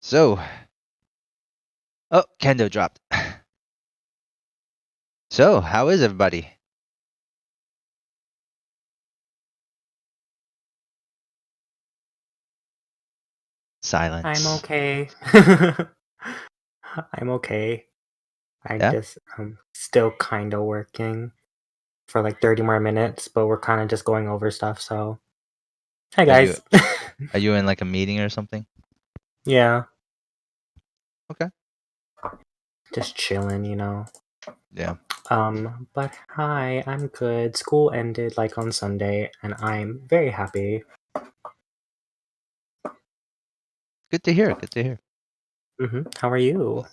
So, oh, Kendo dropped. So, how is everybody? Silence. I'm okay. I'm okay. I'm Yeah? just still kind of working for like 30 more minutes, but we're kind of just going over stuff. So, hi Are you guys. are you in like a meeting or something? Yeah, Okay. just chilling, you know. Yeah. But hi, I'm good. School ended like on Sunday, and I'm very happy. Good to hear. Good to hear. How are you?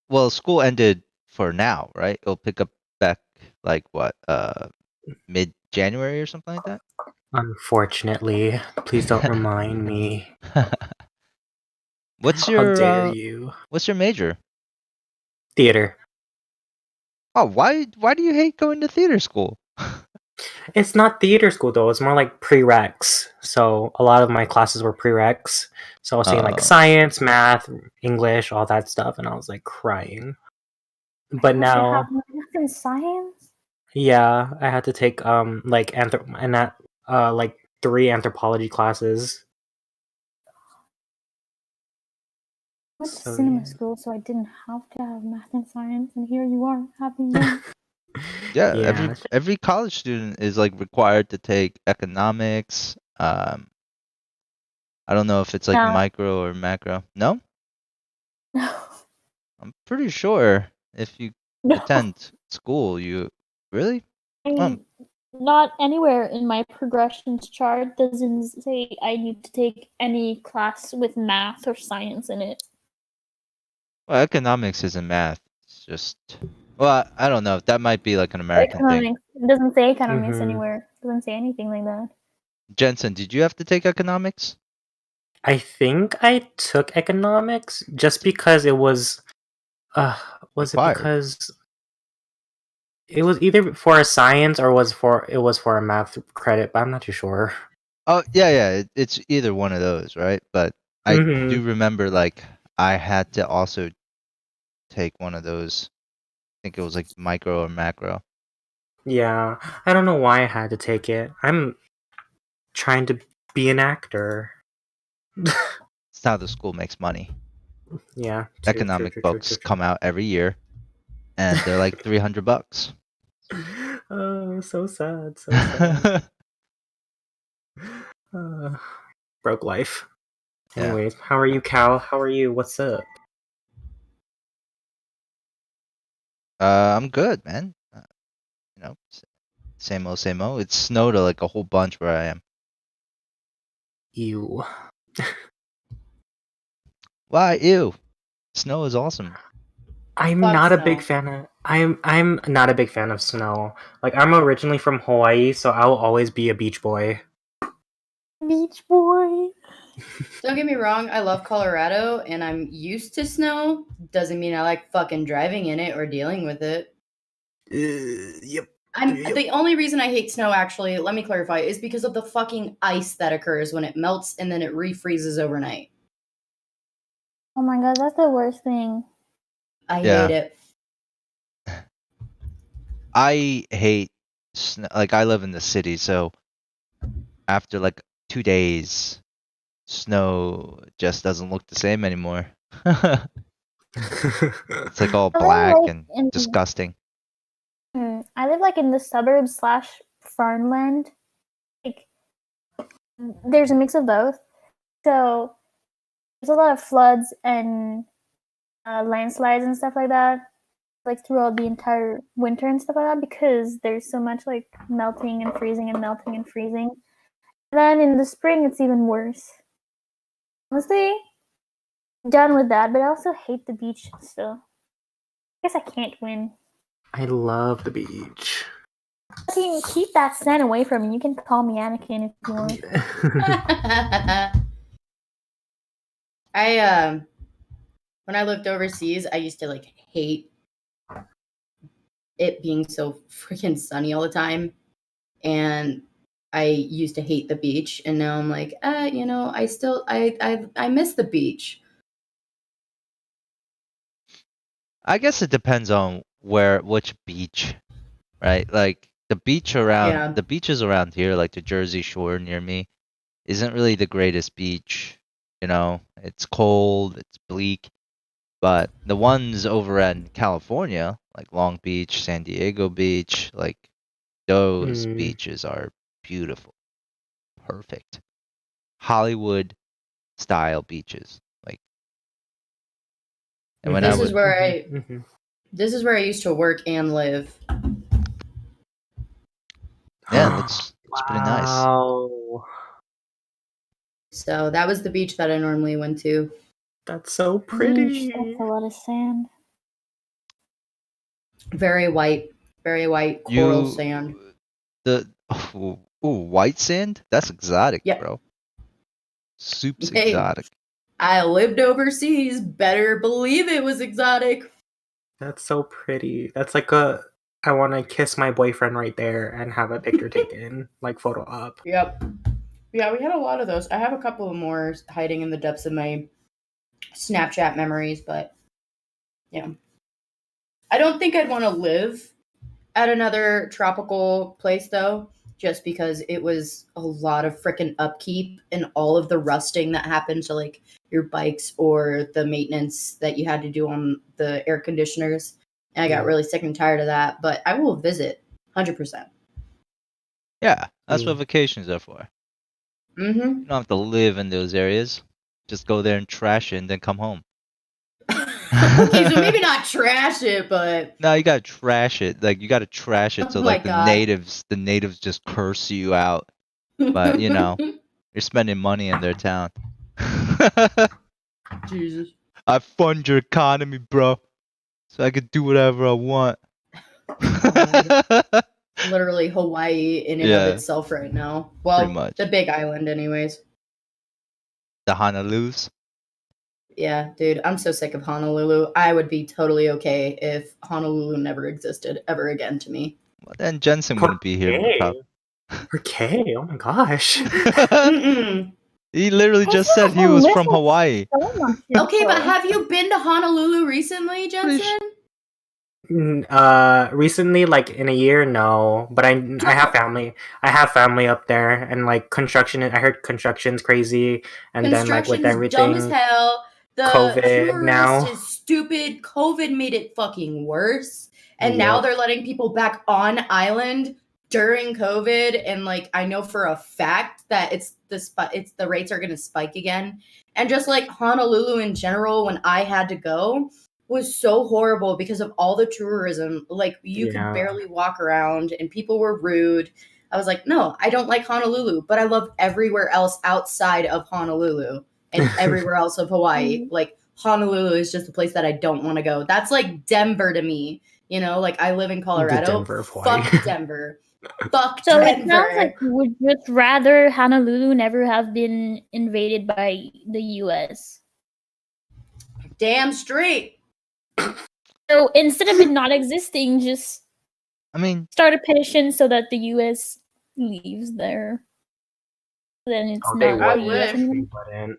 Well, school ended for now, right? It'll pick up back like what, mid-January or something like that? Unfortunately, please don't remind me. What's How your dare you? what's your major? Theater. Oh, why do you hate going to theater school? It's not theater school though. It's more like prereqs. So a lot of my classes were prereqs. So I was taking like Uh, science, math, English, all that stuff, and I was like crying. But I should have now, math and science. yeah, I had to take like 3 anthropology classes. I went to So cinema yeah. school, so I didn't have to have math and science, and here you are having them. yeah, Yeah. every college student is like required to take economics. I don't know if it's like No. micro or macro. No? No. I'm pretty sure if you No. attend school, you really? I mean, not anywhere in my progressions chart doesn't say I need to take any class with math or science in it. Well, economics isn't math. It's just, well, I don't know. That might be like an American thing. Economics. It doesn't say economics Mhm. anywhere. It doesn't say anything like that. Jensen, did you have to take economics? I think I took economics just because it was was it Required. because it was either for a science or it was for a math credit, but I'm not too sure. Oh, yeah, it's either one of those, right? But I do Mhm. remember like I had to also take one of those. I think it was like micro or macro. Yeah, I don't know why I had to take it. I'm trying to be an actor. It's how the school makes money. Yeah, Economic books come out every year, and they're like $300. Oh, so sad, so sad. Uh, broke life. Yeah. Anyways, how are you, Cal? How are you? What's up? I'm good, man. You know, same old, same old. It snowed like a whole bunch where I am. You. Why? Ew. Snow is awesome. I'm Fuck not a snow. big fan of I'm not a big fan of snow. Like I'm originally from Hawaii, so I will always be a beach boy. Beach boy. Don't get me wrong, I love Colorado and I'm used to snow. Doesn't mean I like fucking driving in it or dealing with it. Yep. The only reason I hate snow, actually, let me clarify, is because of the fucking ice that occurs when it melts and then it refreezes overnight. Oh my god, that's the worst thing. I Yeah. hate it. I hate snow. Like I live in the city, so after like 2 days, snow just doesn't look the same anymore. It's like all I live black like and in disgusting. I live like in the suburbs slash farmland. Like there's a mix of both. So there's a lot of floods and landslides and stuff like that, like throughout the entire winter and stuff like that, because there's so much like melting and freezing and melting and freezing. And then in the spring, it's even worse. Honestly, done with that, but I also hate the beach still. I guess I can't win. I love the beach. You can keep that scent away from me. You can call me Anakin if you want. I when I lived overseas, I used to like hate it being so freaking sunny all the time. And I used to hate the beach, and now I'm like, I still I miss the beach. I guess it depends on which beach, right? Like the Yeah. beaches around here, like the Jersey Shore near me, isn't really the greatest beach. You know, it's cold, it's bleak. But the ones over in California, like Long Beach, San Diego Beach, like those Mm, beaches are beautiful, perfect. Hollywood style beaches. Like, and when I This mhm, is would, where mhm, mhm. this is where I used to work and live. yeah, it looks pretty nice. Wow, So that was the beach that I normally went to. that's so Beach. That's pretty. a lot of sand. Very white coral You sand. the white sand? That's exotic, Yep. bro. Soup's Hey, exotic. I lived overseas. Better believe it was exotic. That's so pretty. That's like I want to kiss my boyfriend right there and have a picture taken, like photo up. Yep. Yeah, we had a lot of those. I have a couple of more hiding in the depths of my Snapchat memories, but yeah. I don't think I'd want to live at another tropical place though, just because it was a lot of freaking upkeep and all of the rusting that happened to like your bikes or the maintenance that you had to do on the air conditioners. And I got Yeah. really sick and tired of that, but I will visit 100%. Yeah, that's what Mm. vacations are for. Mm-hmm. You don't have to live in those areas. Just go there and trash it and then come home. Okay, so maybe not trash it, but No, you gotta trash it. Like you gotta trash it oh so my like god. the natives just curse you out. But you're spending money in their town. Jesus. I fund your economy, bro, so I could do whatever I want. God. Literally Hawaii in and of Yeah, itself right now. pretty Well, the much. big island, anyways. The Honolulu's. Yeah, dude, I'm so sick of Honolulu. I would be totally okay if Honolulu never existed ever again to me. Well, then Jensen ¿Por wouldn't be here, qué? probably. ¿Por qué? Oh my gosh. Mm-mm. He literally He's just said not he gonna was from listen Hawaii. so much Okay, but info. have you been to Honolulu recently, Pretty Jensen? Recently, like in a year, no. But I have family. I have family up there, and like construction. I heard construction's crazy, and then like with Construction's dumb as everything hell. The COVID tourist now. is stupid. COVID made it fucking worse. And now Yep. they're letting people back on island during COVID. And like I know for a fact that it's the rates are gonna spike again. And just like Honolulu in general, when I had to go, was so horrible because of all the tourism. Like you could Yeah. barely walk around and people were rude. I was like, no, I don't like Honolulu, but I love everywhere else outside of Honolulu and everywhere else of Hawaii. Like Honolulu is just a place that I don't want to go. That's like Denver to me. You know, like I live in The Colorado. Denver of Hawaii. Fuck Denver. Fuck So it sounds like Denver. you would just rather Honolulu never have been invaded by the U.S. Damn straight. So instead of it not existing, just I mean, start a petition so that the U.S. leaves there. Then it's Oh, they not I the U.S. wish. wouldn't. They anymore. wouldn't.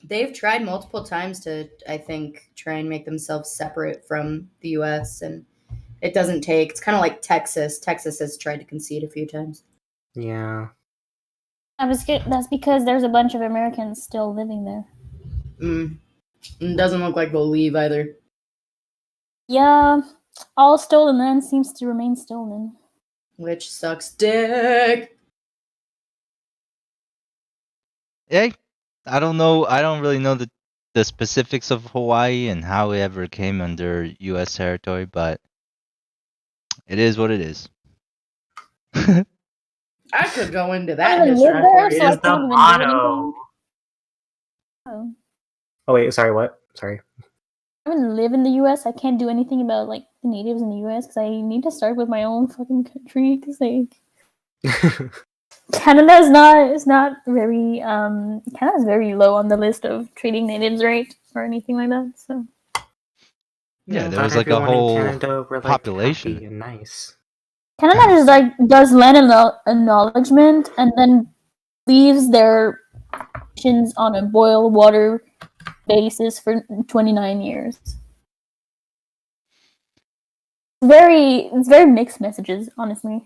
They've tried multiple times to, I think, try and make themselves separate from the US, and it doesn't take. It's kind of like Texas. Texas has tried to concede a few times. Yeah. That's because there's a bunch of Americans still living there. It doesn't look like they'll leave either. Yeah, all stolen land seems to remain stolen. Which sucks dick. yeah, I don't know. I don't really know the specifics of Hawaii and how it ever came under U.S. territory, but it is what it is. I could go into I that don't even live history there, for so I Is you. the can't even do motto. anything. Oh. Oh wait, sorry. What? Sorry. I don't even live in the U.S. I can't do anything about like the natives in the U.S. because I need to start with my own fucking country. Because like Canada is not very Canada's very low on the list of treating natives right or anything like that. So Yeah, I there thought was like a everyone in whole Canada were like population. happy and nice. Canada just like does land acknowledgement and then leaves their nations on a boil water basis for 29 years. It's very mixed messages, honestly.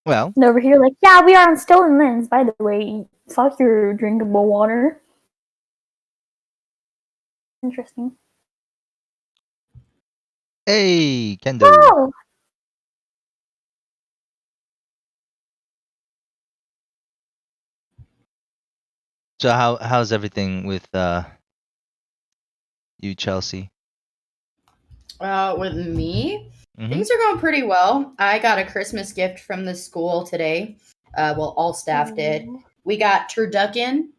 Well, And over here, like, yeah, we are on stolen lands, by the way. Fuck your drinkable water. Interesting. hey, Kendo. Oh! So how's everything with you, Chelsea? With me, Mm-hmm. things are going pretty well. I got a Christmas gift from the school today. Well, all staff did. We got turducken,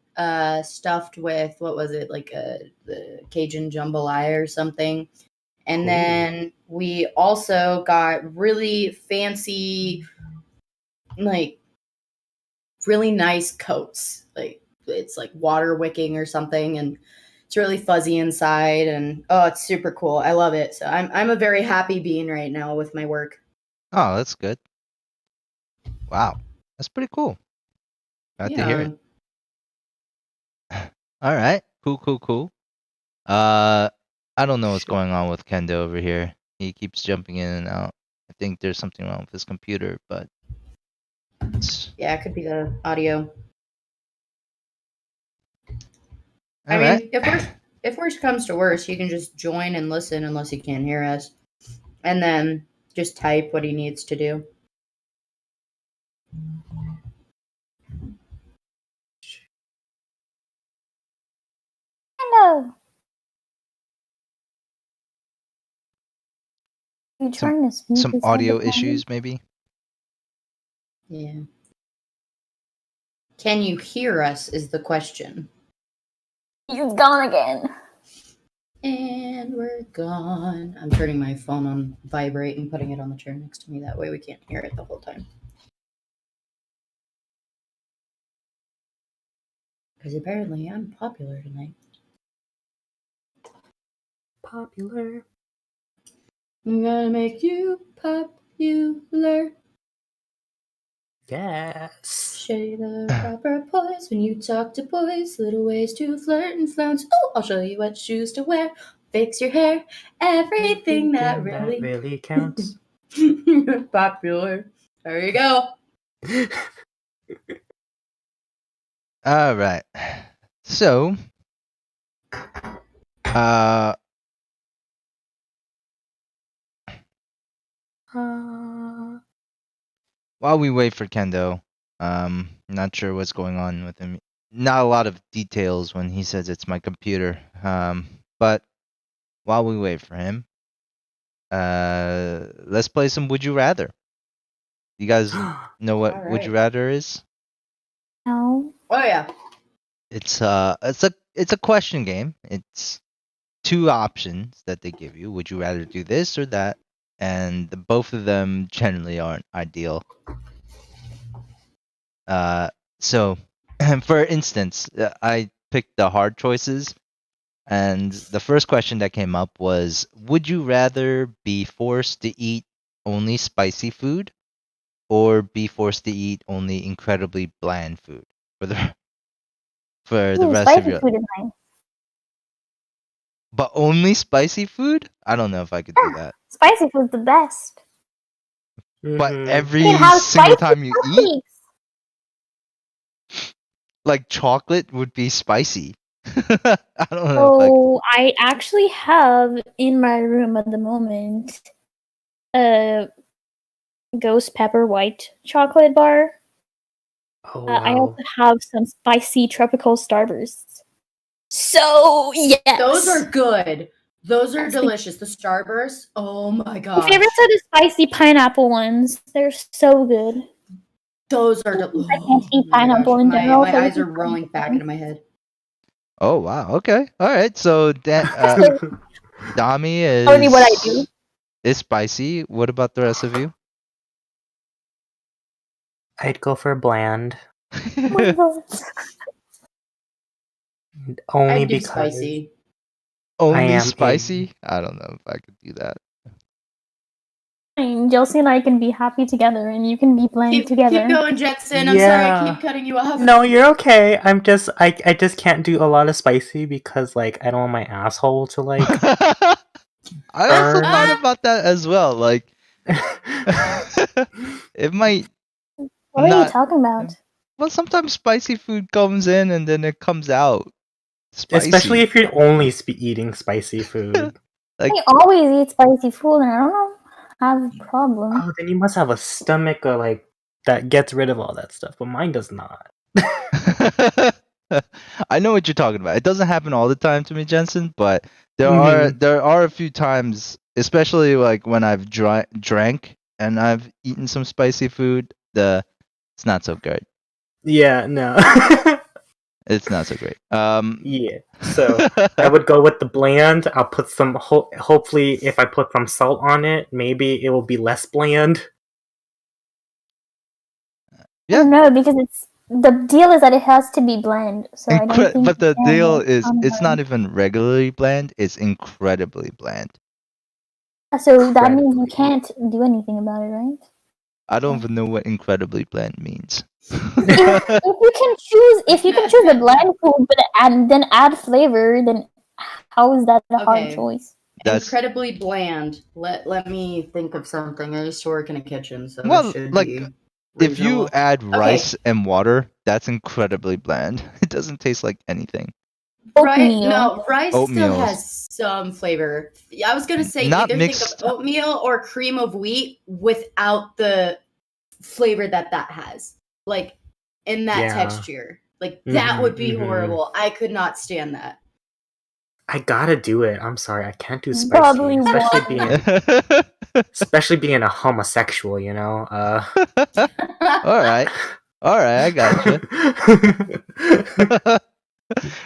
stuffed with what was it, like the Cajun jambalaya or something. And then we also got really fancy, like really nice coats. Like it's like water wicking or something, and it's really fuzzy inside, and oh, it's super cool. I love it. So I'm a very happy being right now with my work. Oh, that's good. Wow, that's pretty cool. Glad to hear Yeah. it. All right, cool. I don't know what's going on with Kendo over here. He keeps jumping in and out. I think there's something wrong with his computer, but Yeah, it could be the audio. all I right. mean, if worst comes to worst, you can just join and listen unless he can't hear us, and then just type what he needs to do. Hello! You Some trying to speak some inside audio the phone? issues, maybe. Yeah. Can you hear us? Is the question. He's gone again. And we're gone. I'm turning my phone on vibrate and putting it on the chair next to me. That way we can't hear it the whole time. Because apparently I'm popular tonight. Popular. I'm gonna make you popular. Yes. Show you the proper poise when you talk to boys. Little ways to flirt and flounce. Oh, I'll show you what shoes to wear. Fix your hair. Everything that really counts. popular. There you go. All right. So, uh, while we wait for Kendo, not sure what's going on with him. Not a lot of details when he says it's my computer. But while we wait for him, let's play some Would You Rather. You guys know what All Would You right. Rather is? No. Oh yeah. It's a question game. It's two options that they give you. Would you rather do this or that? And both of them generally aren't ideal. So for instance, I picked the hard choices, and the first question that came up was, would you rather be forced to eat only spicy food or be forced to eat only incredibly bland food for the for the Ooh, rest of spicy your food is nice. but only spicy food? I don't know if I could do Yeah, that. spicy food's the best. But Mhm. You every can have single spicy time you eat, cupcakes. like chocolate would be spicy. I don't know if I could. So I actually have in my room at the moment a ghost pepper white chocolate bar. Oh I wow. also have some spicy tropical starbursts. So yes, Those are good. Those are Yes, the- delicious. The Starburst. Oh my my gosh. favorites are the spicy pineapple ones. They're so good. Those are I can't oh eat my gosh. pineapple in My general, my so this eyes is are rolling back fun. into my head. Oh wow. Okay. All right. So Dami Only what I do. is spicy. What about the rest of you? I'd go for bland. Oh my god. Only I'd do because spicy. I Only am a spicy? I don't know if I could do that. Josie and I can be happy together, and you can be bland together. Keep going, Jetson. I'm sorry I keep cutting you off. No, you're okay. I just can't do a lot of spicy because like I don't want my asshole to like I also burn. thought about that as well. Like, it might What are you not. talking about? Well, sometimes spicy food comes in and then it comes out spicy. Especially if you're only eating spicy food. Like, I always eat spicy food, and I don't have a problem. Oh, then you must have a stomach like that gets rid of all that stuff, but mine does not. I know what you're talking about. It doesn't happen all the time to me, Jensen, but there Mhm. are a few times, especially like when I've drank and I've eaten some spicy food. It's not so good. Yeah, no. It's not so great. Yeah. So I would go with the bland. I'll put some. Hopefully, if I put some salt on it, maybe it will be less bland. Yeah. No, because the deal is that it has to be bland. So I don't think. But the you can deal make is it it's not even regularly bland. It's incredibly bland. So that means you can't do anything about it, right? I don't even know what incredibly bland means. If you can choose the bland food, but then add flavor, then how is that a hard Okay. choice? That's Incredibly bland. Let me think of something. I used to work in a kitchen, so well, it should like be if you reasonable. add Okay. rice and water, that's incredibly bland. It doesn't taste like anything. Oatmeal. Rice Oatmeal still is- has some flavor. I was gonna say Not either mixed- think of oatmeal or cream of wheat without the flavor that has, like in that Yeah. texture. Like that Mhm, would be mhm. horrible. I could not stand that. I gotta do it. I'm sorry, I can't do spicy, Probably especially being a homosexual. You know. all right, I gotcha.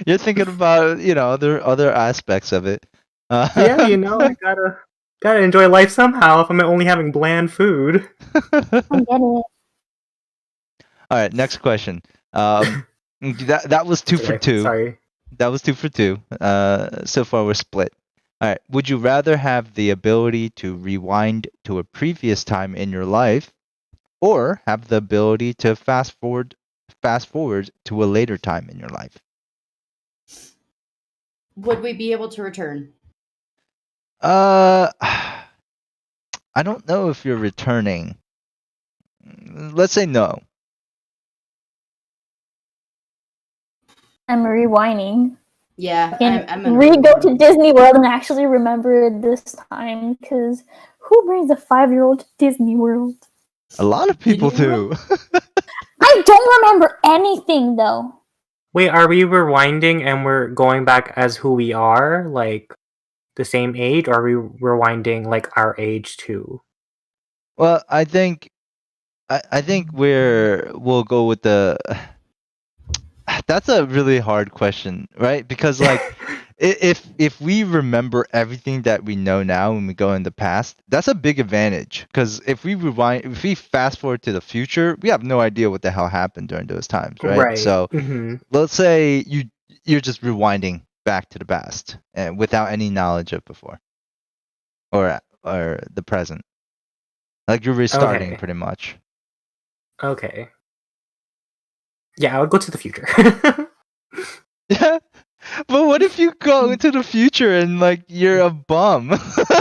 You're thinking about other aspects of it. Yeah, you know, I gotta enjoy life somehow if I'm only having bland food. I get it. All right, next question. That was 2 for 2. Sorry. That was 2 for 2. So far we're split. All right. Would you rather have the ability to rewind to a previous time in your life, or have the ability to fast forward to a later time in your life? Would we be able to return? I don't know if you're returning. Let's say no. I'm rewinding. Yeah, And I'm go to Disney World and actually remember it this time, because who brings a 5-year-old to Disney World? A lot of people do. I don't remember anything though. Wait, are we rewinding and we're going back as who we are, like the same age, or are we rewinding like our age too? Well, I think we'll go with the. That's a really hard question, right? Because like, if we remember everything that we know now when we go in the past, that's a big advantage. Because if we fast forward to the future, we have no idea what the hell happened during those times, right? So let's say you're just rewinding back to the past and without any knowledge of before, or the present. Like you're restarting pretty much. Okay. Yeah, I would go to the future. Yeah, but what if you go into the future and like you're a bum?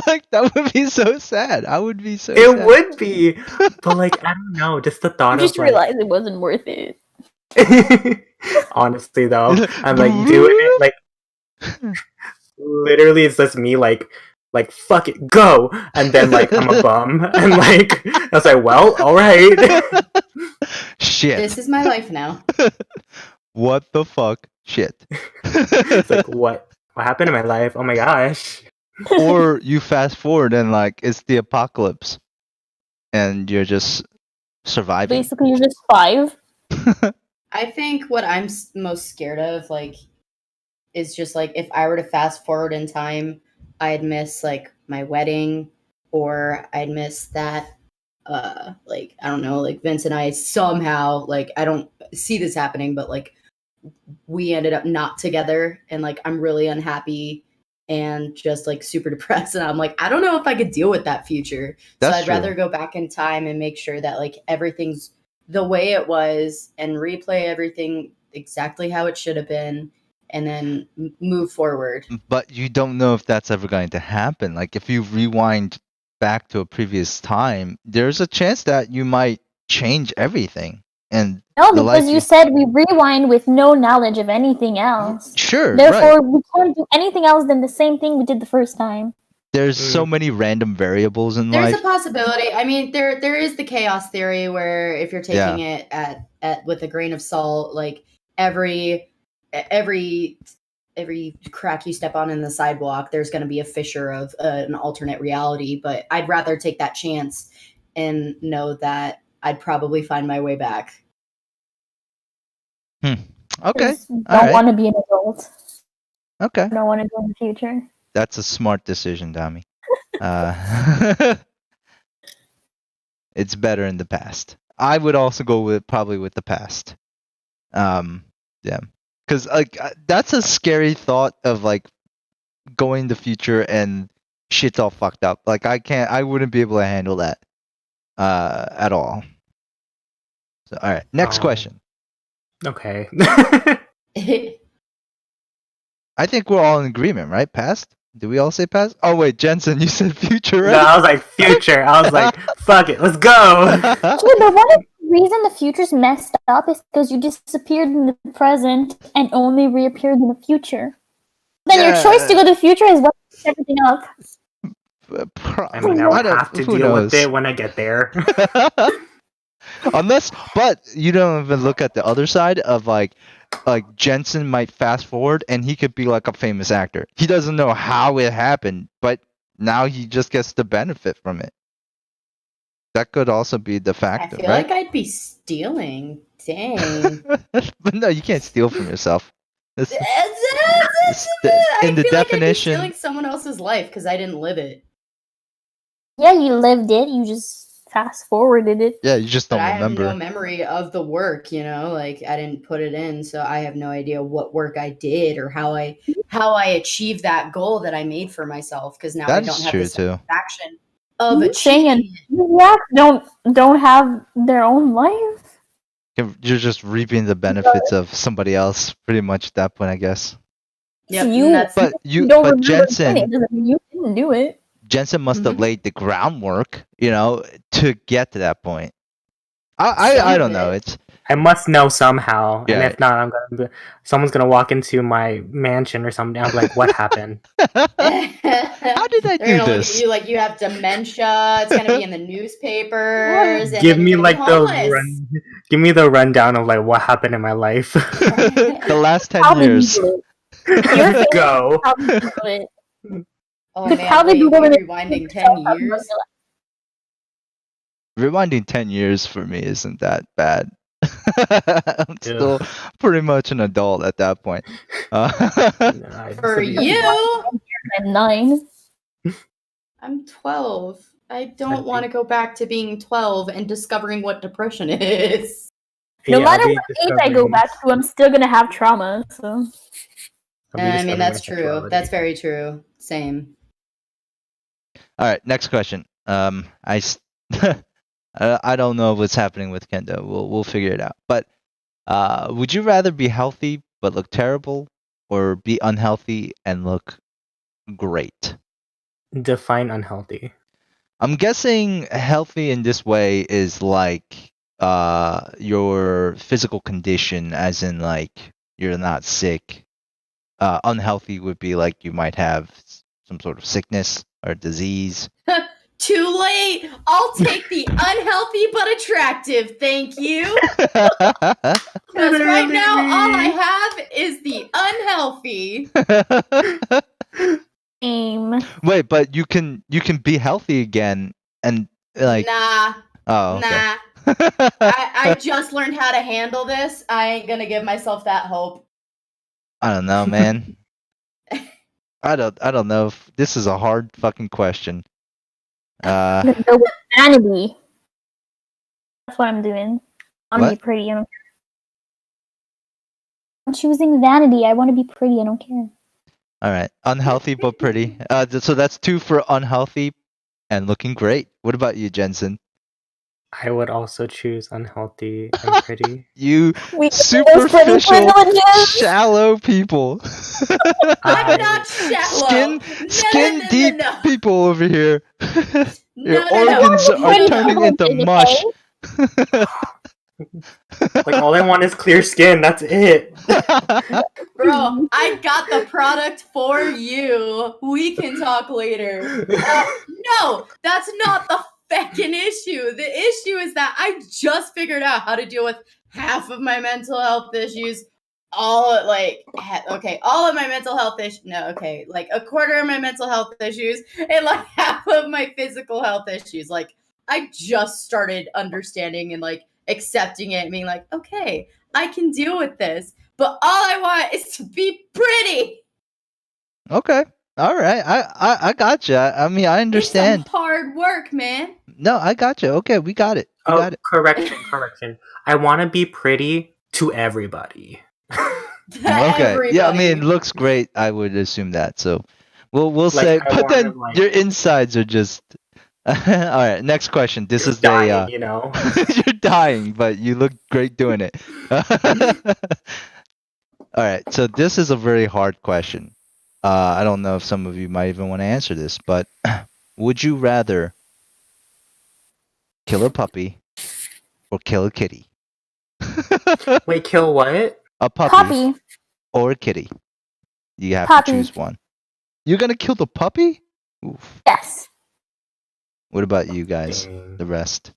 Like that would be so sad. I would be so. It sad. would be, but like I don't know, just the thought I just of like. realized it wasn't worth it. Honestly, though, I'm like doing it like literally. It's just me like fuck it, go, and then like I'm a bum, and like I was like, well, all right. Shit. This is my life now. What the fuck? Shit. It's like what happened in my life? Oh my gosh. Or you fast forward and like it's the apocalypse, and you're just surviving. Basically, you're just 5. I think what I'm most scared of, like, is just like if I were to fast forward in time, I'd miss like my wedding, or I'd miss that. Like I don't know, like Vince and I somehow, like, I don't see this happening, but like we ended up not together, and like I'm really unhappy, and just like super depressed. And I'm like, I don't know if I could deal with that future. That's so I'd true. rather go back in time and make sure that like everything's the way it was and replay everything exactly how it should have been and then move forward. But you don't know if that's ever going to happen. Like if you rewind back to a previous time, there's a chance that you might change everything. And No, the because life you said we rewind with no knowledge of anything else. Sure, Therefore, right. we can't do anything else than the same thing we did the first time. There's so many random variables in There's life. a possibility. I mean, there is the chaos theory where if you're taking it at with a grain of salt, like every crack you step on in the sidewalk, there's going to be a fissure of an alternate reality. But I'd rather take that chance and know that I'd probably find my way back. Okay. Don't want to be an adult. Okay. Don't want to go in the future. That's a smart decision, Dami. It's better in the past. I would also go probably with the past. Yeah, because like that's a scary thought of like going in the future and shit's all fucked up. Like I wouldn't be able to handle that at all. So all right, next question. Okay. I think we're all in agreement, right? Past? Did we all say past? Oh wait, Jensen, you said future, right? No, I was like future. I was like, fuck it, let's go. Yeah, but what if the reason the future's messed up is because you disappeared in the present and only reappeared in the future? Then your choice to go to the future is what fucks everything up. I mean, I would have to deal with it when I get there. Unless, but you don't even look at the other side of like Jensen might fast forward and he could be like a famous actor. He doesn't know how it happened, but now he just gets the benefit from it. That could also be the factor, I feel right? like I'd be stealing. Dang. But no, you can't steal from yourself. In the I feel definition, like I'd be stealing someone else's life because I didn't live it. Yeah, you lived it. You just fast forwarded it. Yeah, you just don't but remember. I have no memory of the work, like I didn't put it in, so I have no idea what work I did or how I achieved that goal that I made for myself because now I don't have the satisfaction of achieving it. Maniacs don't have their own life. You're just reaping the benefits of somebody else, pretty much at that point, I guess. Yep, but Jensen, it doesn't mean you didn't do it. Jensen must have laid the groundwork, to get to that point. I don't know. I must know somehow, Yeah. and if not, someone's gonna walk into my mansion or something. I'm like, what happened? How did I do this? You have dementia. It's gonna be in the newspapers. Give me like give me the rundown of like what happened in my life. The last 10 years. Let's go. Oh man, wait, rewinding 10 years. Rewinding 10 years for me isn't that bad. I'm still pretty much an adult at that point. For you? I'm 9. I'm 12. I don't want to go back to being 12 and discovering what depression is. No matter what age I go back to, I'm still gonna have trauma. So. I mean, that's true. That's very true. Same. All right, next question. I don't know what's happening with Kendo. We'll figure it out. But would you rather be healthy but look terrible, or be unhealthy and look great? Define unhealthy. I'm guessing healthy in this way is like your physical condition, as in like you're not sick. Unhealthy would be like you might have some sort of sickness or disease. Too late. I'll take the unhealthy but attractive. Thank you. Because right now, all I have is the unhealthy. Wait, but you can be healthy again and like. Nah. Oh. Okay. Nah. I just learned how to handle this. I ain't gonna give myself that hope. I don't know, man. I don't know if this is a hard fucking question. I'm gonna go with vanity. That's what I'm doing. I want to be pretty. I don't care. I'm choosing vanity. I want to be pretty. I don't care. All right. Unhealthy but pretty. So that's 2 for unhealthy and looking great. What about you, Jensen? I would also choose unhealthy and pretty. You We those pretty superficial, privileges. shallow people. I'm not shallow. Skin no, deep no. people over here. Your No, no, no. organs I want are pretty turning into privileges, mush. Like all I want is clear skin. That's it. Bro, I got the product for you. We can talk later. No, that's not the feckin' issue. The issue is that I just figured out how to deal with half of my mental health issues. All of my mental health issues. No, okay, like a quarter of my mental health issues and like half of my physical health issues. Like, I just started understanding and like accepting it and being like, okay, I can deal with this. But all I want is to be pretty. Okay. All right. I gotcha. I mean, I It's understand. some hard work, man. No, I gotcha. Okay, we got it. We Oh, got it. correction. I want to be pretty to everybody. Okay. Yeah, I mean, Everybody. looks great. I would assume that. So, we'll Like, say. I But then wanna, like- your insides are just. All right. Next question. This is dying, the. you know. You're dying, but you look great doing it. All right. So this is a very hard question. I don't know if some of you might even want to answer this, but would you rather kill a puppy or kill a kitty? Wait, kill what? A puppy Poppy. or a kitty? You have Puppy. to choose one. You're gonna kill the puppy? Oof. Yes. What about you guys? Dang. The rest.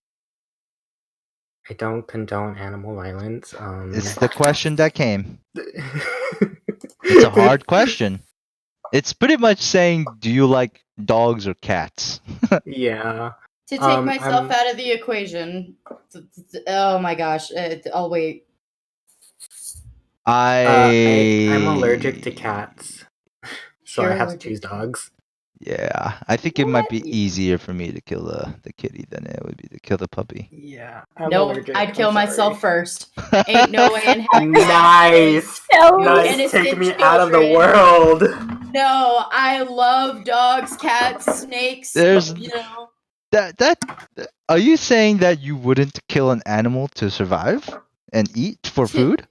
I don't condone animal violence. It's the question that came. It's a hard question. It's pretty much saying, do you like dogs or cats? Yeah. To take I'm- myself out of the equation. Oh my gosh. I'll wait. I'm allergic to cats, so I You're have to allergic choose to- dogs. Yeah, I think it might be What? easier for me to kill the kitty than it would be to kill the puppy. Yeah. I'm Nope, allergic, I'd I'm kill myself sorry. first. Ain't no way in hell. Nice. No. Nice. innocent Take me out of the children. world. No, I love dogs, cats, snakes. There's- You know. That are you saying that you wouldn't kill an animal to survive and eat for food?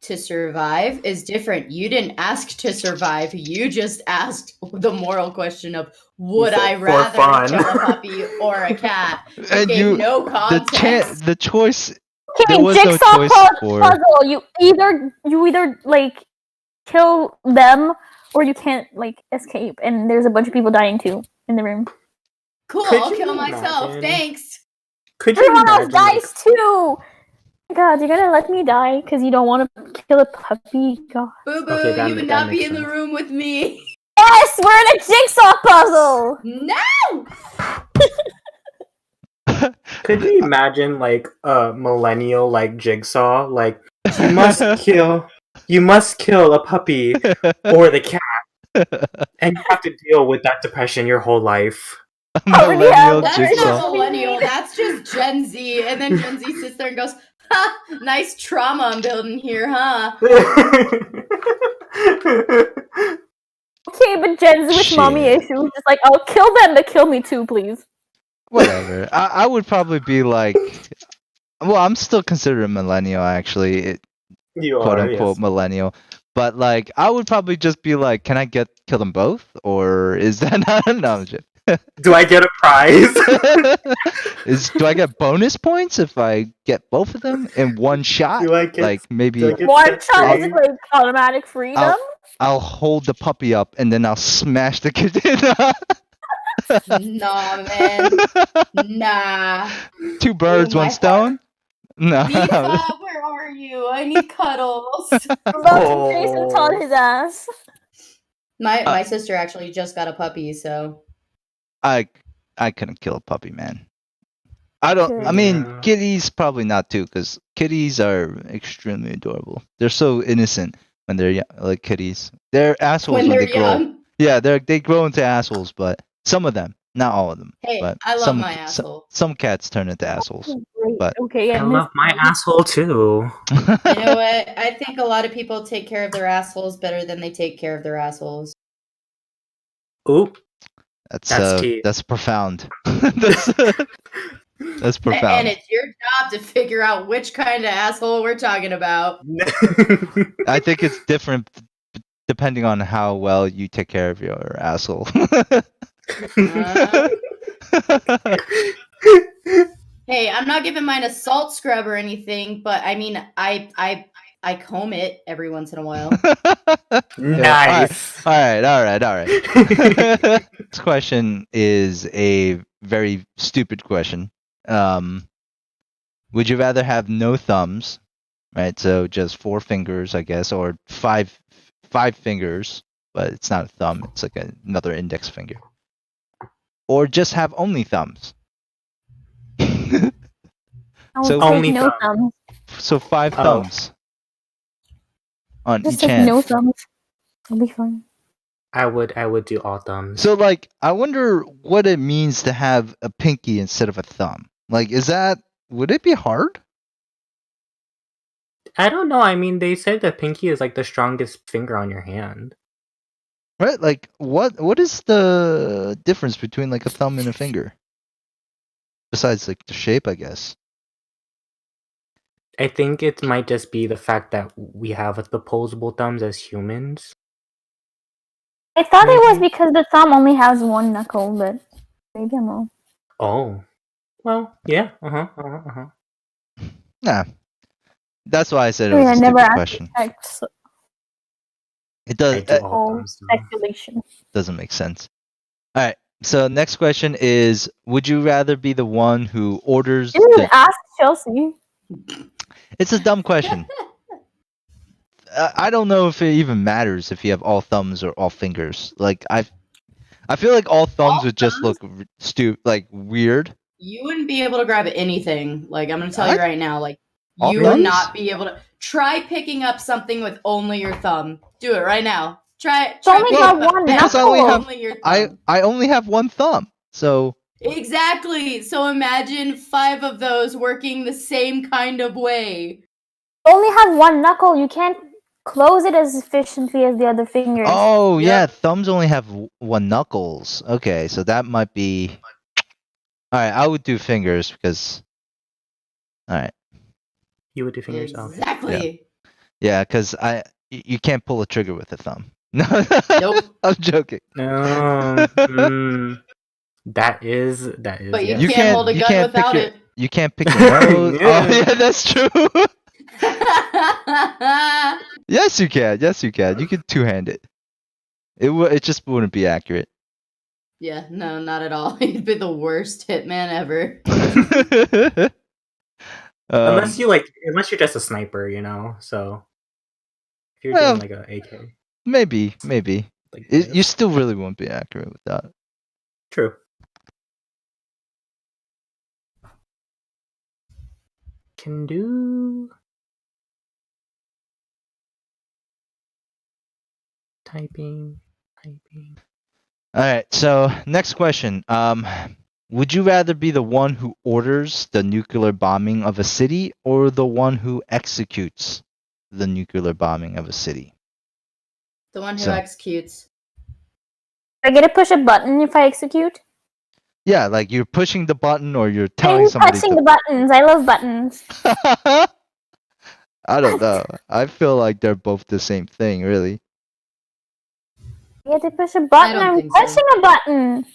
To survive is different. You didn't ask to survive. You just asked the moral question of would said I for rather fun. kill a puppy or a cat? You And gave you no the context. the choice Okay, there was no jigsaw choice for puzzle. You either like kill them or you can't like escape. And there's a bunch of people dying too in the room. Cool, Could I'll you kill myself. imagine? Thanks. Could you Everyone else imagine? dies too. God, you're gonna let me die because you don't want to kill a puppy? God. Boo boo, Okay, that you would that not be makes in the sense. room with me. Yes, we're in a jigsaw puzzle. No! Could you imagine like a millennial like jigsaw? Like you must kill a puppy or the cat, and you have to deal with that depression your whole life. millennial That's jigsaw. not millennial. That's just Gen Z. And then Gen Z sits there and goes, "Ha, nice trauma I'm building here, huh?" Okay, but Gen Z with mommy Shit. issues, just like I'll kill them to kill me too, please. Whatever. I would probably be like, well, I'm still considered a millennial actually, You quote are, unquote yes. millennial. But like, I would probably just be like, can I kill them both, or is that not? No, I'm just- Do I get a prize? do I get bonus points if I get both of them in one shot? Do I get Like maybe do I get One set shot free? is like automatic freedom. I'll hold the puppy up and then I'll smash the kid. Nah, man. Nah. Two birds, my one stone. No. Lisa, where are you? I need cuddles. I'm about Oh. to Jason on his ass. My sister actually just got a puppy, so I couldn't kill a puppy, man. I don't. I mean, Yeah. kitties probably not too, because kitties are extremely adorable. They're so innocent when they're like kitties. They're assholes when when they're they grow. young. Yeah, they grow into assholes, but some of them, not all of them. Hey, But I love some my asshole. some cats turn into assholes. great. But Okay, I love my asshole too. You know what? I think a lot of people take care of their assholes better than they take care of their assholes. Oop. that's That's tea. that's profound. That's profound. And it's your job to figure out which kind of asshole we're talking about. I think it's different depending on how well you take care of your asshole. Hey, I'm not giving mine a salt scrub or anything, but I mean, I comb it every once in a while. Nice. All right. This question is a very stupid question. Would you rather have no thumbs, right? So just 4 fingers, I guess, or five fingers, but it's not a thumb. It's like another index finger. Or just have only thumbs. I will So- take Only no thumb. thumbs. So 5 Oh. thumbs on Just each take hand. no thumbs. It'll be fine. I would do all thumbs. So like, I wonder what it means to have a pinky instead of a thumb. Like, would it be hard? I don't know. I mean, they said the pinky is like the strongest finger on your hand. Right? Like, what is the difference between like a thumb and a finger? Besides like the shape, I guess. I think it might just be the fact that we have the opposable thumbs as humans. I thought it was Maybe. because the thumb only has one knuckle, but maybe I'm wrong. Oh. Well, yeah. Nah. That's why I said it I mean, was I a never stupid asked question. to check, so It does I do all all thumbs. Though. speculation. doesn't make sense. All right. So next question is: would you rather be the one who orders? Dude, ask Chelsea. It's a dumb question. I don't know if it even matters if you have all thumbs or all fingers. Like I feel like all thumbs All would just look like weird. You wouldn't be able to grab anything. Like, I'm going to tell you What? right now. Like, All you would thumbs? not be able to. Try picking up something with only your thumb. Do it right now. Try it. It's only picking got up one a pen because I with only have- only your I thumb. only have one thumb, so Exactly. So imagine 5 of those working the same kind of way. Only have one knuckle. You can't close it as efficiently as the other fingers. oh yeah, Yep. thumbs only have one knuckles. Okay, so that might be. All right, I would do fingers because. All right, You would do fingers. Okay. Exactly. yeah, because you can't pull a trigger with a thumb. No, Nope. I'm joking. No. That is. But you yes. can't hold a gun without pick it. You can't pick your nose. Yeah. Oh yeah, that's true. Yes, you can. Yes, you can. You can two-hand it. It just wouldn't be accurate. Yeah, no, not at all. You'd be the worst hitman ever. Unless you're just a sniper, you know. So if you're Well, doing like a AK, maybe. like You still really won't be accurate with that. true. Can do typing. All right. So next question. Would you rather be the one who orders the nuclear bombing of a city or the one who executes the nuclear bombing of a city? The one who So- executes. I get to push a button if I execute. Yeah, like you're pushing the button or you're I'm telling somebody pressing to. the buttons. I love buttons. I don't know. I feel like they're both the same thing, really. I get to push a button. don't I'm think so. pressing a button.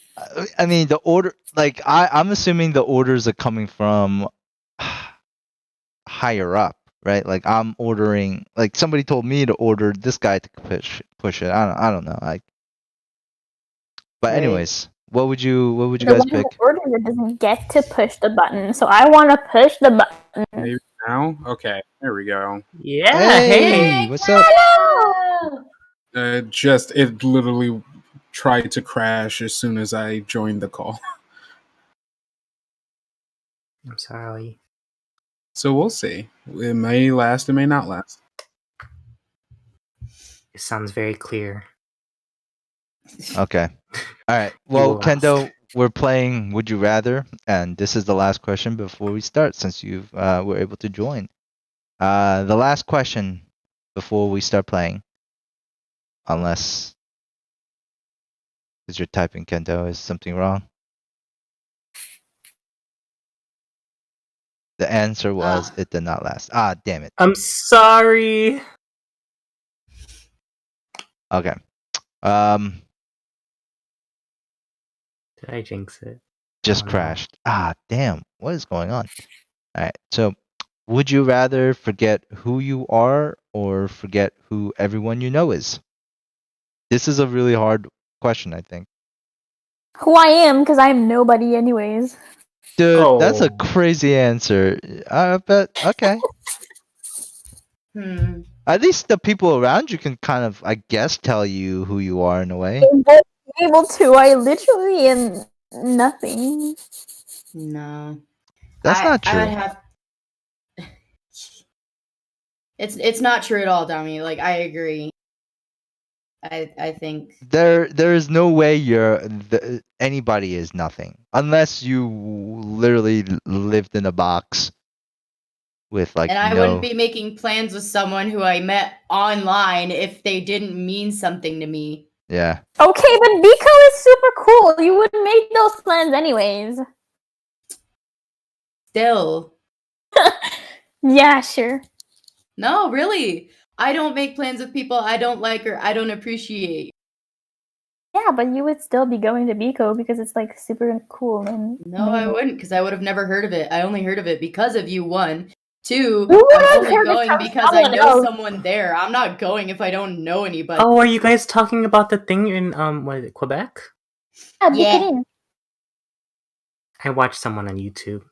I mean, the order, like I'm assuming the orders are coming from higher up, right? Like I'm ordering, like somebody told me to order this guy to push it. I don't know. But Right. anyways, what would you The guys one who pick? orders it doesn't get to push the button, so I want to push the button. Maybe now? Okay, there we go. Yeah. Hey, Hey. what's up? It literally tried to crash as soon as I joined the call. I'm sorry. So we'll see. It may last, it may not last. It sounds very clear. Okay. All right. You Well, will last. Kendo, we're playing Would You Rather, and this is the last question before we start, since you were able to join. The last question before we start playing, unless because you're typing Kendo, is something wrong? The answer was it did not last. Ah, damn it. I'm sorry. Okay. Did I jinx it? Just Oh, no. crashed. Ah, damn. What is going on? All right. So, would you rather forget who you are or forget who everyone you know is? This is a really hard question, I think. Who I am, because I'm nobody, anyways. Dude, that's a Oh. crazy answer. But okay. At least the people around you can kind of, I guess, tell you who you are in a way. I won't be able to. I literally am nothing. No. That's not I true. would have. It's not true at all, Dummy. Like I agree. I think There is no way anybody is nothing unless you literally lived in a box with like and I wouldn't no. be making plans with someone who I met online if they didn't mean something to me. Yeah. Okay, but Biko is super cool. You wouldn't make those plans anyways. Still. Yeah, sure. No, really. I don't make plans with people I don't like or I don't appreciate. Yeah, but you would still be going to Biko because it's like super cool and No, I wouldn't, because I would have never heard of it. I only heard of it because of you, one. Two, You would I'm have only heard it going from because I someone know else. someone there. I'm not going if I don't know anybody. Oh, are you guys talking about the thing in what is it, Quebec? Yeah, Yeah. Bikinin. I watched someone on YouTube.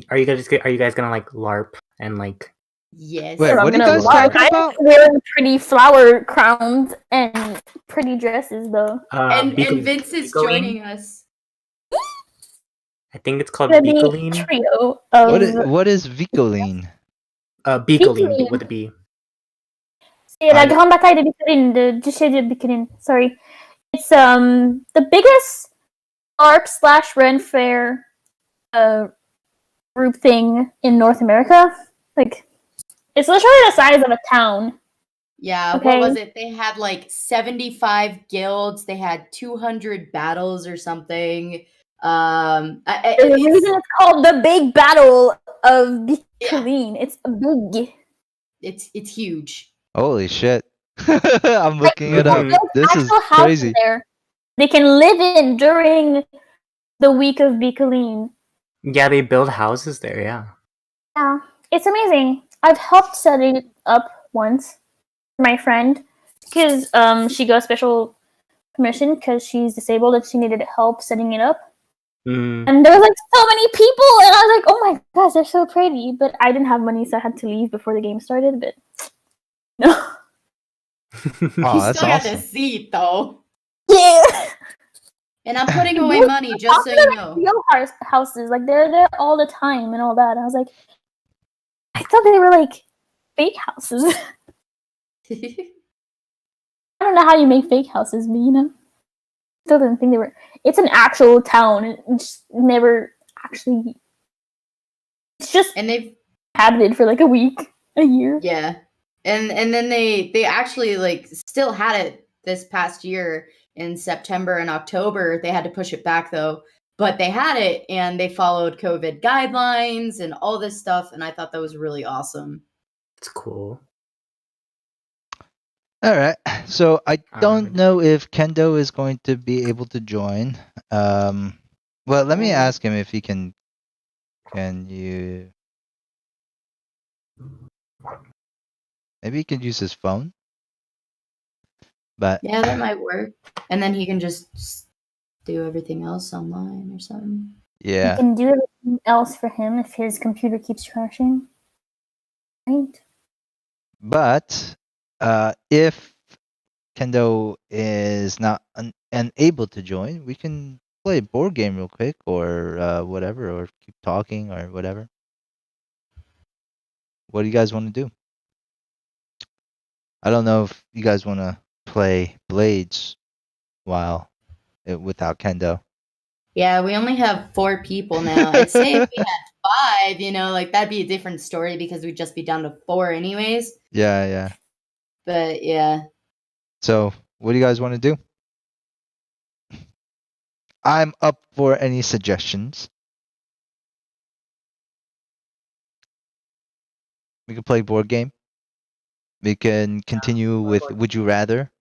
Are you guys gonna like LARP and like? Yes. Wait, Sure, what I'm are you gonna guys lie. talking I'm about? wearing pretty flower crowns and pretty dresses, though. And Beagle- Vince is Beagle-ing? joining us. I think it's called It's gonna be a Beagle-ing. trio of What is Vicoline? Beagle-ing Beagle-ing. with a B. C'est la I- grande bataille de Bikinin, de Duché de Bikinin. Sorry. It's the biggest ARP slash Ren Fair group thing in North America. Like, it's literally the size of a town. Yeah, Okay. what was it? They had like 75 guilds. They had 200 battles or something. There's a reason it's called the Big Battle of Bikinin. It's big. It's huge. Holy shit. I'm looking it up. Mhm. This is Actual houses crazy. there they can live in during the week of Bikuline. Yeah, they build houses there. Yeah. Yeah, it's amazing. I've helped set it up once for my friend because she got special permission because she's disabled and she needed help setting it up. Mm. And there was like so many people, and I was like, "Oh my gosh, they're so pretty!" But I didn't have money, so I had to leave before the game started. But no, Oh, You that's still got the awesome. seat though. yeah. And I'm putting away money, just so you know. Real houses, like they're there all the time and all that. I was like, I thought they were like fake houses. I don't know how you make fake houses, but you know, still didn't think they were. It's an actual town. It's never actually. It's just And they've inhabited for like a week, a year. yeah. And then they actually like still had it this past year in September and October. They had to push it back though. But they had it and they followed COVID guidelines and all this stuff, and I thought that was really awesome. It's cool. All right. So I don't Alright. know if Kendo is going to be able to join. Well, let me ask him if he can. Can you? Maybe he can use his phone. But Yeah, that might work. And then he can just do everything else online or something. You yeah. can do everything else for him if his computer keeps crashing. Right? But if Kendo is not unable to join, we can play a board game real quick or whatever, or keep talking or whatever. What do you guys want to do? I don't know if you guys want to play Blades without Kendo. Yeah, we only have 4 people now. I'd say if we had 5, like that'd be a different story because we'd just be down to 4 anyways. Yeah, yeah. But yeah. So, what do you guys want to do? I'm up for any suggestions. We can play board game. We can continue with Would You Rather.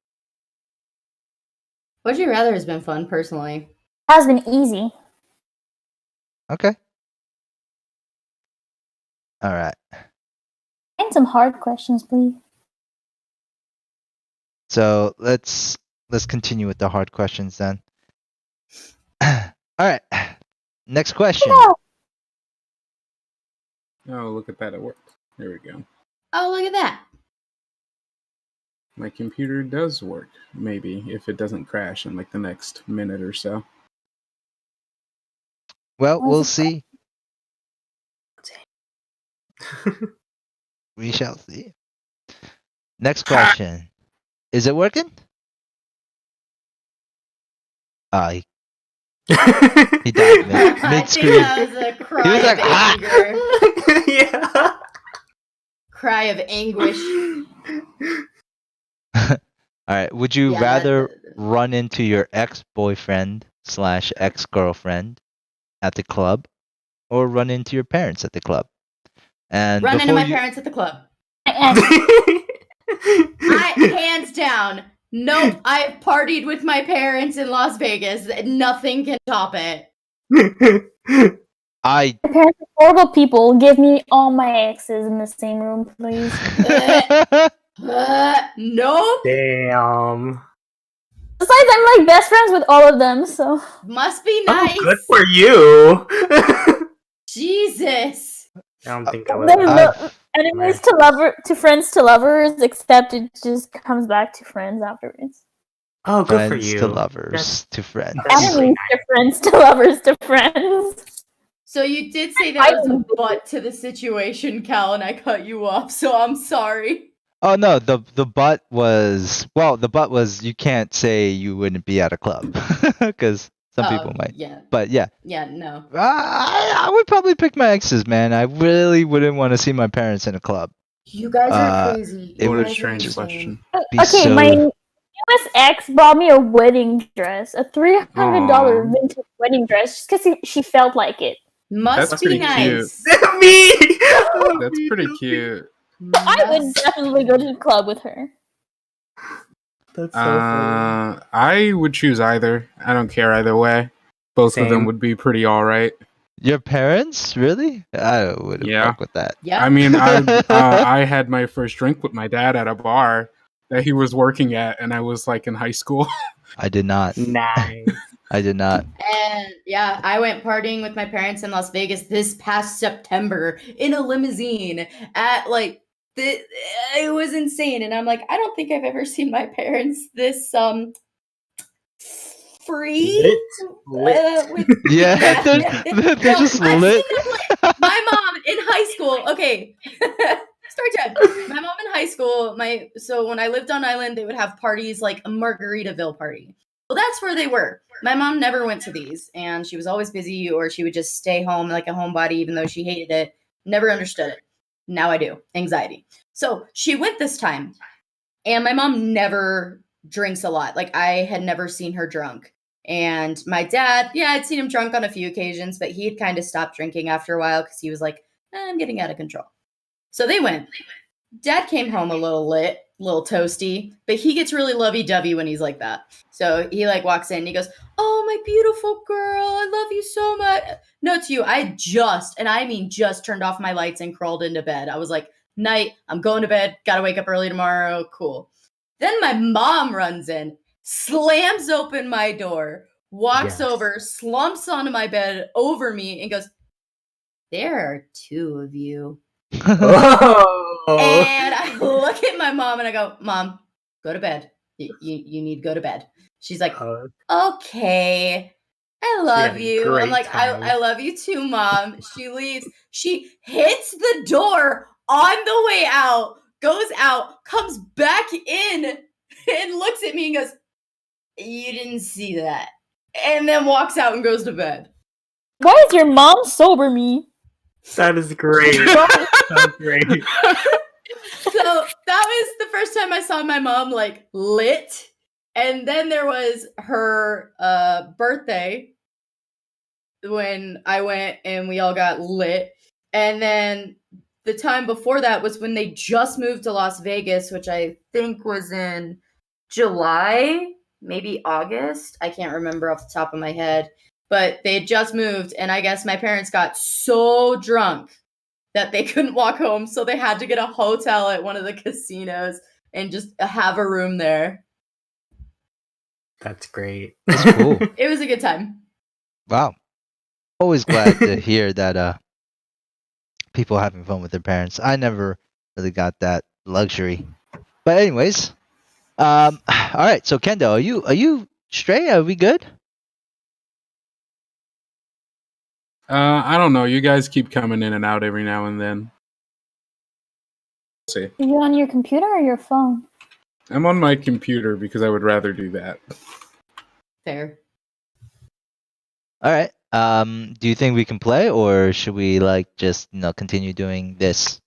Would You Rather has been fun personally. Has been easy. Okay. All right. And some hard questions, please. So let's continue with the hard questions then. All right. Next question. No. Oh, look at that. It worked. There we go. Oh, look at that. My computer does work, maybe, if it doesn't crash in like the next minute or so. Well, Why is we'll it see. We shall see. Next question. Is it working? He died I mid think screen. that was a cry He was like, of "Ah!" anger. Yeah. Cry of anguish. All right. Would you Yeah, rather run into your ex-boyfriend / ex-girlfriend at the club, or run into your parents at the club? And run into before my you, parents at the club? And I hands down. Nope, I've partied with my parents in Las Vegas. Nothing can top it. I my parents are horrible people. Give me all my exes in the same room, please. Nope. Damn. Besides, I'm like best friends with all of them, so Must be nice. Oh, good for you. Jesus. I don't think I would. there's no I've- enemies to friends to lovers, except it just comes back to friends afterwards. Oh, good for friends you. to lovers to friends. That's really Enemies to friends to lovers to friends. So you did say there was a butt to the situation, Cal, and I cut you off, so I'm sorry. Oh no, the butt was you can't say you wouldn't be at a club because some people might. Yeah. But yeah, Yeah, no. I would probably pick my exes, man. I really wouldn't want to see my parents in a club. You guys are Uh, crazy. it What would a strange just question. be Okay, so. my newest ex bought me a wedding dress, a $300 Aw. vintage wedding dress, just because she felt like it. Must That's be pretty nice. Me. That's pretty cute. I would definitely go to the club with her. That's so funny. I would choose either. I don't care either way. Both of them Same. would be pretty all right. Your parents, really? I wouldn't Yeah. fuck with that. Yeah. I mean, I had my first drink with my dad at a bar that he was working at, and I was like in high school. I did not. Nice. I did not. And yeah, I went partying with my parents in Las Vegas this past September in a limousine at like it was insane. And I'm like, I don't think I've ever seen my parents this free. Lit. With, Yeah, they're, yeah. they're No, just I've lit. seen them, like, my mom in high school. Okay. Story time. My mom in high school, so when I lived on island, they would have parties like a Margaritaville party. Well, that's where they were. My mom never went to these, and she was always busy, or she would just stay home like a homebody, even though she hated it. Never understood it. Now I do. Anxiety. So she went this time, and my mom never drinks a lot. Like, I had never seen her drunk. And my dad, yeah, I'd seen him drunk on a few occasions, but he had kind of stopped drinking after a while because he was like, I'm getting out of control. So they went. Dad came home a little lit, a little toasty, but he gets really lovey-dovey when he's like that. So he like walks in and he goes, oh, my beautiful girl, I love you so much. No, to you, I just, and I mean just turned off my lights and crawled into bed. I was like, night, I'm going to bed, gotta wake up early tomorrow, cool. Then my mom runs in, slams open my door, walks over, slumps onto my bed over me and goes, there are 2 of you. Oh. And I look at my mom and I go, Mom, go to bed. You need to go to bed. She's like, okay, I love you. I'm like, I love you too, Mom. She leaves. She hits the door on the way out, goes out, comes back in, and looks at me and goes, you didn't see that. and then walks out and goes to bed. Why is your mom sober me? That is great. That's great. So that was the first time I saw my mom like lit. And then there was her birthday when I went and we all got lit. And then the time before that was when they just moved to Las Vegas, which I think was in July, maybe August. I can't remember off the top of my head. But they had just moved, and I guess my parents got so drunk that they couldn't walk home, so they had to get a hotel at one of the casinos and just have a room there. That's great. That's cool. It was a good time. Wow. Always glad to hear that people having fun with their parents. I never really got that luxury. But anyways, all right. So Kendo, are you straight? Are we good? I don't know. You guys keep coming in and out every now and then. See, Are you on your computer or your phone? I'm on my computer because I would rather do that. Fair. All right. Do you think we can play, or should we like just continue doing this?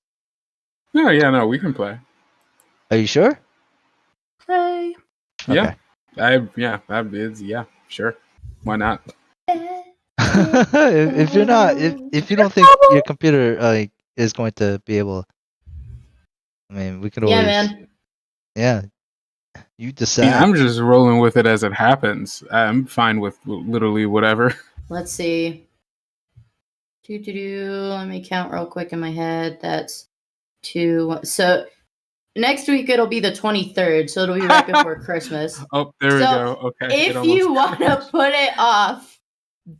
No, yeah, no, we can play. Are you sure? Hey. Yeah, yeah, sure. Why not? If you're not, if you don't think your computer is going to be able, I mean, we could always. Yeah, man. Yeah, you Yeah, decide. I'm just rolling with it as it happens. I'm fine with literally whatever. Let's see. Let me count real quick in my head. That's 2. So next week it'll be the 23rd, so it'll be right before Christmas. Oh, there we So, go. Okay. If you want to put it off,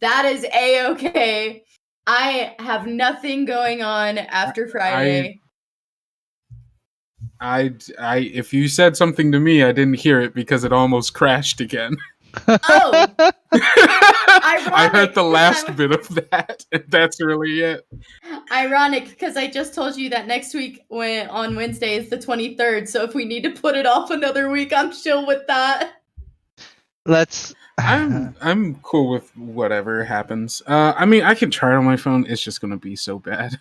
that is a-okay. I have nothing going on after Friday. If you said something to me, I didn't hear it because it almost crashed again. Oh! I heard the last bit of that. And that's really it. Ironic, because I just told you that next week on Wednesday is the 23rd, so if we need to put it off another week, I'm chill with that. Let's. I'm cool with whatever happens. I mean, I can try it on my phone. It's just gonna be so bad.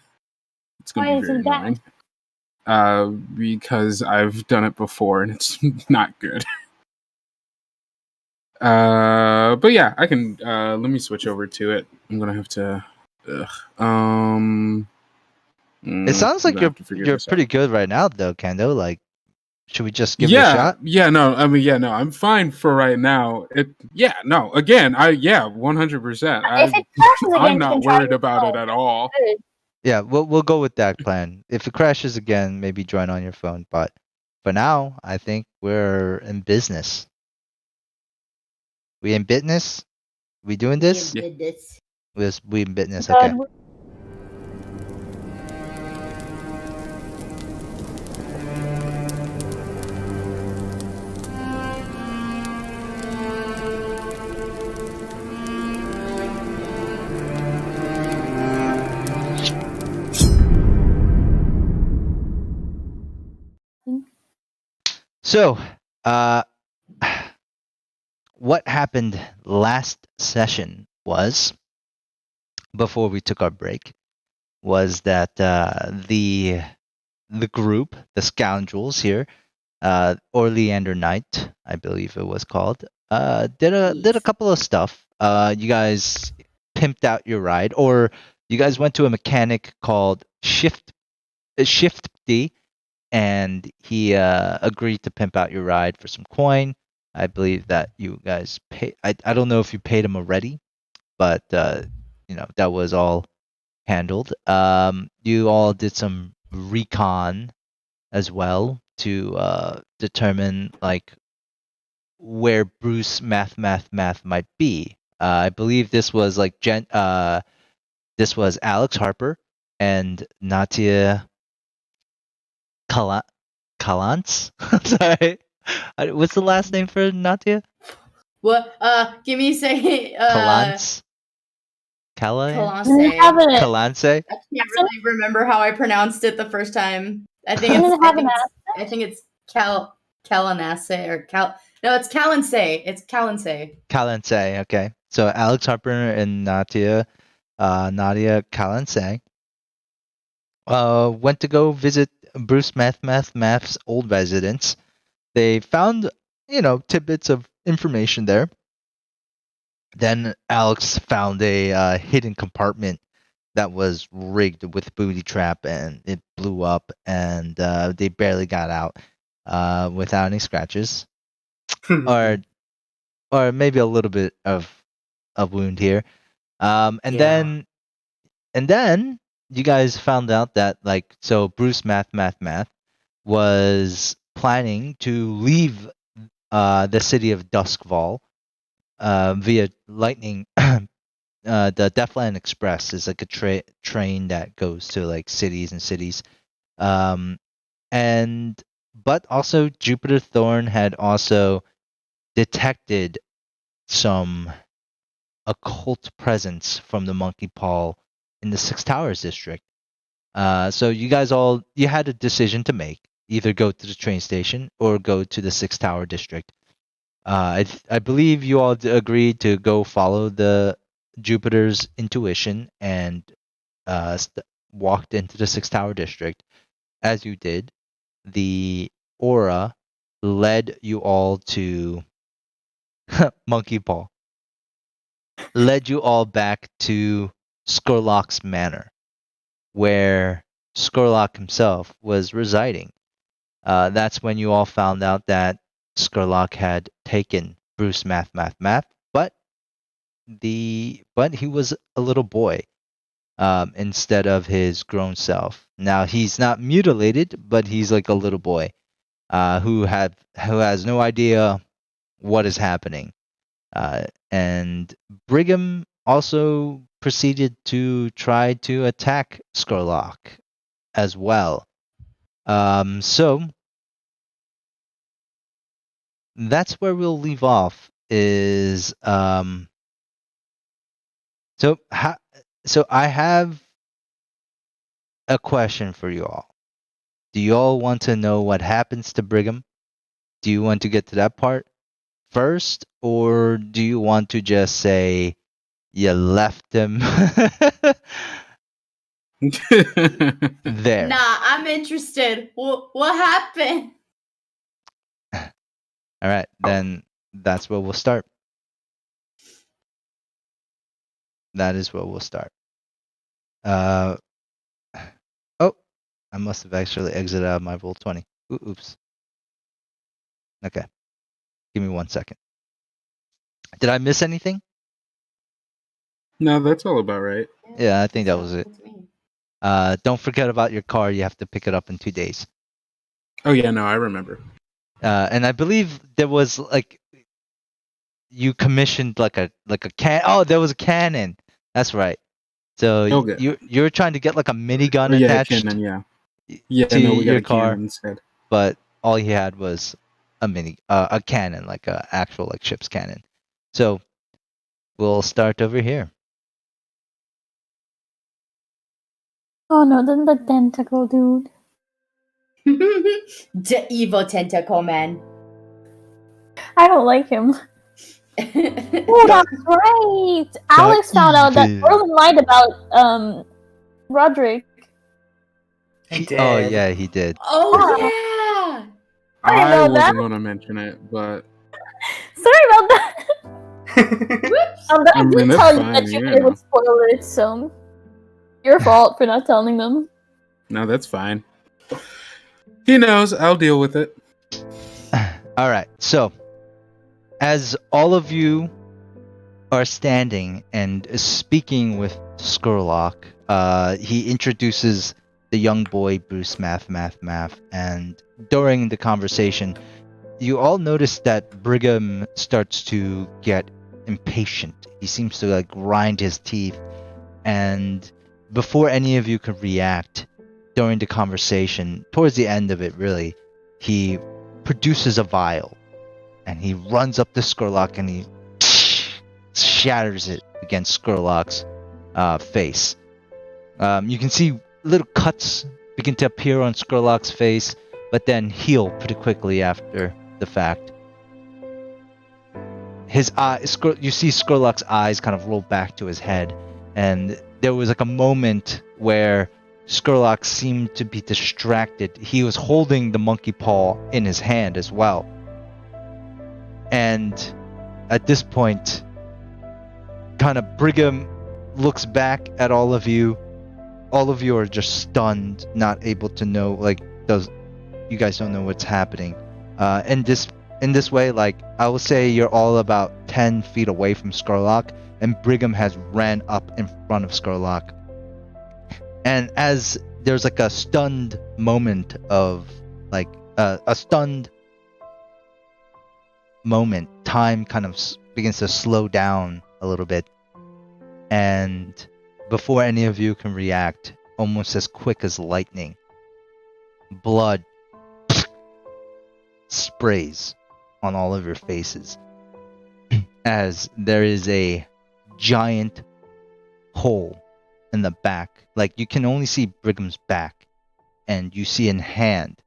It's Why gonna be is very it bad? annoying. Because I've done it before and it's not good. But yeah, I can. Let me switch over to it. I'm gonna have to. It sounds like you're pretty good right now, though, Kendo. Like, should we just give it a shot? Yeah, no. I mean, yeah, no. I'm fine for right now. No. Again, 100%. If it crashes again, I'm you not can try worried your about it phone. at all. Yeah, we'll go with that plan. If it crashes again, maybe join on your phone. But for now, I think we're in business. We in business? We doing this? Yeah. We in business. Okay. God, So, what happened last session was, before we took our break, was that the group, the Scoundrels here, Oleander Knight, I believe it was called, did a couple of stuff. You guys pimped out your ride, or you guys went to a mechanic called Shifty, and he agreed to pimp out your ride for some coin. I believe that you guys pay. I don't know if you paid him already, but that was all handled. You all did some recon as well to determine like where Bruce math might be. I believe this was like this was Alex Harper and Natia Kalantz. Sorry, what's the last name for Natia? What? Give me a second. Kalantz. Kalance. Kalance. I can't really remember how I pronounced it the first time. I think it's Kalanase or Cal. No, it's Calance. It's Calance. Kalance. Okay. So Alex Harper and Nadia Kalansang went to go visit Bruce Math's old residence. They found, tidbits of information there. Then Alex found a hidden compartment that was rigged with booby trap, and it blew up, and they barely got out without any scratches, or maybe a little bit of a wound here. And Yeah. then you guys found out that so Bruce Math was planning to leave the city of Duskval via lightning. The Deathland Express is like a train that goes to like cities and cities. And but also Jupiter Thorne had also detected some occult presence from the Monkey Paw in the Six Towers district. So you had a decision to make: either go to the train station or go to the Six Tower district. I believe you all agreed to go follow the Jupiter's intuition and walked into the Six Tower district. As you did, the aura led you all to Monkey Paw, led you all back to Skurlock's manor, where Skurlock himself was residing. That's when you all found out that Skurlock had taken Bruce Math, but he was a little boy instead of his grown self. Now he's not mutilated, but he's like a little boy who has no idea what is happening. And Brigham also proceeded to try to attack Skurlock as well. So that's where we'll leave off. Is so I have a question for you all. Do you all want to know what happens to Brigham? Do you want to get to that part first, or do you want to just say you left him there? Nah, I'm interested. What happened? All right, then that's where we'll start. That is where we'll start. Oh, I must have actually exited out of my Roll20. Oops. Okay. Give me 1 second. Did I miss anything? No, that's all about right. Yeah, I think that was it. Don't forget about your car. You have to pick it up in 2 days. Oh yeah, no, I remember. And I believe there was you commissioned like a can. Oh, there was a cannon. That's right. So Okay. you were trying to get like a minigun Oh yeah, attached cannon, yeah. Yeah, to no, we got your a car, cannon instead. but all he had was a cannon, like a actual like ship's cannon. So we'll start over here. Oh no, then the tentacle dude. The evil tentacle man. I don't like him. Oh, that's right. Alex found out that evil. Orlin lied about Roderick. I did. Oh yeah, he did. Oh yeah. I didn't know that. wasn't gonna mention it, but Sorry about that. Whoops. I I mean, did that's tell you fine, that you you know. would spoil it, so your fault for not telling them. no, that's fine. He knows. I'll deal with it. All right. So as all of you are standing and speaking with Skurlock, he introduces the young boy Bruce Math, and during the conversation, you all notice that Brigham starts to get impatient. He seems to like grind his teeth, and before any of you can react during the conversation, towards the end of it, really, he produces a vial, and he runs up to Skurlock and he shatters it against Skurlock's face. You can see little cuts begin to appear on Skurlock's face, but then heal pretty quickly after the fact. his eye, you see Skurlock's eyes kind of roll back to his head, and there was like a moment where Skurlock seemed to be distracted. He was holding the monkey paw in his hand as well. And at this point, kind of Brigham looks back at all of you. All of you are just stunned, not able to know, like, you guys don't know what's happening. In this way, like, I will say you're all about 10 feet away from Skurlock, and Brigham has ran up in front of Skurlock. And as there's like a stunned moment of, like, a stunned moment, time kind of begins to slow down a little bit. And before any of you can react, almost as quick as lightning, blood sprays on all of your faces as there is a giant hole in the back. Like, you can only see Brigham's back, and you see a hand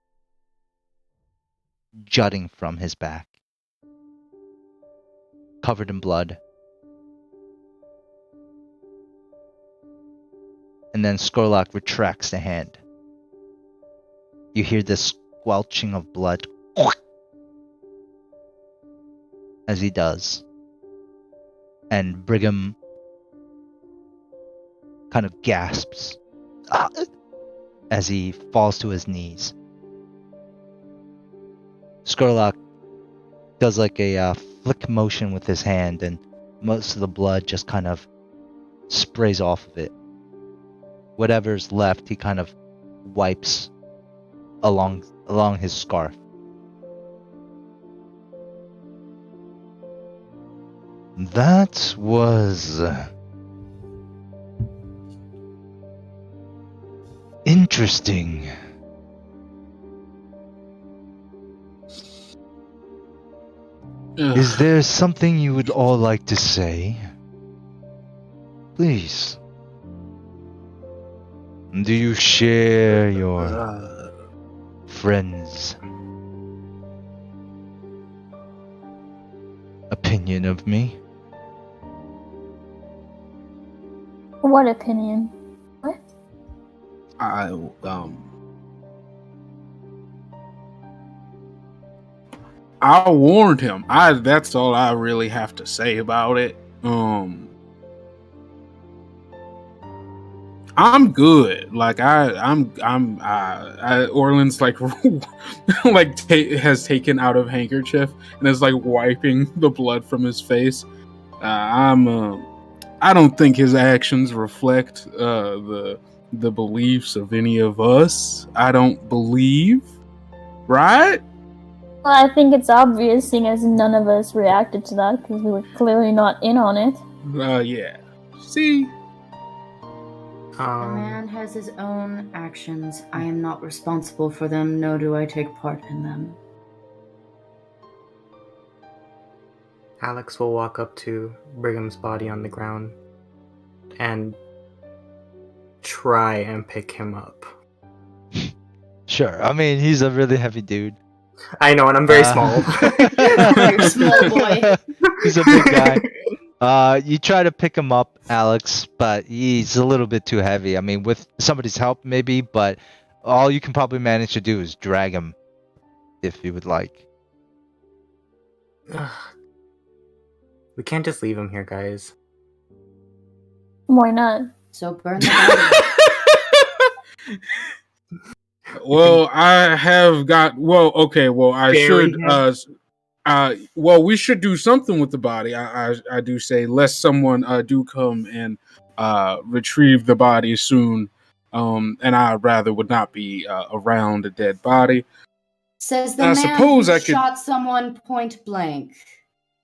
jutting from his back, covered in blood. And then Skurlock retracts the hand. You hear this squelching of blood as he does. And Brigham kind of gasps as he falls to his knees. Skurlock does like a flick motion with his hand, and most of the blood just kind of sprays off of it. Whatever's left, he kind of wipes along his scarf. That was interesting. Is there something you would all like to say? Please. Do you share your friend's opinion of me? What opinion? What? I warned him. That's all I really have to say about it. I'm good. Like Orland's like has taken out of handkerchief and is like wiping the blood from his face. I don't think his actions reflect the beliefs of any of us. I don't believe, right? Well, I think it's obvious, seeing as none of us reacted to that because we were clearly not in on it. Yeah. See. A man has his own actions. I am not responsible for them, nor do I take part in them. Alex will walk up to Brigham's body on the ground and try and pick him up. Sure. I mean, he's a really heavy dude. I know, and I'm very small. Very small boy. He's a big guy. You try to pick him up, Alex, but he's a little bit too heavy. I mean, with somebody's help, maybe, but all you can probably manage to do is drag him, if you would like. We can't just leave him here, guys. Why not? So burn the body. Well, I have got. Well, okay. Well, I Bury should. him. Well, we should do something with the body. I do say, lest someone do come and retrieve the body soon. And I rather would not be around a dead body. Says the I man suppose who I could- shot someone point blank.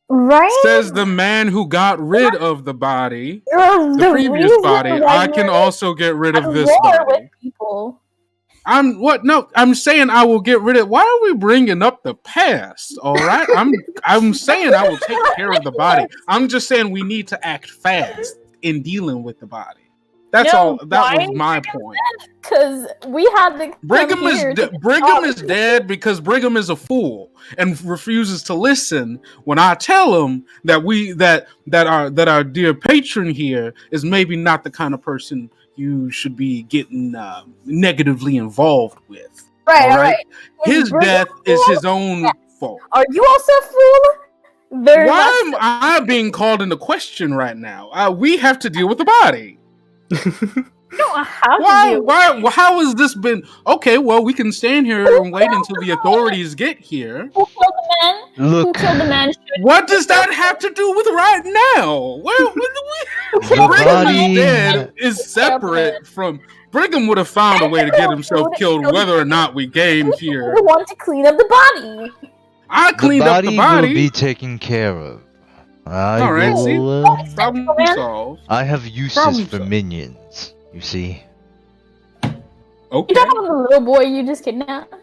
Right? Says the man who got rid of the body, You're the previous reason body. why I can you're also get rid at of this war body. with people. I'm what? No, I'm saying I will get rid of. Why are we bringing up the past? All right, I'm saying I will take care of the body. I'm just saying we need to act fast in dealing with the body. That's No, all. That was why? my point. Because we had to Brigham come is here to Brigham is talk. dead because Brigham is a fool and refuses to listen when I tell him that our dear patron here is maybe not the kind of person you should be getting negatively involved with. Right, All all right, right. his Brigham death is fool? his own fault. Are you also a fool? Very much. Why am I being called into question right now? We have to deal with the body. You don't have to do. Why? How has this been? Okay, well, we can stand here and wait until the authorities get here. Who killed the man? Who Look, killed the man? What does that have to do with right now? Well, the Brigham body. is dead is separate from Brigham would have found a way to get himself killed whether or not we came here. We want to clean up the body. I The cleaned up the body body. will be taken care of. I All right, see? will. Problem Man. solved. I have uses Problem for solved. minions. You see. Okay. You talking about the little boy you just kidnapped?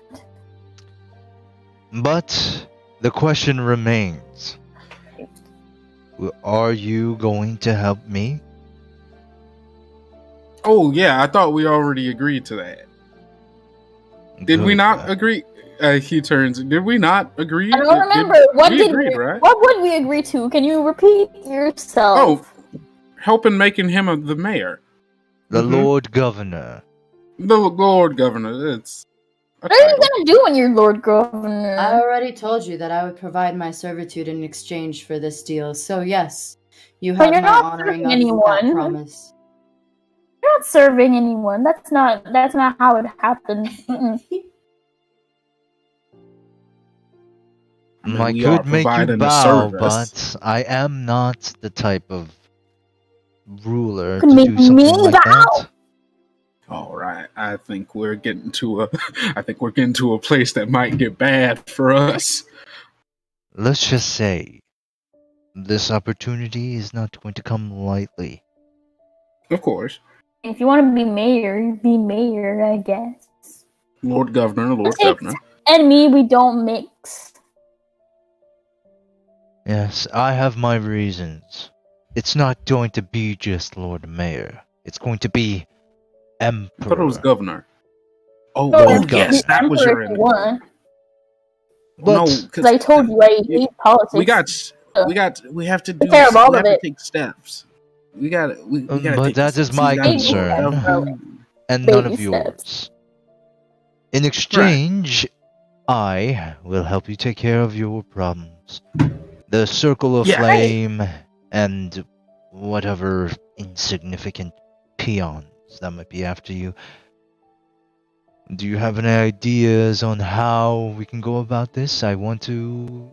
But the question remains. Are you going to help me? Oh yeah, I thought we already agreed to that. Did we Good. not agree? He turns. Did we not agree? I don't remember. What we did agreed, we? right? What would we agree to? Can you repeat yourself? Oh, helping making him the mayor, The Mhm. Lord Governor. the Lord Governor. It's a What are you title. gonna do when you're Lord Governor? I already told you that I would provide my servitude in exchange for this deal. So yes, you But have you're my not honoring serving of anyone. that promise. You're not serving anyone. That's not how it happens. Mm-mm. I mean, I we are could make you providing a bow, service. but I am not the type of ruler Could to make do something me like bow. that. All right, I think we're getting to a. I think we're getting to a place that might get bad for us. Let's just say this opportunity is not going to come lightly. Of course, If you want to be mayor, you be mayor, I guess. Lord Governor, Lord Politics Governor. and me, we don't mix. Yes, I have my reasons. It's not going to be just Lord Mayor. It's going to be I thought it was Emperor. Governor. Oh, Lord yes, Governor. that was your If enemy. you want. But No, Because I told you I hate politics. we have to do. care of all We of have to it. take steps. We gotta But take that this. is my We gotta Baby do concern. steps, bro. and none Baby of steps. yours. In exchange, I will help you take care of your problems. The circle of Yeah. flame and whatever insignificant peons that might be after you. Do you have any ideas on how we can go about this? I want to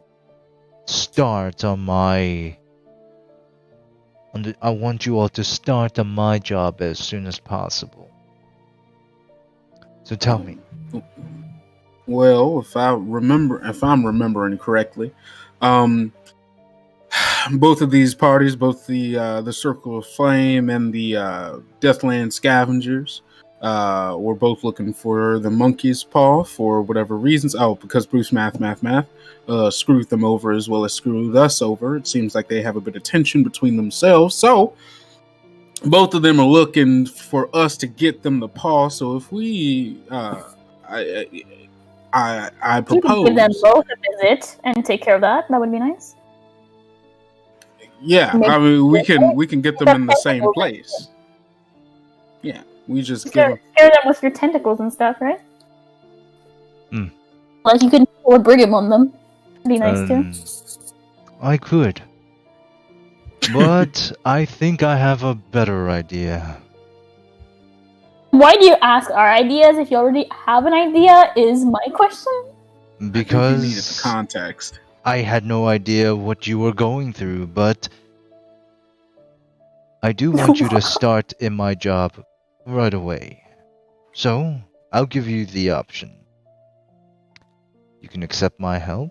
start on my. I want you all to start on my job as soon as possible. So tell me. Well, if I'm remembering correctly, both of these parties, both the Circle of Flame and the Deathland Scavengers, were both looking for the Monkey's Paw for whatever reasons. Oh, because Bruce Math screwed them over as well as screwed us over. It seems like they have a bit of tension between themselves. So both of them are looking for us to get them the paw. So if we, I You could propose. give them both a visit and take care of that. That would be nice. Yeah, Make- I mean we can get them in the same place. Yeah, we just give them. Scare them with your tentacles and stuff, right? Hmm. Like you could pull a Brigham on them. That'd be nice too. I could. But I think I have a better idea. Why do you ask our ideas if you already have an idea? Is my question. I think you needed the Because context. I had no idea what you were going through, but I do want you to start in my job right away. So, I'll give you the option. You can accept my help,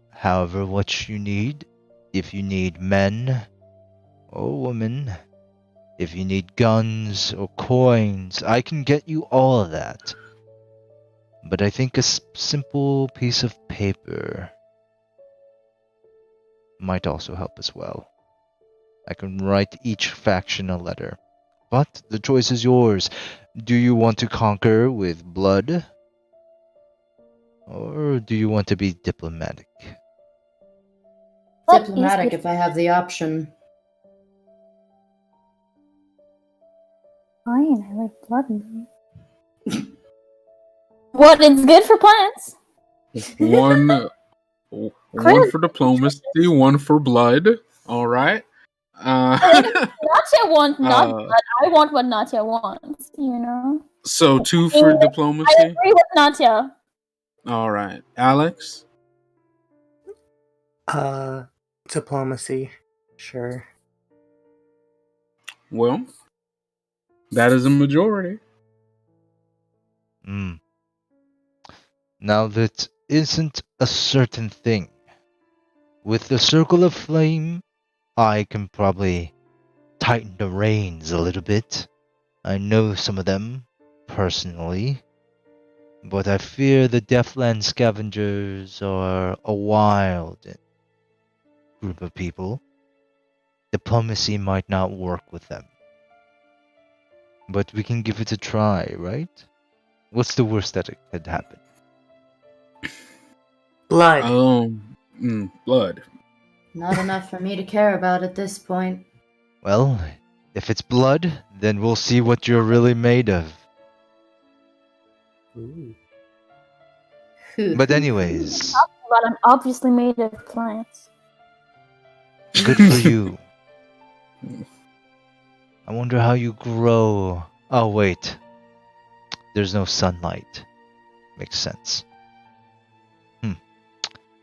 however what you need. If you need men or women, if you need guns or coins, I can get you all of that. But I think a simple piece of paper might also help as well. I can write each faction a letter. But the choice is yours. Do you want to conquer with blood? Or do you want to be diplomatic? Blood is Diplomatic good. if I have the option. Fine, I like blood. What? It's good for plants. One Chris, for diplomacy, one for blood. All right. Natya wants not Uh, blood. I want what Natya wants. You know. so 2 for I diplomacy. agree with Natya. All right, Alex. Diplomacy. Sure. Well, that is a majority. Hmm. Now that isn't a certain thing. With the circle of flame, I can probably tighten the reins a little bit. I know some of them personally, but I fear the Deathland Scavengers are a wild group of people. Diplomacy might not work with them. But we can give it a try, right? What's the worst that could happen? Blood. Blood. Not enough for me to care about at this point. Well, if it's blood, then we'll see what you're really made of. Ooh. But anyways, But I'm obviously made of plants. good for you. I wonder how you grow. Oh, wait. There's no sunlight. Makes sense.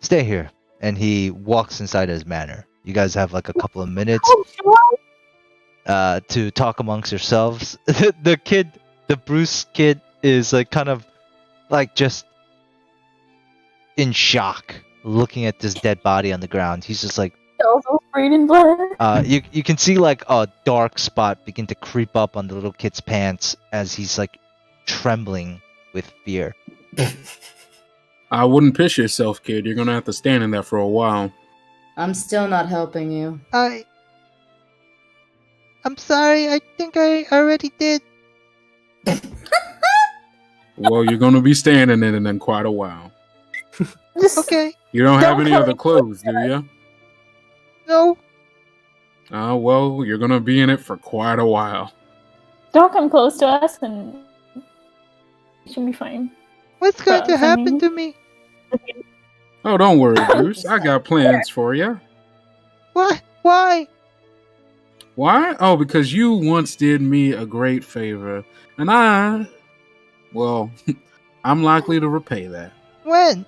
Stay here. And he walks inside his manor. You guys have like a couple of minutes to talk amongst yourselves. The Bruce kid is like kind of like just in shock looking at this dead body on the ground. He's just like, Also sprayed in blood. you can see like a dark spot begin to creep up on the little kid's pants as he's like trembling with fear. I wouldn't piss yourself, kid. You're gonna have to stand in there for a while. I'm still not helping you. I'm sorry, I think I already did. Well, you're gonna be standing in it in quite a while. Just Okay, You don't have Don't any come other in clothes, do you? no. Well, you're gonna be in it for quite a while. don't come close to us, and you should be fine. What's going to Gross, I happen mean. to me? Oh, don't worry, Bruce. I got plans for you. What? Why? Why? Oh, because you once did me a great favor, and I'm likely to repay that. When?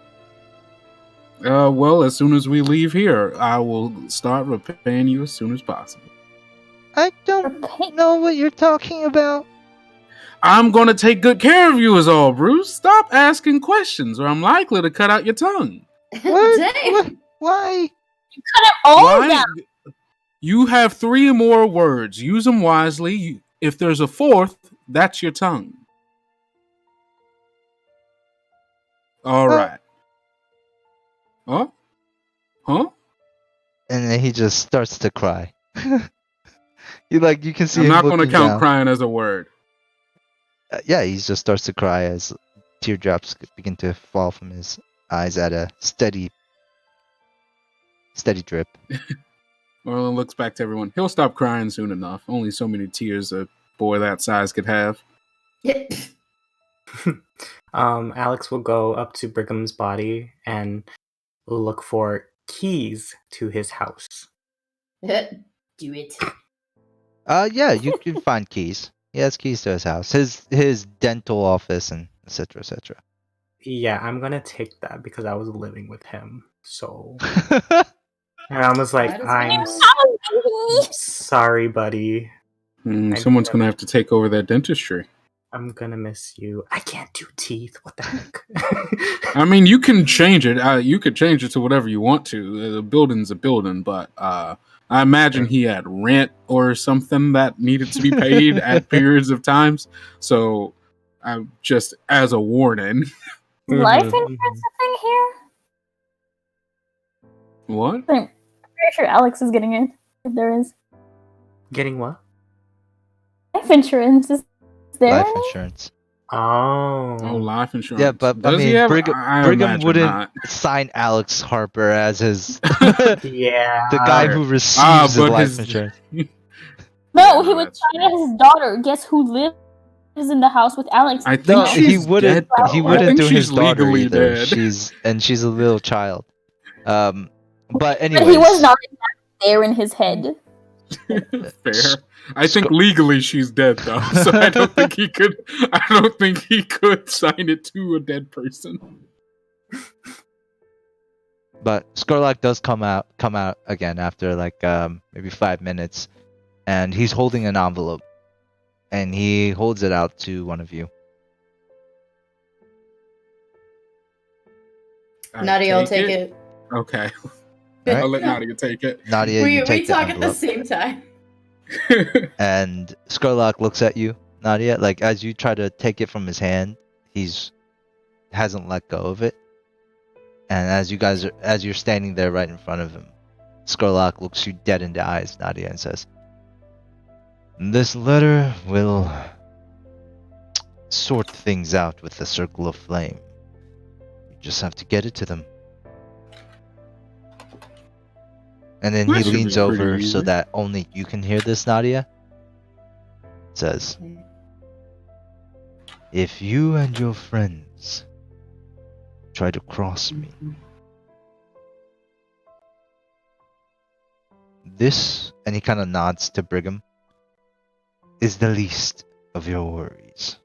Well, as soon as we leave here, I will start repaying you as soon as possible. I don't Repay- know what you're talking about. I'm gonna take good care of you is all, Bruce. Stop asking questions, or I'm likely to cut out your tongue. What? Dang. Why? All Why? down. You have 3 more words. Use them wisely. If there's a 4th, that's your tongue. All right. Huh? Huh? And then he just starts to cry. You can see I'm him not going to looking count down. crying as a word. Yeah, he just starts to cry as teardrops begin to fall from his eyes at a steady drip. Merlin looks back to everyone. He'll stop crying soon enough. Only so many tears a boy that size could have. Alex will go up to Brigham's body and look for keys to his house. Do it. Yeah, you can find keys. He has keys to his house, his dental office, and etc. etc. Yeah, I'm gonna take that because I was living with him. So, and I was like, Might as I'm well. sorry, buddy. Someone's going to have to take over that dentistry. I'm gonna miss you. I can't do teeth. What the heck? I mean, you can change it. You could change it to whatever you want to. The building's a building, but I imagine he had rent or something that needed to be paid at periods of times. So, just as a warning. Life Mhm, insurance a thing here? What? I'm pretty sure Alex is getting it. If there is. Getting what? life insurance. Is there Life any? insurance. Oh, Oh. life insurance. Yeah, but I Does he mean, have? Brigham, I Brigham imagine wouldn't not. sign Alex Harper as his Yeah. the guy Fair. who receives the But life his insurance. No, Yeah, he no, would that's sign true. as his daughter. Guess who lives in the house with Alex? I think No, now? he she's wouldn't. dead though. He I wouldn't think do his she's daughter legally either. dead. She's a little child. But But anyways, he was not there in his head. Fair. I think legally she's dead though, so I don't think he could. I don't think he could sign it to a dead person. But Skurlock does come out again after like maybe 5 minutes, and he's holding an envelope, and he holds it out to one of you. Nadia, I'll take it. Okay, Alright. I'll let Nadia take it. Nadia, we you take the talk at the envelope, same time. and Skurlock looks at you, Nadia. Like as you try to take it from his hand, hasn't let go of it. And as you're standing there right in front of him, Skurlock looks you dead in the eyes, Nadia, and says, "This letter will sort things out with the Circle of Flame. You just have to get it to them." And then That he should be leans pretty over so easy. that only you can hear this, Nadia. Says, "If you and your friends try to cross me, this," and he kind of nods to Brigham, "is the least of your worries."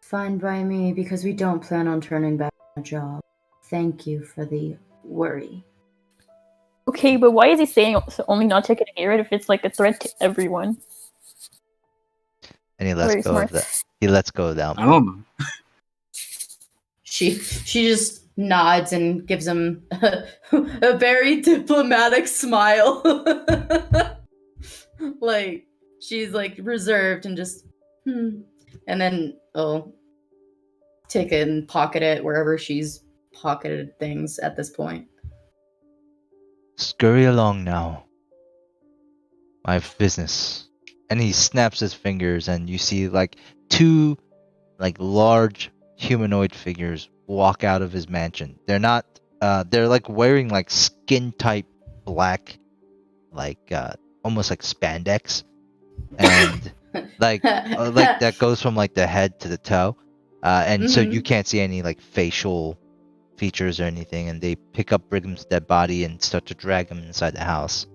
Fine by me, because we don't plan on turning back on a job. Thank you for the worry. Okay, but why is he saying only not taking to hear it if it's like a threat to everyone? And he lets Very go smart. of that. He lets go of that. I don't know. She just nods and gives him a very diplomatic smile. Like she's like reserved and just and then take it and pocket it wherever she's pocketed things at this point. Scurry along now. I have business. And he snaps his fingers, and you see like two like large humanoid figures walk out of his mansion. They're not they're like wearing like skin type black, like almost like spandex, and like that goes from like the head to the toe, and so you can't see any like facial features or anything. And they pick up Brigham's dead body and start to drag him inside the house.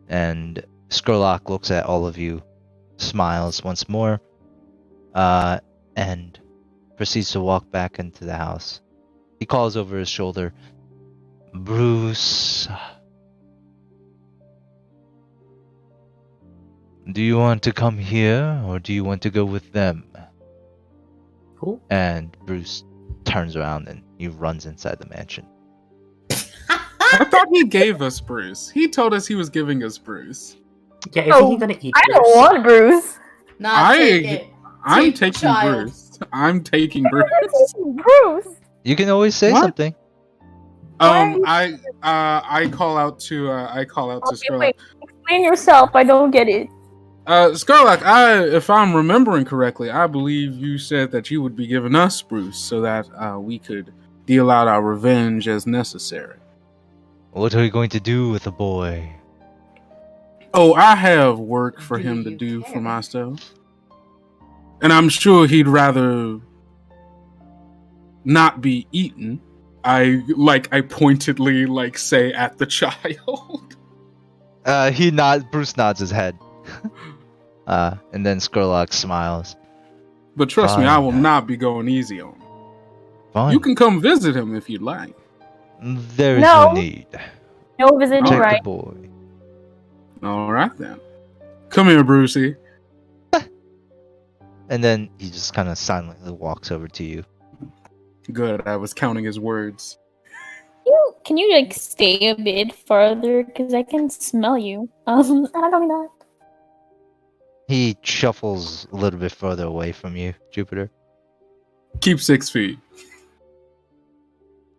And Skurlock looks at all of you, smiles once more, and proceeds to walk back into the house. He calls over his shoulder, "Bruce, do you want to come here or do you want to go with them?" Cool. And Bruce turns around and he runs inside the mansion. I thought he gave us Bruce. He told us he was giving us Bruce. Yeah, isn't he gonna eat I don't Bruce? want Bruce. Not take it. I'm Take the taking child. Bruce. I'm taking Bruce. Bruce. You can always say What? something. I call out to Okay, Skurlock. wait. Explain yourself. I don't get it. Skurlock, if I'm remembering correctly, I believe you said that you would be giving us Bruce so that we could deal out our revenge as necessary. What are you going to do with the boy? Oh, I have work for Do him to you do care? for myself. And I'm sure he'd rather not be eaten. I pointedly say at the child. Bruce nods his head. And then Skurlock smiles. But trust me, I will Fine. not be going easy on him. Fine. You can come visit him if you'd like. There is no No. need. No visiting, Take Take right? the boy. All right then. Come here, Brucey. And then he just kind of silently walks over to you. Good. I was counting his words. Can you stay a bit farther because I can smell you? I don't mean that. He shuffles a little bit further away from you, Jupiter. Keep 6 feet.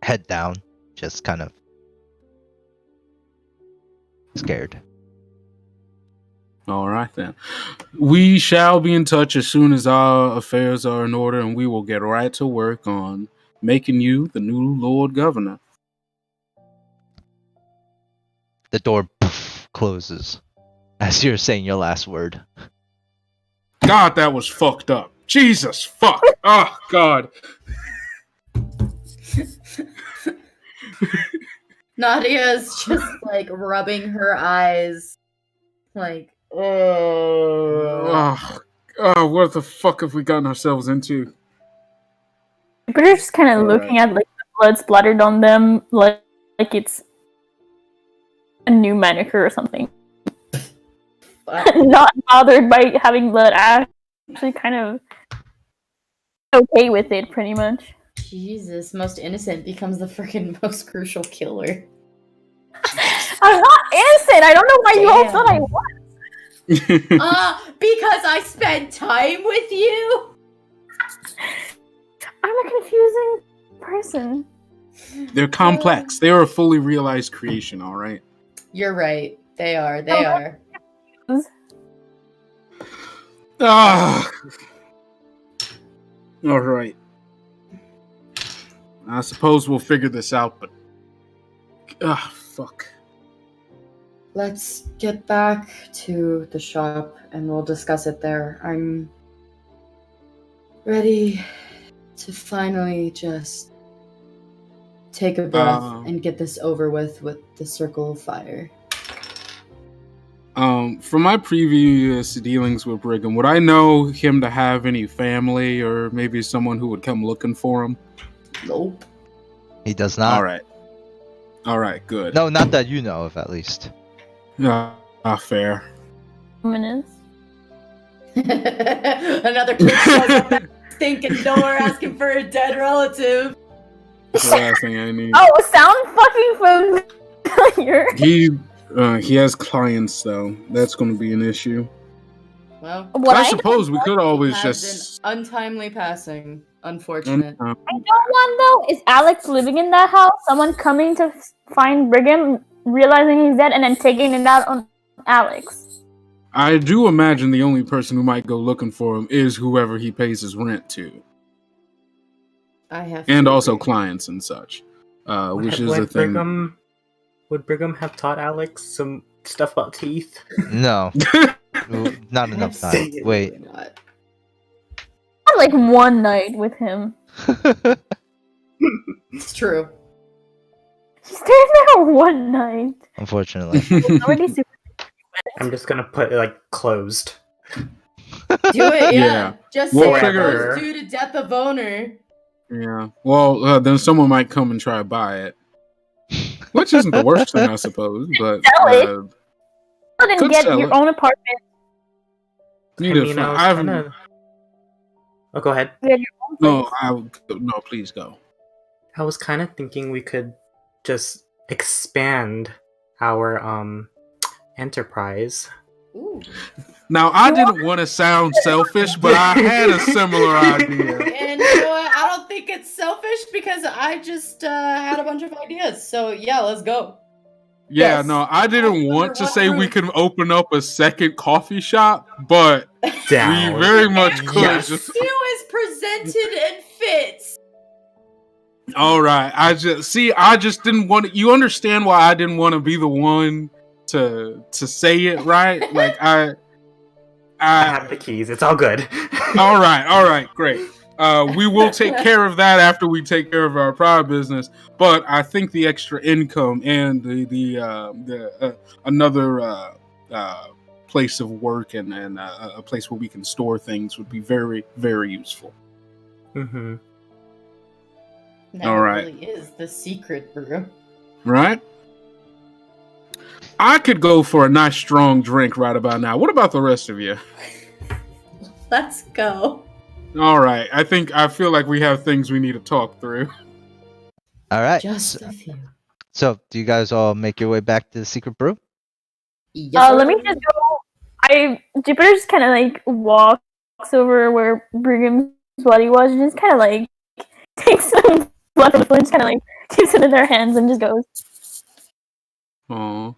Head down, just kind of scared. All right, then. We shall be in touch as soon as our affairs are in order, and we will get right to work on making you the new Lord Governor. The door closes as you're saying your last word. God, that was fucked up. Jesus, fuck. Oh, God. Nadia's just like rubbing her eyes, like, oh. Oh, what the fuck have we gotten ourselves into? Jupiter's just kind of All looking right. at like the blood splattered on them, like it's a new manicure or something. Not bothered by having blood. Actually, kind of okay with it, pretty much. Jesus, most innocent becomes the freaking most crucial killer. I'm not innocent. I don't know why you all thought I Damn. was. Because I spent time with you? I'm a confusing person. They're complex. They are a fully realized creation, all right? You're right. They are. Ah. All right. I suppose we'll figure this out, but fuck. Let's get back to the shop and we'll discuss it there. I'm ready to finally just take a breath and get this over with the Circle of Fire. From my previous dealings with Brigham, would I know him to have any family or maybe someone who would come looking for him? Nope. He does not. All right, good. No, not that you know of, at least. Fair. Minutes. Another kid shows up at the stinking door asking for a dead relative. That's the last thing I need. Oh, sound fucking familiar. He has clients, though. That's going to be an issue. Well, I suppose we could always has just an untimely passing. Unfortunate. I know one though. Is Alex living in that house? Someone coming to find Brigham, realizing he's dead, and then taking it out on Alex. I do imagine the only person who might go looking for him is whoever he pays his rent to. And also clients and such, which is a thing. Would Brigham have taught Alex some stuff about teeth? No. Not enough time. Wait. Not. I had like one night with him. It's true. Stayed there one night. Unfortunately. It's already super. I'm just gonna put it like closed. Do it, yeah. Just We'll say figure it was due to death of owner. Yeah. Well, then someone might come and try to buy it. Which isn't the worst thing, I suppose, but Sell it. And could get sell your it. own apartment. Oh, go ahead. Get your own place. No, please go. I was kind of thinking we could just expand our enterprise. Ooh. Now, I didn't want to sound selfish, but I had a similar idea. And you know what? I don't think it's selfish because I just had a bunch of ideas. So yeah, let's go. Yeah, Yes. no, I didn't want to say we could open up a second coffee shop, but Down. we very much could. Yes. Just Stu is presented and fits. all right. I just didn't want to, you understand why I didn't want to be the one to say it, right? Like I have the keys. It's all good. all right, great. We will take care of that after we take care of our prior business. But I think the extra income and the another place of work and a place where we can store things would be very, very useful. Mm-hmm. That All right. really is the secret, bro. Right? I could go for a nice strong drink right about now. What about the rest of you? Let's go. All right. I feel like we have things we need to talk through. All right. Just a few. So, do you guys all make your way back to the secret brew? Yes, Let me just go. Jupiter just kind of like walks over where Brigham's body was and just kind of like takes some blood from the floor and just kind of like keeps it in their hands and just goes. Aww.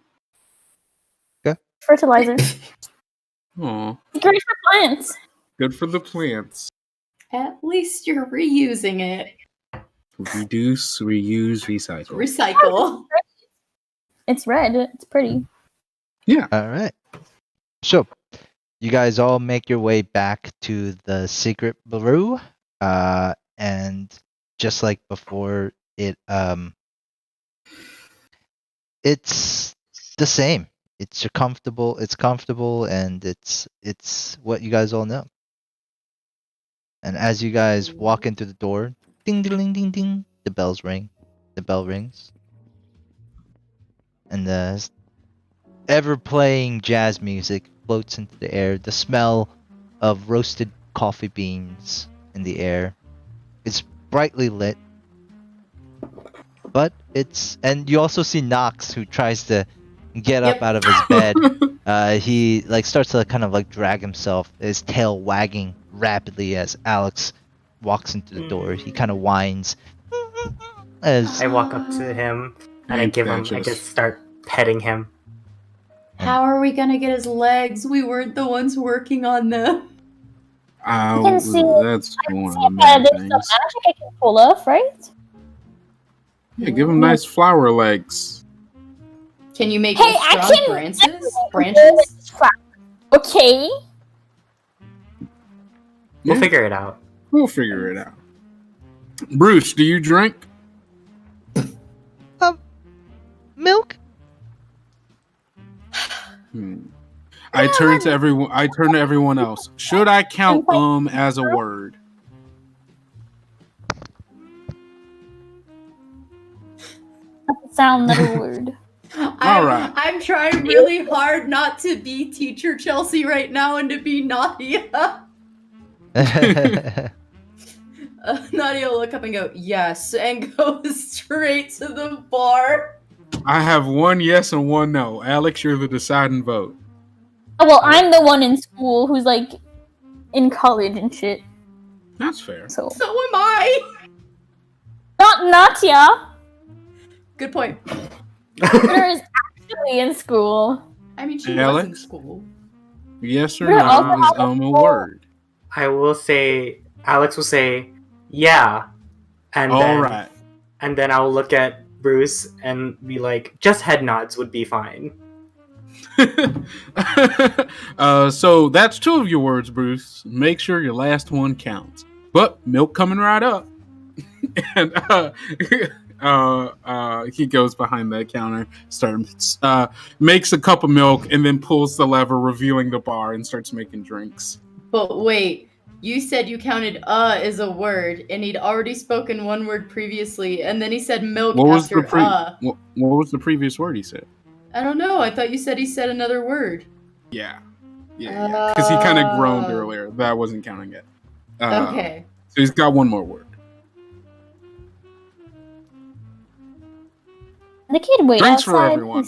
Fertilizer. Aw, Great for plants. good for the plants. At least you're reusing it. Reduce, reuse, recycle. Recycle. It's red. It's pretty. All right. So, you guys all make your way back to the secret brew, and just like before, it's the same. It's comfortable. It's comfortable, and it's what you guys all know. And as you guys walk into the door, ding ding ding ding ding, the bells ring. The bell rings, and the ever playing jazz music floats into the air. The smell of roasted coffee beans in the air. It's brightly lit, but and you also see Knox, who tries to get up Yep. out of his bed. He like starts to kind of like drag himself, his tail wagging rapidly as Alex walks into the door. He kind of whines as I walk up to him and I just start petting him. How are we gonna get his legs? We weren't the ones working on them. can see- That's one of the main There's some things. magic I can pull off, right? Yeah, give him nice flower legs. Can you make Hey, it I strong can- branches? Okay. We'll Yeah, figure it out. we'll figure it out. Bruce, do you drink? milk. I turn to everyone else. Should I count as a word? Doesn't sound like a word. Right. I'm trying really hard not to be teacher Chelsea right now and to be Nadia. Nadia will look up and go, yes, and go straight to the bar. I have one yes and one no. Alex, you're the deciding vote. Oh, well, I'm the one in school who's like in college and shit. That's fair. So So am I. not Natia. Good point. Her is actually in school. I mean, she was in Alex? school. Yes or You're no also is on the a floor. word. I will say, Alex will say, yeah. And All then, right. And then I'll look at Bruce and be like, just head nods would be fine. So that's two of your words, Bruce. Make sure your last one counts. But milk coming right up. And he goes behind the counter, makes a cup of milk, and then pulls the lever, revealing the bar, and starts making drinks. But wait, you said you counted as a word, and he'd already spoken one word previously, and then he said milk What was after what was the previous word he said? I don't know. I thought you said he said another word. Yeah. Because he kind of groaned Oh. earlier. That wasn't counting it. Okay. So he's got one more word. The kid wait Drinks for outside. everyone.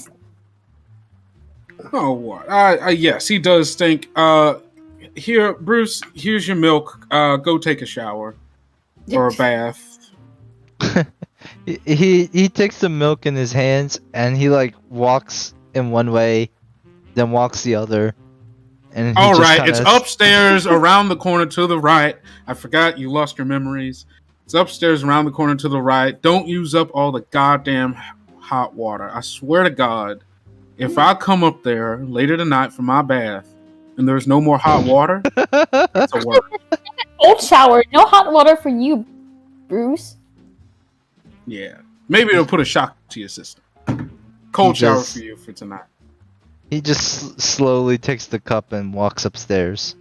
Oh, what? Yes, he does stink. Here, Bruce, here's your milk. Go take a shower or a bath. He takes the milk in his hands and he like walks in one way, then walks the other. And he All just right, kinda it's upstairs around the corner to the right. I forgot you lost your memories. It's upstairs around the corner to the right. Don't use up all the goddamn hot water. I swear to God, if I come up there later tonight for my bath and there's no more hot water, that's a word. Cold shower, no hot water for you, Bruce. Yeah. Maybe it'll put a shock to your system. Cold He shower just- for you for tonight. He just slowly takes the cup and walks upstairs.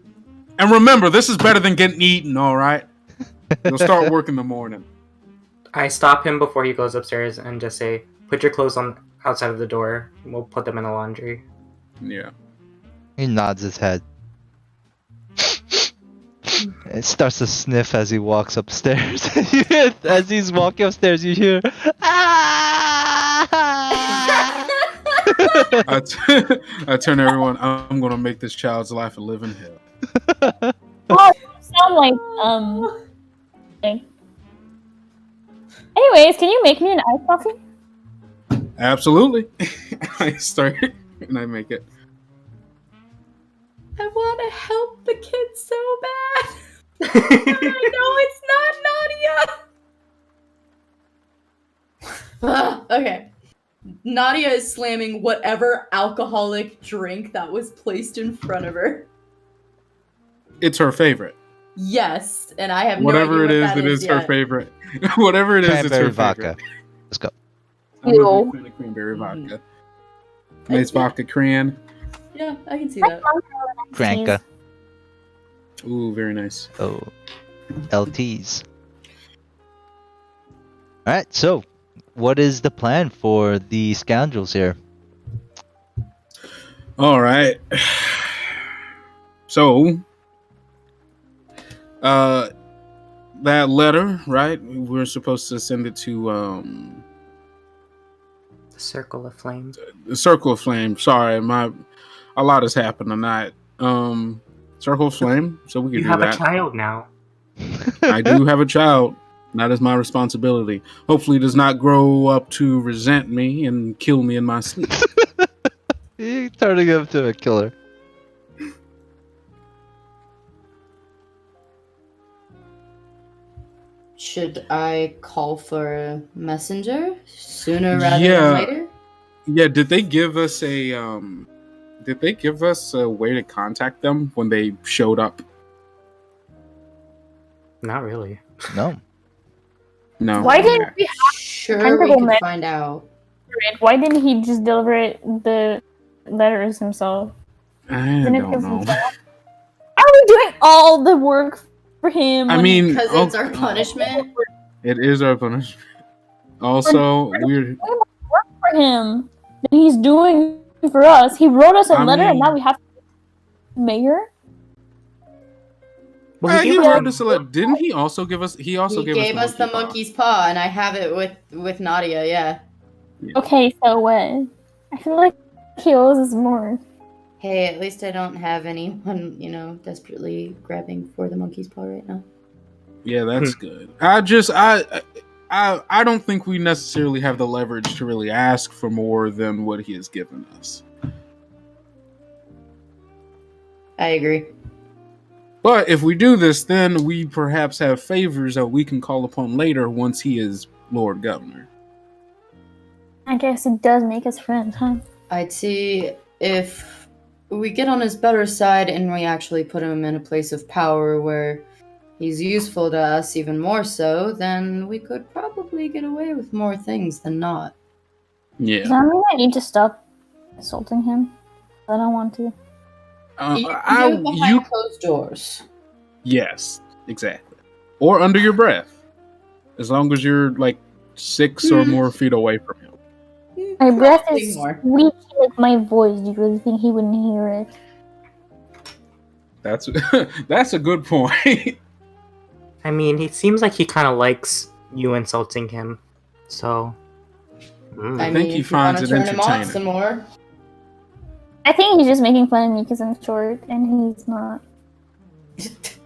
And remember, this is better than getting eaten, all right? You'll start work in the morning. I stop him before he goes upstairs and just say, put your clothes on outside of the door. And we'll put them in the laundry. Yeah. He nods his head. It starts to sniff as he walks upstairs. As he's walking upstairs, you hear, "Ah!" I turn to everyone. I'm gonna make this child's life a living hell. Oh, you sound like thing. Anyways, can you make me an iced coffee? Absolutely. I start and I make it. I want to help the kids so bad. I know it's not Nadia. Okay. Nadia is slamming whatever alcoholic drink that was placed in front of her. It's her favorite. Yes, and I have Whatever no idea it what that is is her yet. favorite. Whatever it is, it's Cranberry her vodka. favorite. Let's go. I'm a big fan of cranberry Mhm. vodka. Nice vodka cran. Yeah, I can see that. Cranka. Ooh, very nice. Oh, LTs. All right. So, what is the plan for the scoundrels here? All right. So, that letter, right? We're supposed to send it to Circle of Flame. the Circle of Flame. Sorry, a lot has happened tonight. Circle of Flame. So we can You do have that. a child now. I do have a child. That is my responsibility. Hopefully, it does not grow up to resent me and kill me in my sleep. You're turning him to a killer. Should I call for a messenger sooner rather Yeah. than later? Yeah. Did they give us a way to contact them when they showed up? Not really. No. No. Why didn't we Sure, we Tentacle could man. find out. have it? Why didn't he just deliver the letters himself? I Isn't it don't his know. job? Are we doing all the work for him? I when- mean, Because it's our punishment. It is our punishment. Also, we're for him that he's doing for us. He wrote us a I letter, and mean- now we have to. Mayor? Well, he gave wrote them- us a letter. Didn't he also give us? He also He gave gave us the monkey paw. monkey's paw, and I have it with Nadia. Yeah. Okay, so what? I feel like he owes us more. Hey, at least I don't have anyone, desperately grabbing for the monkey's paw right now. Yeah, that's good. I don't think we necessarily have the leverage to really ask for more than what he has given us. I agree. But if we do this, then we perhaps have favors that we can call upon later once he is Lord Governor. I guess it does make us friends, huh? I'd see if we get on his better side and we actually put him in a place of power where he's useful to us even more so, then we could probably get away with more things than not. Does Yeah. that mean I need to stop insulting him? I don't want to. You can do it behind closed doors. Yes, exactly. Or under your breath, as long as you're like 6 or more feet away from him. My breath Probably is more. squeaky like my voice. Do you really think he wouldn't hear it? That's that's a good point. I mean, he seems like he kind of likes you insulting him. So. I think he if you wanna finds it turn him on entertaining. some more. I think he's just making fun of me because I'm short and he's not. It's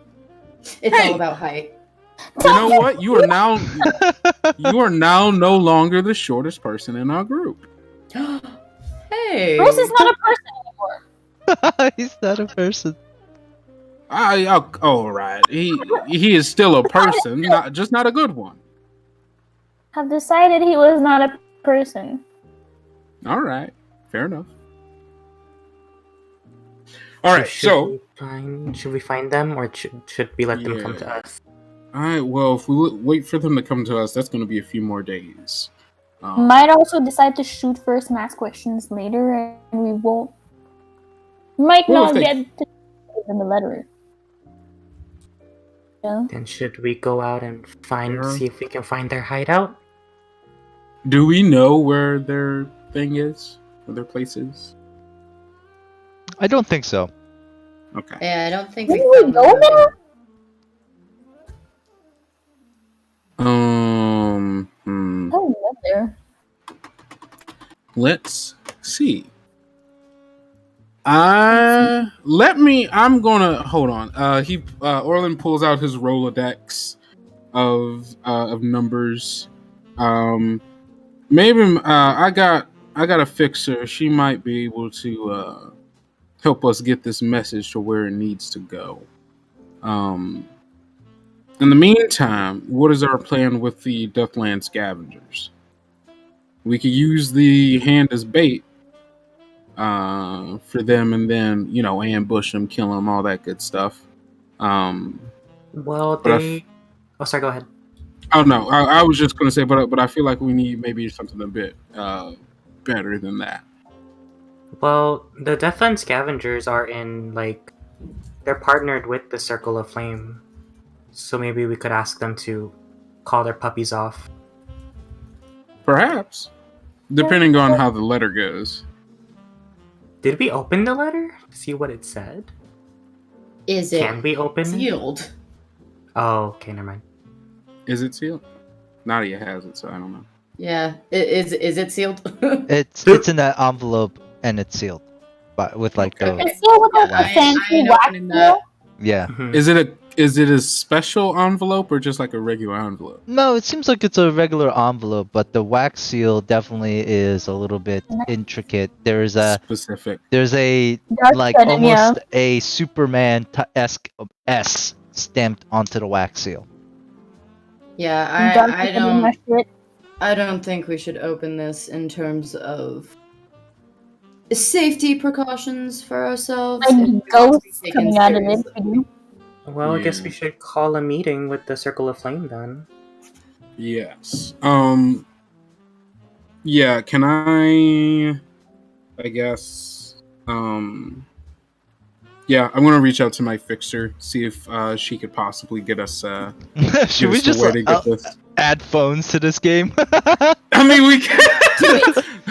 all about height. You know what? You are now no longer the shortest person in our group. Hey. Bruce is not a person anymore. He's not a person. All right. He is still a person, just not a good one. I've decided he was not a person. All right. Fair enough. All right. So, should we find them, or should we let them come to Yeah. us? all right. Well, if we wait for them to come to us, that's going to be a few more days. Might also decide to shoot first and ask questions later, and we won't. Might Well, not if they- get to in the letter. Yeah. Then should we go out and Yeah. see if we can find their hideout? Do we know where their thing is? Where their place is? I don't think so. Okay. Yeah, I don't think Didn't we we found go them. there? Oh, we went there. Let's see. I'm gonna hold on. Orlin pulls out his Rolodex of numbers. Maybe I got a fixer. She might be able to help us get this message to where it needs to go. In the meantime, what is our plan with the Deathland scavengers? We could use the hand as bait for them, and then ambush them, kill them, all that good stuff. Well, But Oh, sorry. Go ahead. oh no, I was just gonna say, but I feel like we need maybe something a bit better than that. Well, the Deathland Scavengers are they're partnered with the Circle of Flame, so maybe we could ask them to call their puppies off. Perhaps, depending on how the letter goes. Did we open the letter to see what it said? Is it Can we open it? sealed? Oh, okay, never mind. Is it sealed? Nadia has it, so I don't know. Yeah. Is it sealed? It's in that envelope and it's sealed, but with like the It's still with like I a fancy ain't wax opening that. seal. yeah. Mhm. Is it a special envelope or just like a regular envelope? No, it seems like it's a regular envelope, but the wax seal definitely is a little bit intricate. There's a Specific. Dark like denim, yeah. almost a Superman-esque S stamped onto the wax seal. Yeah, Dark I denim, my don't shit. I don't think we should open this in terms of safety precautions for ourselves. Like if we want to ghosts be taken coming out of it. seriously. Well, I guess Yeah. we should call a meeting with the Circle of Flame then. Yes. Yeah, can I guess yeah, I'm gonna reach out to my fixer, see if she could possibly get us Should give we us just where to get this. add phones to this game? I mean, we can.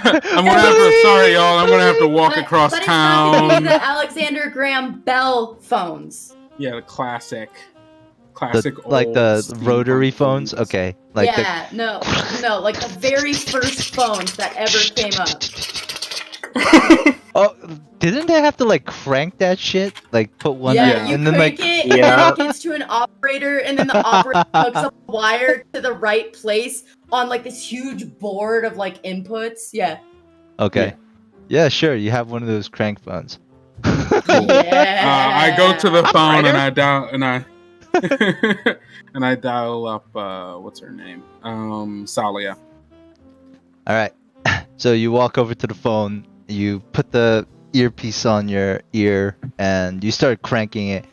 I'm gonna have to. Sorry, y'all. I'm gonna have to walk across but it's not gonna town. be the Alexander Graham Bell phones. Yeah, the classic like old the steampunk rotary phones. Okay, like yeah, no, like the very first phones that ever came up. oh, didn't they have to like crank that shit? Like put one Yeah, in, you and then crank like it, and Yeah. then it gets to an operator, and then the operator hooks up a wire to the right place on like this huge board of like inputs. Yeah. okay, yeah, sure. You have one of those crank phones. Cool. Yeah. I go to the phone and Operator? I dial up what's her name? Salia. All right. So you walk over to the phone, you put the earpiece on your ear, and you start cranking it.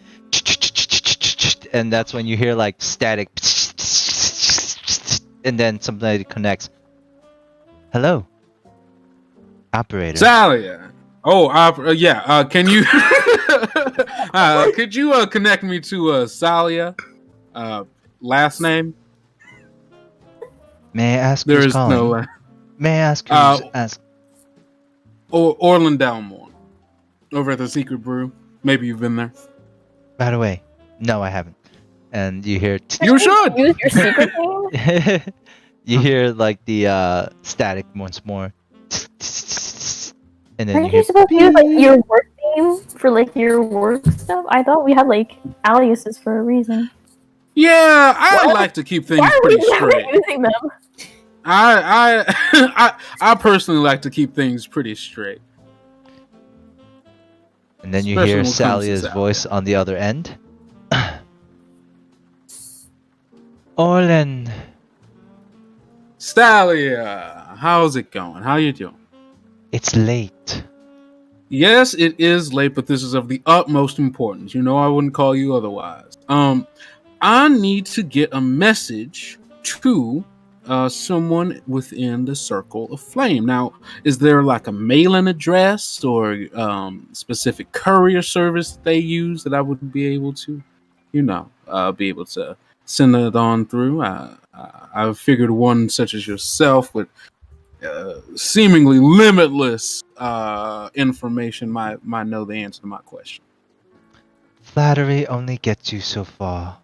And that's when you hear like static. And then somebody connects. Hello, operator. Salia. Oh, yeah. Can you could you connect me to Salia? Last name? May I ask There who's is calling? no May I ask who's ask? Orland Dalmore over at the Secret Brew. Maybe you've been there. By the way, no, I haven't. And you hear You should. Use your secret name. you hear like the static once more. And then Aren't you you hear supposed to use like your work name for like your work stuff? I thought we had like aliases for a reason. Yeah, I What? like to keep things Why are pretty we never straight. using them? I personally like to keep things pretty straight. and then you Especially hear when it comes to Salia's Salia. voice on the other end. Orlen, Stalia, how's it going? How you doing? it's late. Yes, it is late, but this is of the utmost importance. You know I wouldn't call you otherwise. I need to get a message to someone within the Circle of Flame. Now, is there like a mailing address or specific courier service that they use that I would be able to, be able to send it on through? I figured one such as yourself with seemingly limitless information might know the answer to my question. Flattery only gets you so far.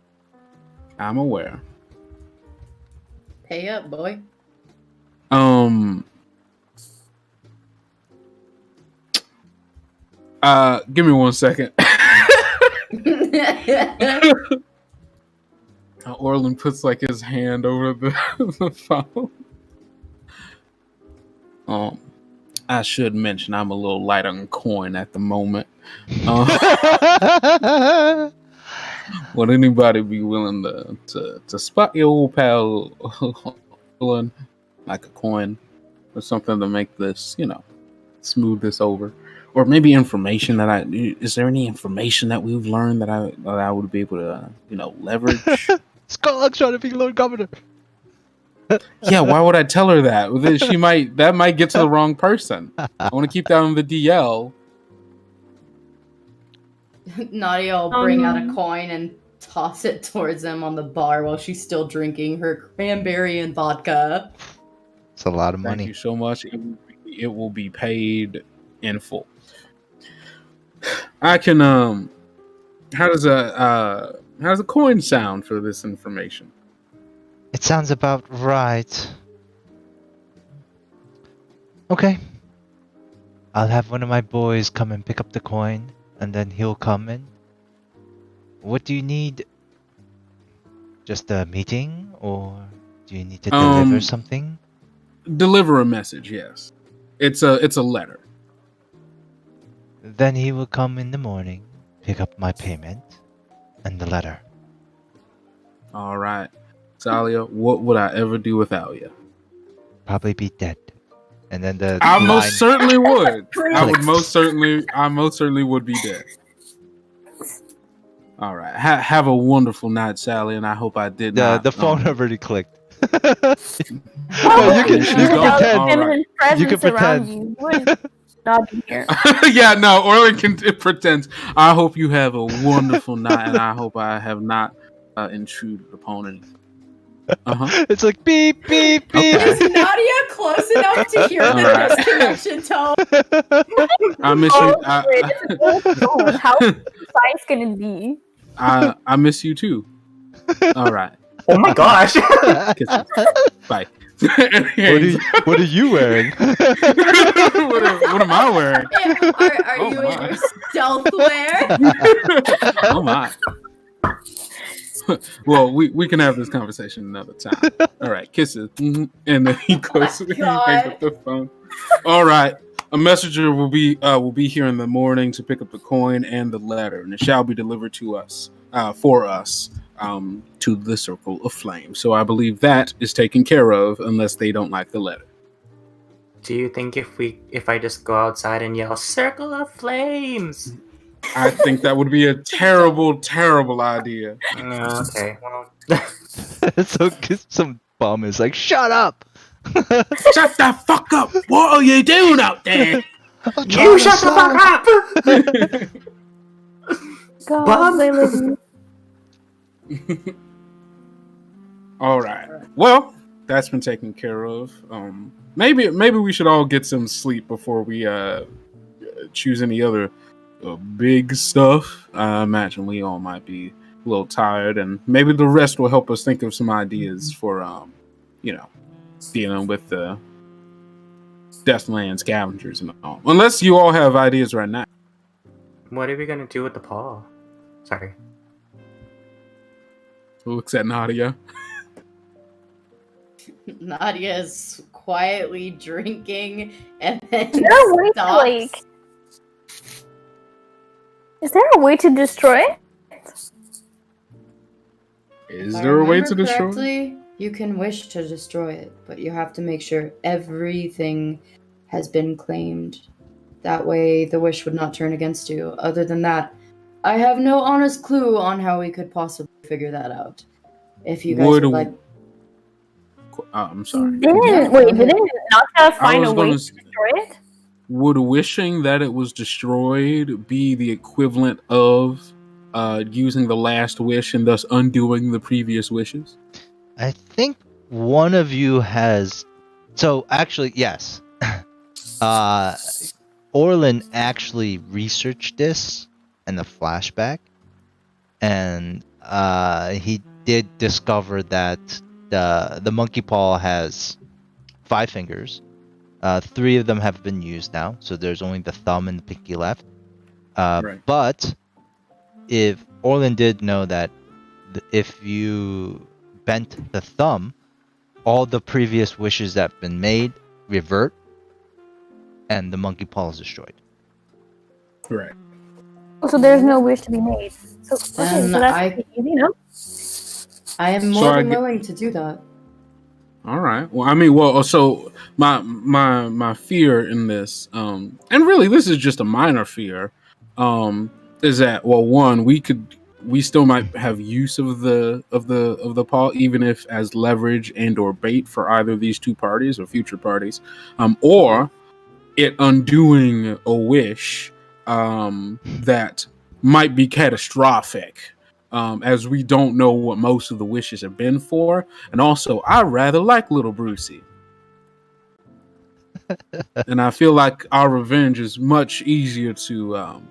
I'm aware. Pay up, boy. Give me 1 second. Orland puts like his hand over the phone. I should mention I'm a little light on coin at the moment. Would anybody be willing to spot your old pal like a coin or something to make this, smooth this over? Or maybe information is there any information that we've learned that I would be able to, leverage? Skulk's trying to be Lord Governor. Yeah, why would I tell her that? That might get to the wrong person. I want to keep that on the DL. Nadia will bring out a coin and toss it towards him on the bar while she's still drinking her cranberry and vodka. It's a lot of Thank money. you so much. It will be paid in full. I can how does a coin sound for this information? It sounds about right. Okay. I'll have one of my boys come and pick up the coin, and then he'll come in. What do you need? Just a meeting, or do you need to deliver something? Deliver a message, yes. It's a letter. Then he will come in the morning, pick up my payment, and the letter. All right. Talia, what would I ever do without you? Probably be dead. And then I line... most certainly would. I Clicks. most certainly would be dead. All right. Have a wonderful night, Sally, and I hope I did not. The phone already clicked. Oh, you can pretend. Right. You can pretend. You would not be here. Yeah, no, Orlin can pretend. I hope you have a wonderful night, and I hope I have not intruded upon anything. It's like beep, beep, beep. Okay. Is Nadia close enough to hear the Alright. disconnection tone? I miss you. How precise can it be? I miss you too. All right. Oh my gosh! Bye. What are you wearing? what am I wearing? Are Oh you my. in your stealth wear? Oh my. Well, we can have this conversation another time. All right, kisses. Mm-hmm. And then he goes he hangs up the phone. All right. A messenger will be here in the morning to pick up the coin and the letter, and it shall be delivered to us, for us, to the Circle of Flame. So I believe that is taken care of, unless they don't like the letter. Do you think if I just go outside and yell "Circle of Flames"? I think that would be a terrible, terrible idea. Okay, well. So some bum is like, shut up! Shut the fuck up! What are you doing out there? You shut the fuck up! God, Bum. they live. All right. Well, that's been taken care of. Maybe we should all get some sleep before we choose any other big stuff. I imagine we all might be a little tired, and maybe the rest will help us think of some ideas for, dealing with the Deathland scavengers and all. Unless you all have ideas right now. What are we gonna do with the paw? Sorry. Who looks at Nadia? Nadia is quietly drinking and then Is there a way to stops. Is there a way to destroy it? Is If I there a way remember to destroy? correctly, you can wish to destroy it, but you have to make sure everything has been claimed. That way, the wish would not turn against you. Other than that, I have no honest clue on how we could possibly figure that out. If you guys would like... I'm sorry. Didn't Naka find a way to destroy it? Would wishing that it was destroyed be the equivalent of using the last wish and thus undoing the previous wishes? I think one of you has. So actually, yes. Orlin actually researched this in the flashback, and he did discover that the monkey paw has 5 fingers. 3 of them have been used now, so there's only the thumb and the pinky left. Right. But if Orlin did know that if you bent the thumb, all the previous wishes that have been made revert. and the monkey paw is destroyed. Right. So there's no wish to be made. So Then so that's pretty easy, no? I am So more I than get- willing to do that. All right. Well, I mean, so my fear in this, and really this is just a minor fear, is that, well, one, we still might have use of the paw, even if as leverage and or bait for either of these two parties or future parties, or it undoing a wish that might be catastrophic, as we don't know what most of the wishes have been for. And also, I rather like little Brucey. And I feel like our revenge is much easier to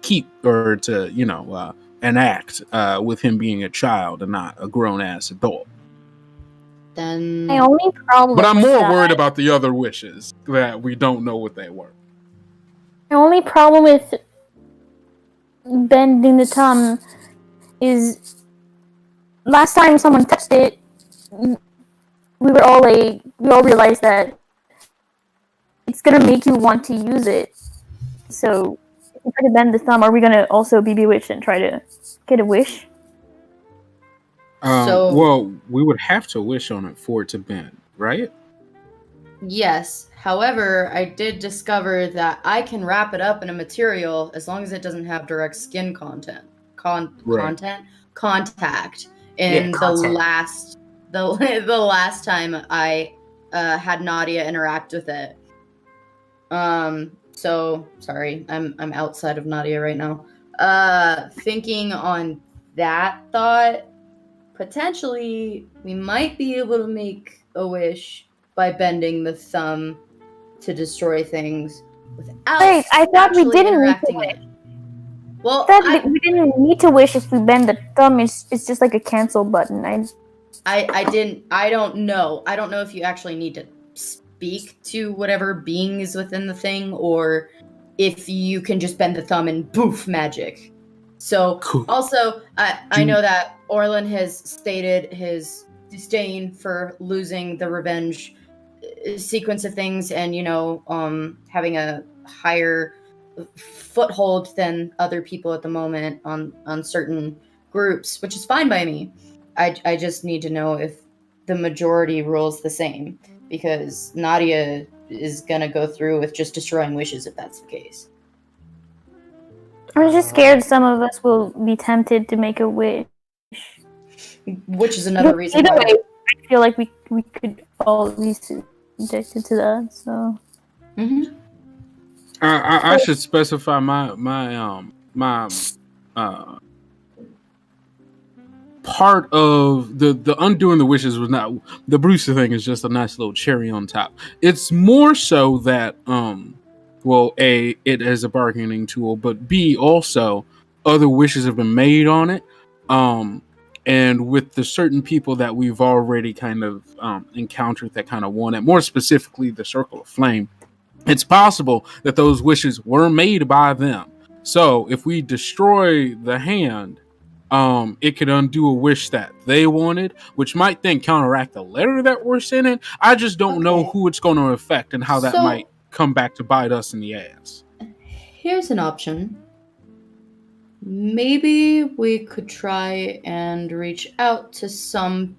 keep or to, enact with him being a child and not a grown ass adult. Then My only problem But I'm with more that, worried about the other wishes that we don't know what they were. my only problem with bending the thumb is last time someone touched it, we all realized that it's gonna make you want to use it. So if we try to bend the thumb, are we gonna also be bewitched and try to get a wish? Well, we would have to wish on it for it to bend, right? yes. However, I did discover that I can wrap it up in a material as long as it doesn't have direct skin content. Right. Contact. Yeah, In content. the last time I had Nadia interact with it. So sorry, I'm outside of Nadia right now. Thinking on that thought, potentially we might be able to make a wish by bending the thumb to destroy things without Wait, I thought we actually didn't need to interacting wish. it. Well, I thought we didn't need to wish if we bend the thumb. It's just like a cancel button. I don't know. I don't know if you actually need to speak to whatever being is within the thing, or if you can just bend the thumb and poof, magic. So Cool. also, I know that Orlin has stated his disdain for losing the revenge sequence of things, and having a higher foothold than other people at the moment on certain groups, which is fine by me. I just need to know if the majority rules the same, because Nadia is gonna go through with just destroying wishes if that's the case. I'm just scared some of us will be tempted to make a wish. Which is another reason Either why. way, I feel like we could all be subjected to that. So Mhm. I should specify my part of the undoing the wishes was not the Brewster thing is just a nice little cherry on top. It's more so that well, A, it is a bargaining tool, but B, also other wishes have been made on it. And with the certain people that we've already kind of encountered that kind of want it, more specifically the Circle of Flame, it's possible that those wishes were made by them. So if we destroy the hand, it could undo a wish that they wanted, which might then counteract the letter that we're sending. I just don't know Okay. who it's going to affect and how that So- might come back to bite us in the ass. Here's an option. Maybe we could try and reach out to some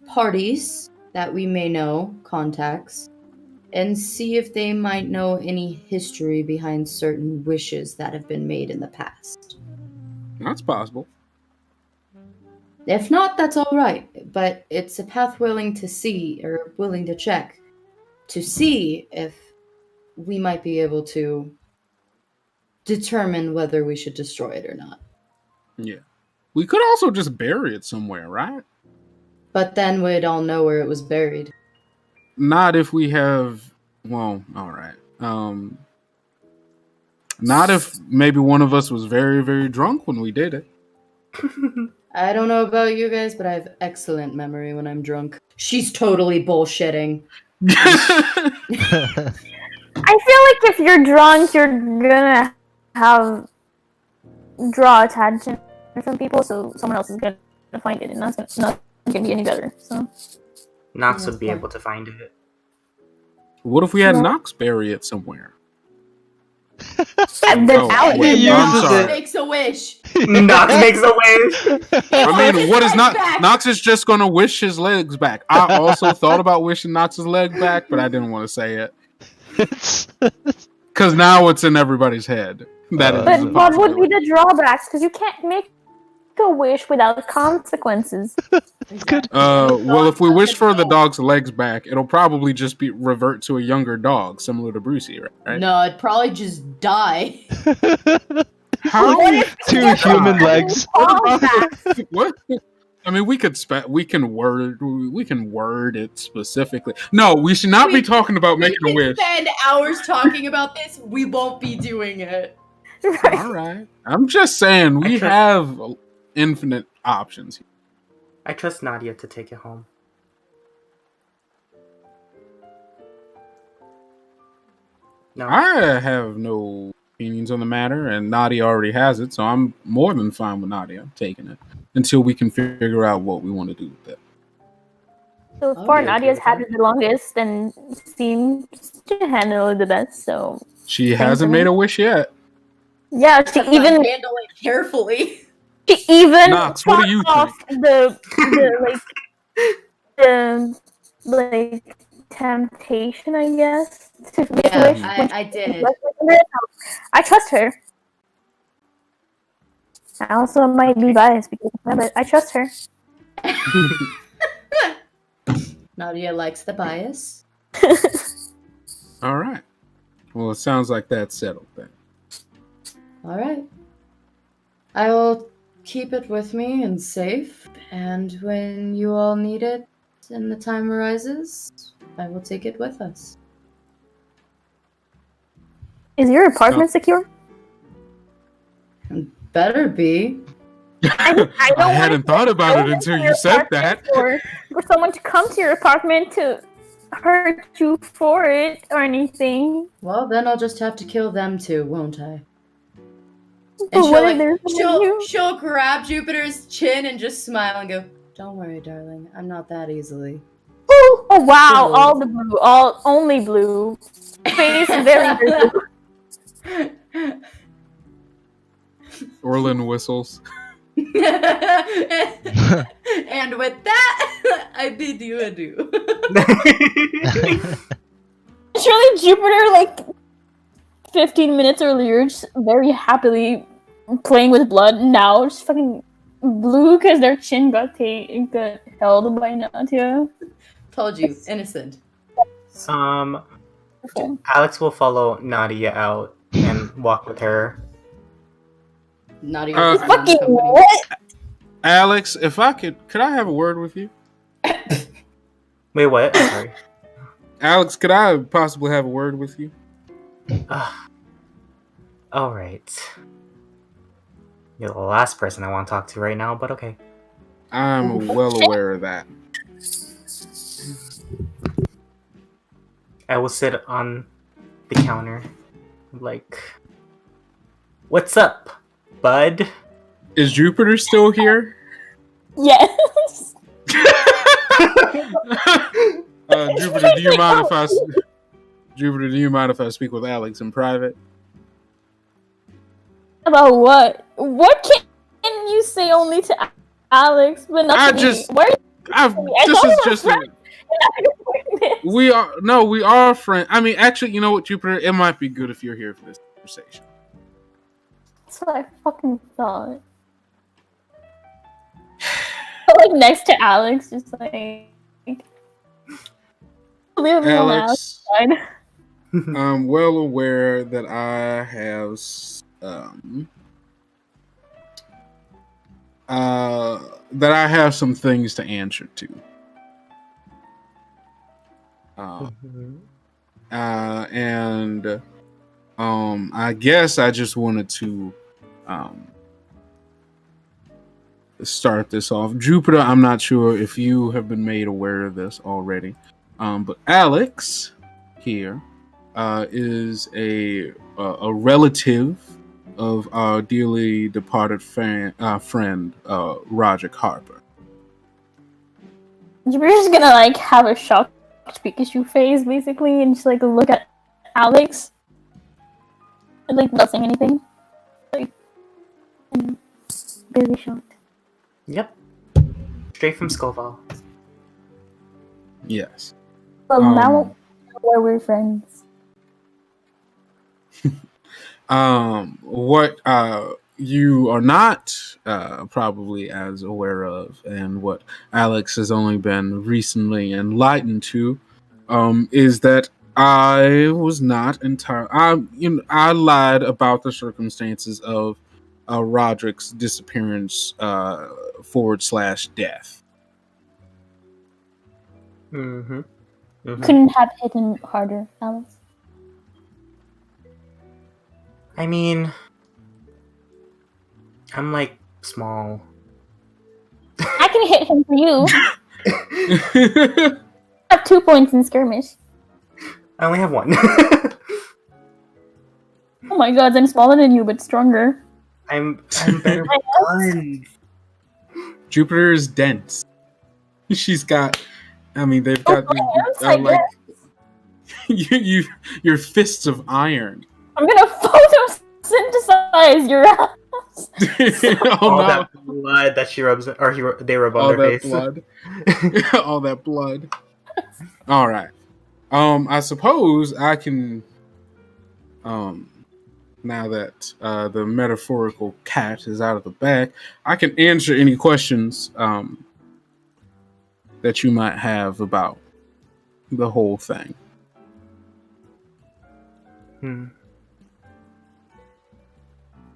parties that we may know, contacts, and see if they might know any history behind certain wishes that have been made in the past. That's possible. If not, that's all right, but it's a path willing to check to see if we might be able to determine whether we should destroy it or not. Yeah. We could also just bury it somewhere, right? But then we'd all know where it was buried. Not if we have. Well, all right. Not if maybe one of us was very, very drunk when we did it. I don't know about you guys, but I have excellent memory when I'm drunk. She's totally bullshitting. I feel like if you're drunk, you're gonna draw attention from people, so someone else is gonna find it, and that's not gonna be any better. So Not to Yeah, be point. able to find it. What if we had No. Knox bury it somewhere? And then Oh, Alex wait, He I'm uses sorry. it. Makes a wish. Knox makes a wish. I mean, what is His not? legs back. Knox is just going to wish his legs back. I also thought about wishing Knox's leg back, but I didn't want to say it because now it's in everybody's head. That is But a what would be possibility. the drawbacks? Because you can't make a wish without consequences. It's good. Well, if we wish for the dog's legs back, it'll probably just be revert to a younger dog, similar to Brucey, right? No, it'd probably just die. How? What if Two it's human just legs. falls back? What? I mean, we can word it specifically. No, we should not be We- talking about We making a can wish. spend hours talking about this. We won't be doing it. Right. All right. I'm just saying we have infinite options here. I trust Nadia to take it home. No. I have no opinions on the matter, and Nadia already has it, so I'm more than fine with Nadia taking it until we can figure out what we want to do with it. So far, Okay. Nadia's had it the longest and seems to handle it the best. So She Same hasn't for made me. a wish yet. yeah, she Handle it carefully. Knox, what do you fought off the temptation, I guess. To make a Yeah, wish I did. I trust her. I also might be biased because of that, but I trust her. Nadia likes the bias. All right. Well, it sounds like that's settled then. All right. I will keep it with me and safe, and when you all need it and the time arises, I will take it with us. Is your apartment secure? Better be. I don't I hadn't want thought about it go until into you your said that. apartment for someone to come to your apartment to hurt you for it or anything. Well, then I'll just have to kill them too, won't I? But And what if there's someone new? she'll grab Jupiter's chin and just smile and go, "Don't worry, darling. I'm not that easily." Oh wow! Cool. All the blue, only blue. Face very blue. Orlin whistles. And with that, I bid you adieu. Surely Jupiter, like 15 minutes earlier, just very happily playing with blood. Now just fucking blue because their chin got held by Nadia. Told you, innocent. Alex will follow Nadia out and walk with her. Not even Fucking what? Alex, if I could I have a word with you? Wait, what? I'm sorry. Alex, could I possibly have a word with you? All right. You're the last person I want to talk to right now, but okay. I'm well aware of that. I will sit on the counter, like, what's up, bud? Is Jupiter still here? Yes. Jupiter, do you mind if I Jupiter, do you mind if I speak with Alex in private? About what? What can you say only to Alex, but not to me? Why are This is just we are friends. I mean, actually, you know what, Jupiter? It might be good if you're here for this conversation. That's what I fucking thought. Like next to Alex, just like leave me alone, Alex, Alex. I'm well aware that I have some things to answer to. And I guess I just wanted to start this off. Jupiter, I'm not sure if you have been made aware of this already, but Alex here is a relative of our dearly departed friend Roger Harper. You're just gonna like have a shock Pikachu face, basically, and just like look at Alex, and like not saying anything. Like, I'm very shocked. Yep. Straight from Scoville. Yes. Well, now we're friends. What you are not probably as aware of, and what Alex has only been recently enlightened to, is that I was not entirely. I lied about the circumstances of Roderick's disappearance / death. Mm-hmm. Mm-hmm. Couldn't have hit him harder, Alex. I mean, I'm like small. I can hit him for you. I have 2 points in skirmish. I only have 1. Oh my god, I'm smaller than you, but stronger. I'm better with guns. Jupiter is dense. She's got. I mean, they've got like your fists of iron. I'm gonna photosynthesize your ass. Oh All no! that blood that she rubs, or they rub on All their that face. blood. All that blood. All right. I suppose I can. Now that the metaphorical cat is out of the bag, I can answer any questions that you might have about the whole thing.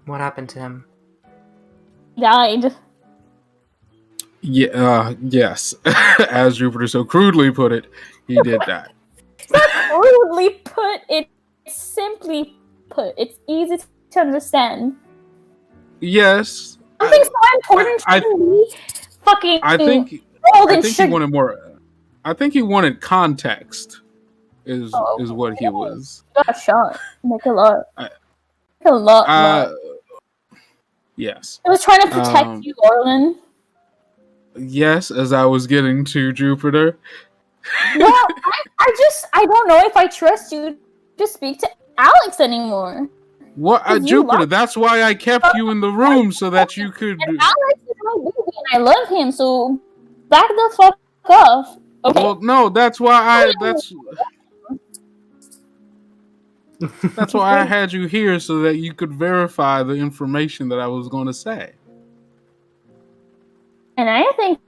What happened to him? Died. Yeah. Yes. As Jupiter so crudely put it, he did die. Rudely put, it's simply put. It's easy to understand. Yes. Something so important shouldn't be fucking I think he wanted more. I think he wanted context. Is what he was. Got shot. Like a lot. A lot. Yes. I was trying to protect you, Orlin. Yes, as I was getting to Jupiter. Well, I don't know if I trust you to speak to Alex anymore. What, Jupiter? That's why I kept you in the room so that you could. And Alex is my baby, and I love him. So back the fuck off. Okay. Well, no, that's why That's why I had you here so that you could verify the information that I was going to say. And I think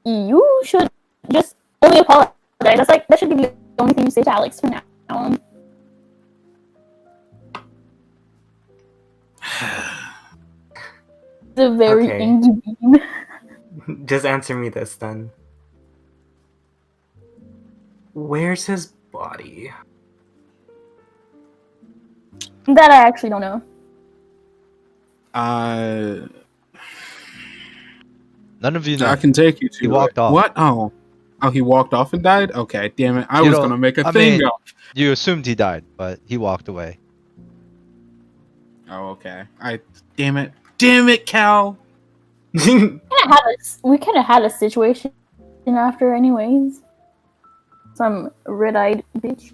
you should just only apologize. That should be the only thing you say to Alex from now on. It's a very angry bean. Just answer me this then. Where's his body? That I actually don't know. None of you know. I can take you to. He walked off. What? Oh, he walked off and died. Okay, damn it! I was gonna make a thing up. You assumed he died, but he walked away. Oh, okay. Damn it, Cal. We kind of had a situation after, anyways. Some red-eyed bitch.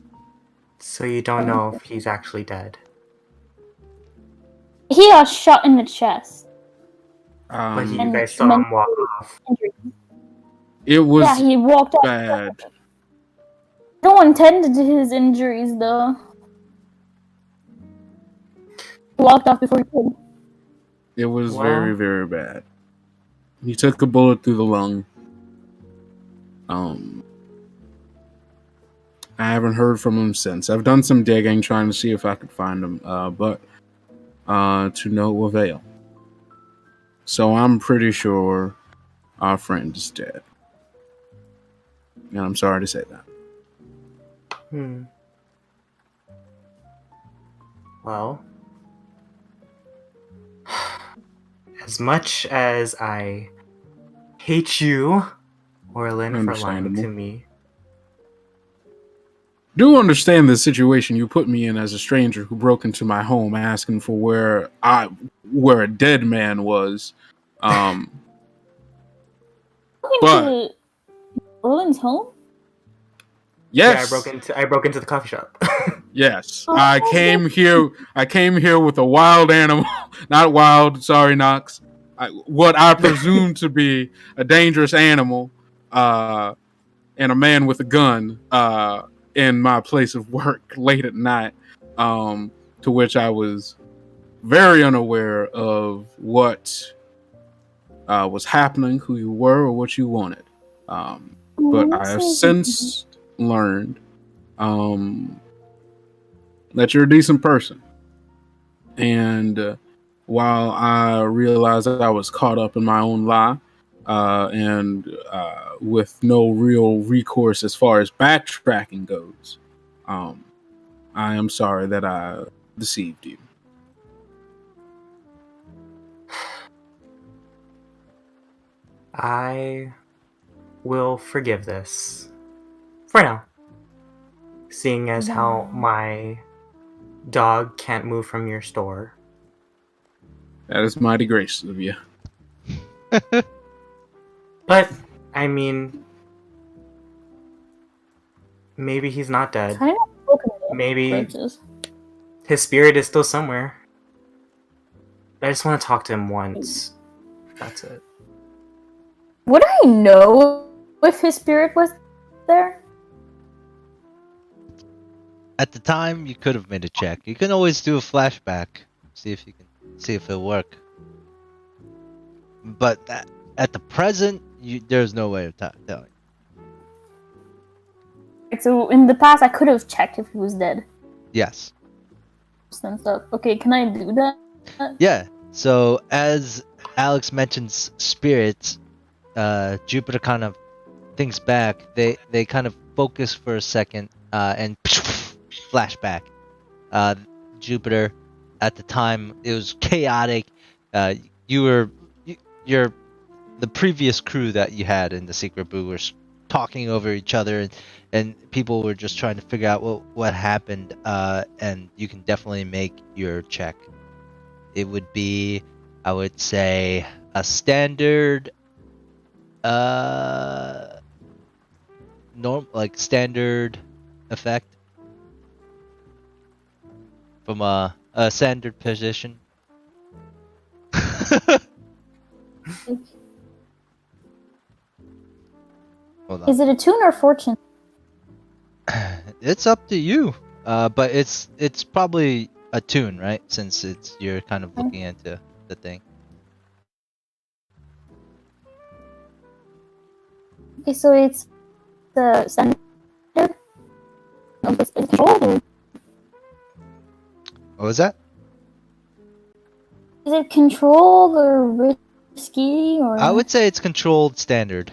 So you don't know if he's actually dead. He got shot in the chest. But you guys saw him walk off. It was he walked off. bad. No one tended to his injuries, though. He walked off before he could. It was very, very bad. He took a bullet through the lung. I haven't heard from him since. I've done some digging trying to see if I could find him, but to no avail. So I'm pretty sure our friend is dead. And I'm sorry to say that. Well, as much as I hate you, Orlin, for lying to me. Do understand the situation you put me in as a stranger who broke into my home asking for where a dead man was. But Orlin's home? Yes. I broke into the coffee shop. Yes. Oh, I came here with a wild animal. Not wild, sorry, Knox. What I presume to be a dangerous animal, and a man with a gun, in my place of work late at night. To which I was very unaware of what was happening, who you were, or what you wanted. But I have since learned that you're a decent person. And while I realized that I was caught up in my own lie, and with no real recourse as far as backtracking goes, I am sorry that I deceived you. I will forgive this for now. Seeing as how Wow. my dog can't move from your store. That is mighty gracious of you. But, I mean, maybe he's not dead. Kind of broken Maybe approaches. his spirit is still somewhere. I just want to talk to him once. That's it. Would I know if his spirit was there? At the time, you could have made a check. You can always do a flashback, see if it'll work. But at the present, there's no way of telling. So in the past, I could have checked if he was dead. Yes. And stuff. Okay, can I do that? Yeah. So as Alex mentions spirits, Jupiter kind of thinks back. They kind of focus for a second, and flashback. Jupiter, at the time, it was chaotic. You're the previous crew that you had in the Secret Boo were talking over each other, and people were just trying to figure out what happened. And you can definitely make your check. It would be, I would say, a standard, standard effect from a standard position. Hold on. Is it a tune or fortune? It's up to you. But it's probably a tune, right? Since you're kind of looking into the thing. Okay, so it's the standard. No, it's controlled, or What was that? is it controlled or risky or? I would say it's controlled standard.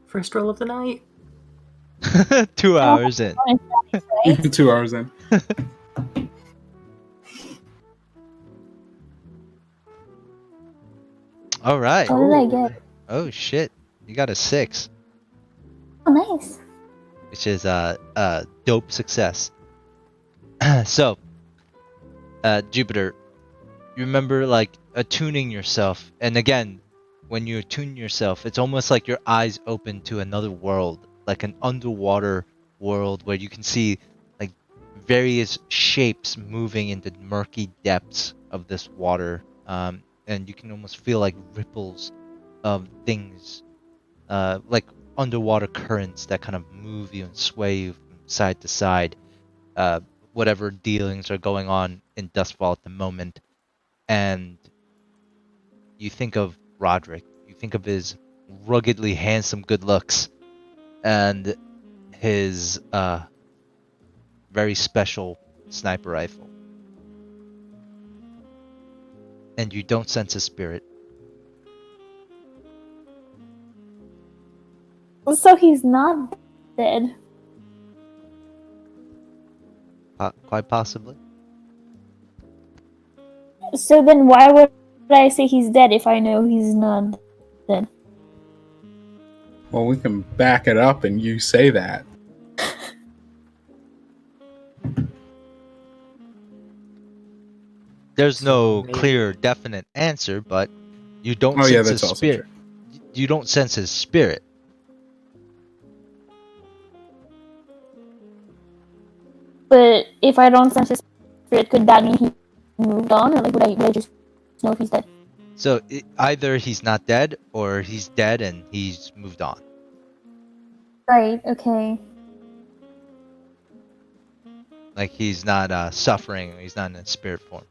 First roll of the night. 2 hours in. Right? 2 hours in. All right. What did I get? Oh shit! You got a 6, Oh, nice. which is a dope success. So, Jupiter, you remember like attuning yourself, and again, when you attune yourself, it's almost like your eyes open to another world, like an underwater world where you can see like various shapes moving into murky depths of this water, and you can almost feel like ripples of things, like underwater currents that kind of move you and sway you from side to side. Whatever dealings are going on in Dustfall at the moment, and you think of Roderick. You think of his ruggedly handsome good looks, and his very special sniper rifle. And you don't sense a spirit. So he's not dead. Quite possibly. So then why would I say he's dead if I know he's not dead? Well, we can back it up and you say that. There's no maybe- clear, definite answer, but You don't Oh yeah, sense his that's also spirit. true. You don't sense his spirit. But if I don't sense his spirit, could that mean he moved on, or like would I just know if he's dead? So either he's not dead or he's dead and he's moved on. Right. Okay. Like he's not suffering. He's not in a spirit form.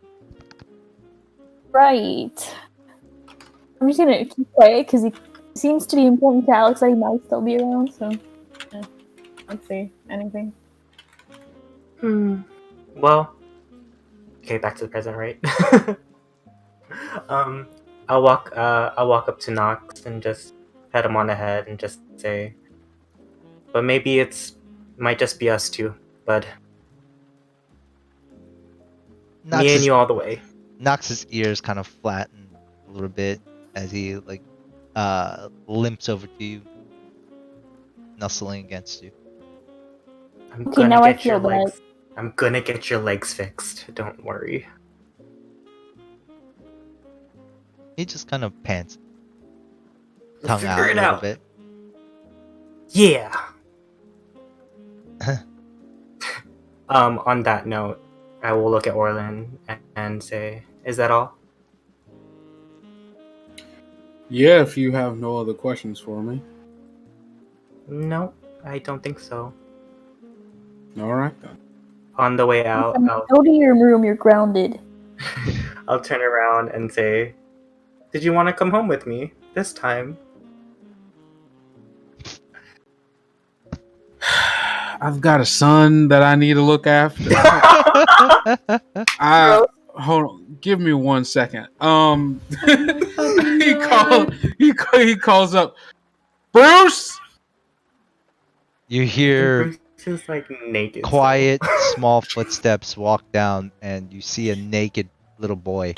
Right. I'm just gonna keep quiet because it seems to be important to Alex that he might still be around. So, yeah. Let's see anything. Well, okay, back to the present, right? I'll walk up to Knox and just pat him on the head and just say, but maybe might just be us two, bud. Me and you all the way. Knox's ears kind of flatten a little bit as he like limps over to you, nuzzling against you. I'm Okay, gonna now I get your feel bad. legs. I'm gonna get your legs fixed. Don't worry. He just kind of pants, We'll tongue figure out a it little out. bit. Yeah. On that note, I will look at Orlin and say, "Is that all?" Yeah, if you have no other questions for me. No, I don't think so. All right then. On the way out, Go to your room. You're grounded. I'll turn around and say, "Did you want to come home with me this time?" I've got a son that I need to look after. Hold on, give me 1 second. He calls up, Bruce. You hear Bruce is like naked. quiet, small footsteps walk down, and you see a naked little boy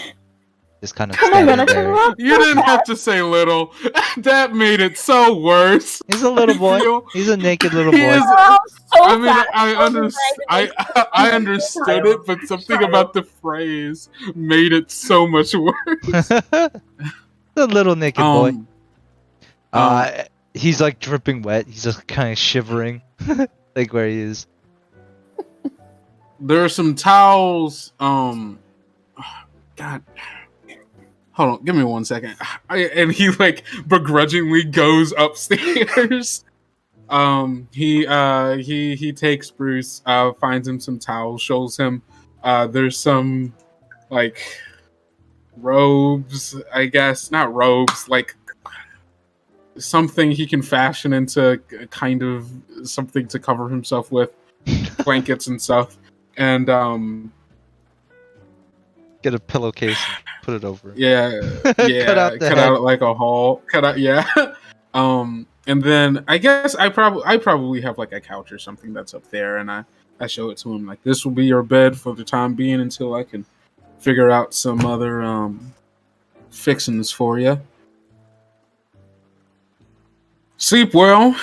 just kind of Come on, standing man, there. You didn't have to say little. That made it so worse. He's a little boy. feel- He's a naked little He boy. is- So I mean, fast. I understood it, but something about the phrase made it so much worse. The little naked boy. Um, He's like dripping wet. He's just kind of shivering, like where he is. there are some towels. God, hold on, give me 1 second. And he like begrudgingly goes upstairs. He takes Bruce, finds him some towels, shows him. There's some like robes, I guess, not robes, like something he can fashion into kind of something to cover himself with, blankets and stuff. And Get a pillowcase and put it over. yeah, Cut out the cut head. out like a hole. Cut out, yeah. And then I guess I probably have like a couch or something that's up there, and I show it to him like, this will be your bed for the time being until I can figure out some other fixings for you. Sleep well.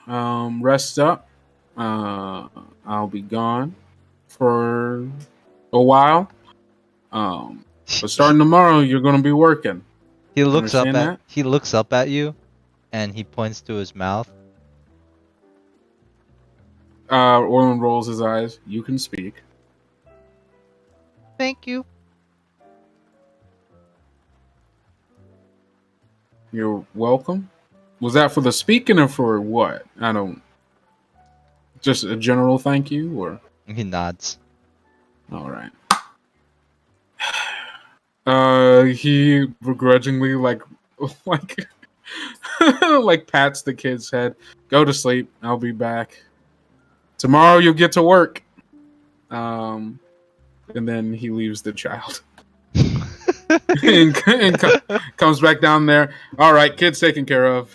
Rest up. I'll be gone for a while. But starting tomorrow, you're gonna be working. He looks up Understand at that? he looks up at you, and he points to his mouth. Orlin rolls his eyes. You can speak. Thank you. You're welcome. Was that for the speaking or for what? I don't. Just a general thank you, or He nods. all right. He begrudgingly like like pats the kid's head. Go to sleep. I'll be back tomorrow. You'll get to work. And then he leaves the child and comes back down there. All right, kid's taken care of.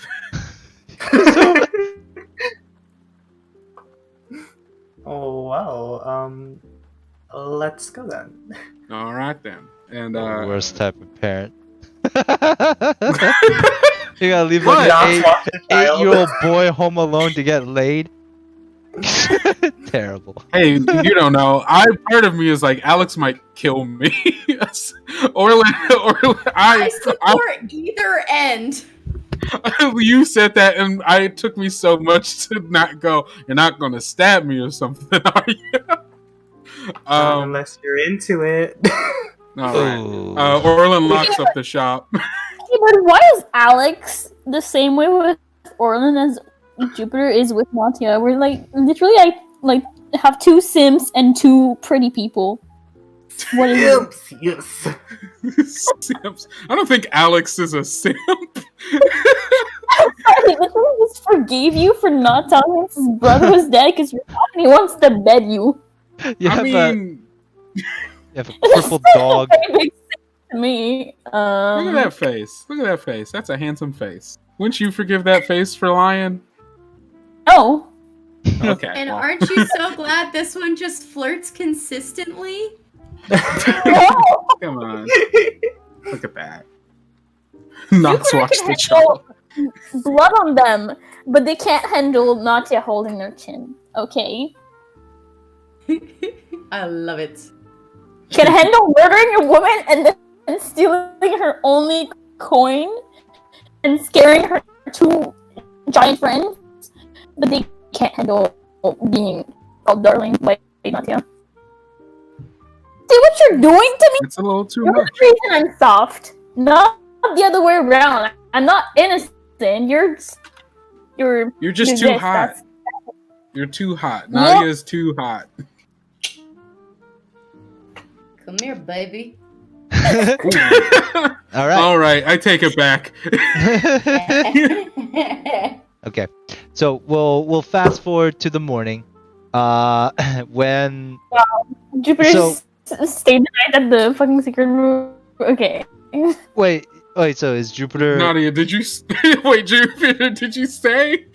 Oh wow. Let's go then. All right then. And Worst type of parent. You gotta leave What? like an Knox watched the child. 8-year-old boy home alone to get laid. terrible. Hey, you don't know. Part of me is like Alex might kill me, or I support either end. You said that, and it took me so much to not go. You're not gonna stab me or something, are you? Not unless you're into it. All right. Ooh. Orlin locks up the shop. Okay, but why is Alex the same way with Orlin as Jupiter is with Natia? We're like literally I have two simps and two pretty people. What is it? Yes. Simps. I don't think Alex is a simp. I literally just forgave you for not telling him his brother was dead because you're talking. He wants to bed you. You have, you you have a purple dog. Very big to me. look at that face. Look at that face. That's a handsome face. Wouldn't you forgive that face for Lion? No. Okay. And well. aren't you so glad this one just flirts consistently? Come on. Look at that. Knox Jupiter watch can the child. handle blood on them, but they can't handle Natia holding their chin. Okay. I love it. Can handle murdering a woman and then stealing her only coin and scaring her two giant friends, but they can't handle being called darling by Natia. See what you're doing to me? It's a little too You're much. the reason I'm soft, not the other way around. I'm not innocent. You're just you're too this, hot. that's- You're too hot. Nadia is too hot. Come here, baby. All right. All right, I take it back. Okay. So we'll fast forward to the morning. When Jupiter So- stayed the night at the fucking secret room. Okay. wait, so is Jupiter Nadia, did you wait, Jupiter? Did you say?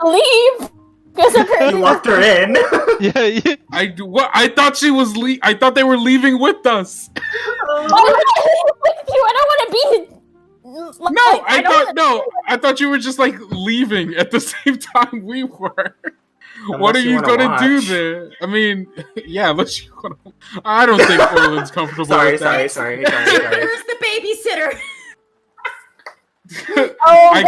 Leave because You apparently locked her in. Yeah, yeah. I thought she was. I thought they were leaving with us. I don't want to be. No, I thought you were just like leaving at the same time we were. What are Unless you you wanna gonna do watch. there? I mean, yeah, unless you wanna. I don't think Orland's comfortable Sorry. with that. Sorry. Where's the babysitter? Oh, I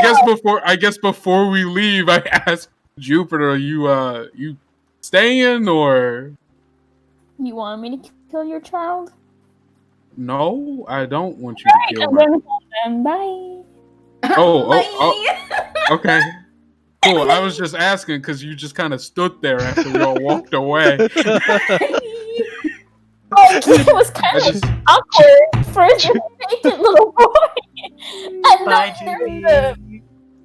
guess before we leave, I asked Jupiter, you staying or You want me to kill your child? no? I don't want you to kill I'm her. gonna call them. Bye. Oh, okay. Cool. I was just asking because you just kind of stood there after we all walked away. It was kind I of just, awkward for this naked little boy. And Bye, then there's Judy. the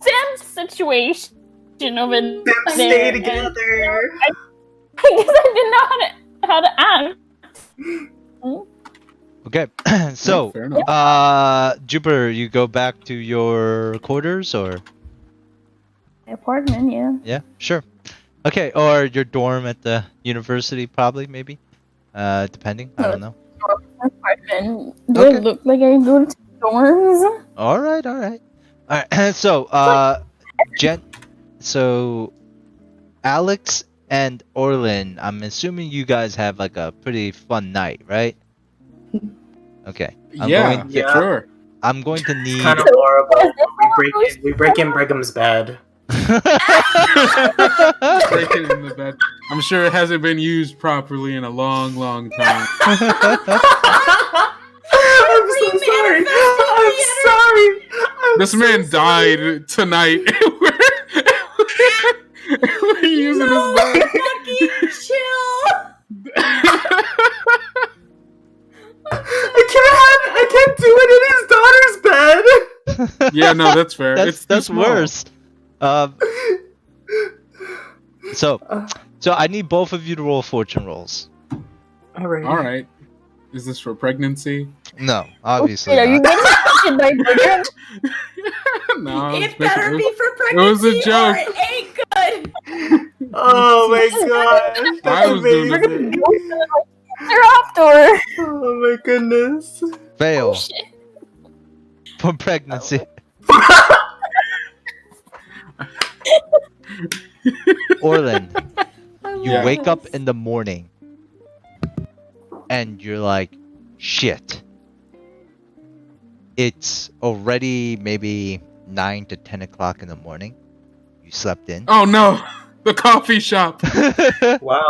Sam situation over there. Stay and together. I guess I didn't know how to act. Okay. So fair enough. Jupiter, you go back to your quarters or My apartment, yeah. yeah, sure. Okay, or your dorm at the university probably maybe. Depending. I don't know. Apartment. Do Okay. I look like I go to dorms? All right. So, so Alex and Orlin, I'm assuming you guys have like a pretty fun night, right? Okay. Yeah, Yeah. sure. I'm going to It's need. kind of horrible. We break in Brigham's bed. Break it in the bed. I'm sure it hasn't been used properly in a long, long time. I'm so sorry. I'm sorry. This man died tonight. We're using his bed. Fucking chill. I can't do it in his daughter's bed. Yeah, no, that's fair. It's too that's small. worse. So I need both of you to roll fortune rolls. All right. All right. Is this for pregnancy? No, obviously Wait, are you not. getting by murder? No. It better be for was a pregnancy joke. or it ain't good. Oh my gosh. I was doing it. amazing. Raptor. Oh my goodness. Fail Shit. for pregnancy. Orlin, you Yeah. wake up in the morning and you're like, shit. It's already maybe 9 to 10 o'clock in the morning. You slept in. Oh no, the coffee shop. Wow.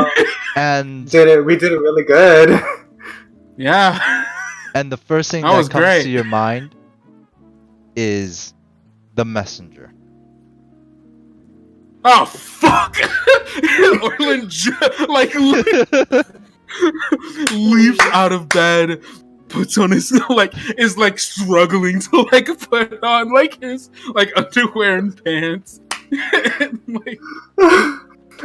and We did it really good. Yeah. and the first thing That that was comes great. to your mind is the messenger. Oh fuck! Orlin leaps out of bed, puts on his is struggling to put on his underwear and pants.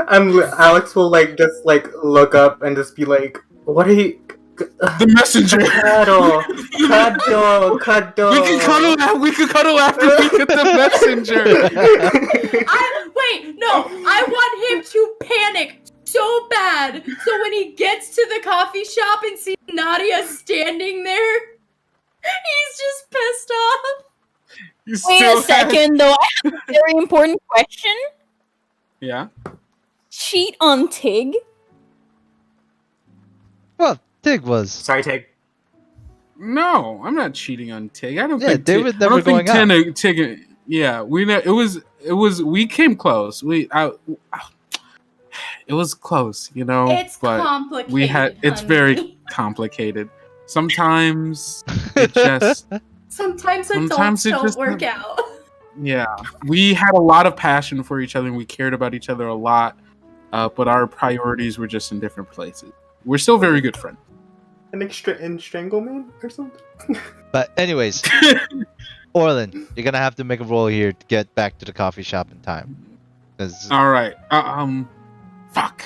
And, Alex will just look up and just be like, "What are you?" the messenger. Cuddle. We could cuddle after we get the messenger. I want him to panic so bad. So when he gets to the coffee shop and sees Nadia standing there, he's just pissed off. You Wait still a second, though. I have a very important question. Yeah. Cheat on Tig? Well, Tig was. Sorry, Tig. No, I'm not cheating on Tig. I don't Yeah, think they Tig, were I never don't think going out. Tig. Yeah, we know it was. We came close. It was close, It's but complicated. we had. It's very honey. complicated. Sometimes it just. Sometimes Sometimes adults it don't just- work out. Yeah, we had a lot of passion for each other, and we cared about each other a lot. But our priorities were just in different places. We're still very good friends. An stranglement or something? But anyways, Orlin, you're gonna have to make a roll here to get back to the coffee shop in time. 'Cause- All right. Fuck.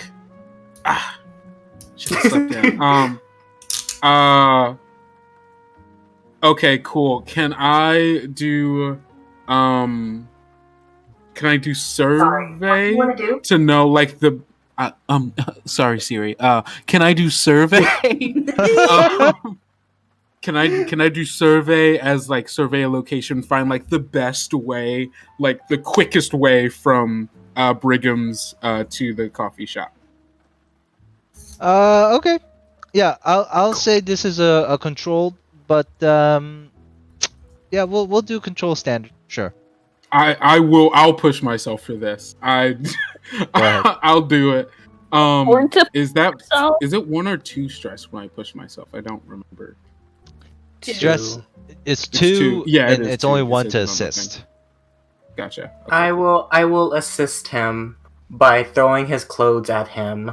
Should have slept in. Okay, cool. Can I do survey What do you want to do? to know the sorry Siri. Can I do survey? Can I do survey as survey a location, find the best way, the quickest way from Brigham's to the coffee shop? Okay. Yeah, I'll say this is a controlled, but yeah, we'll do control standard. Sure. I'll push myself for this. ahead. I'll do it. Or to Is so? it 1 or 2 stress when I push myself? I don't remember. Stress. It's two. two. Yeah, it and is it's two. only It one says to it on the thing. assist. Gotcha. Okay. I will assist him by throwing his clothes at him.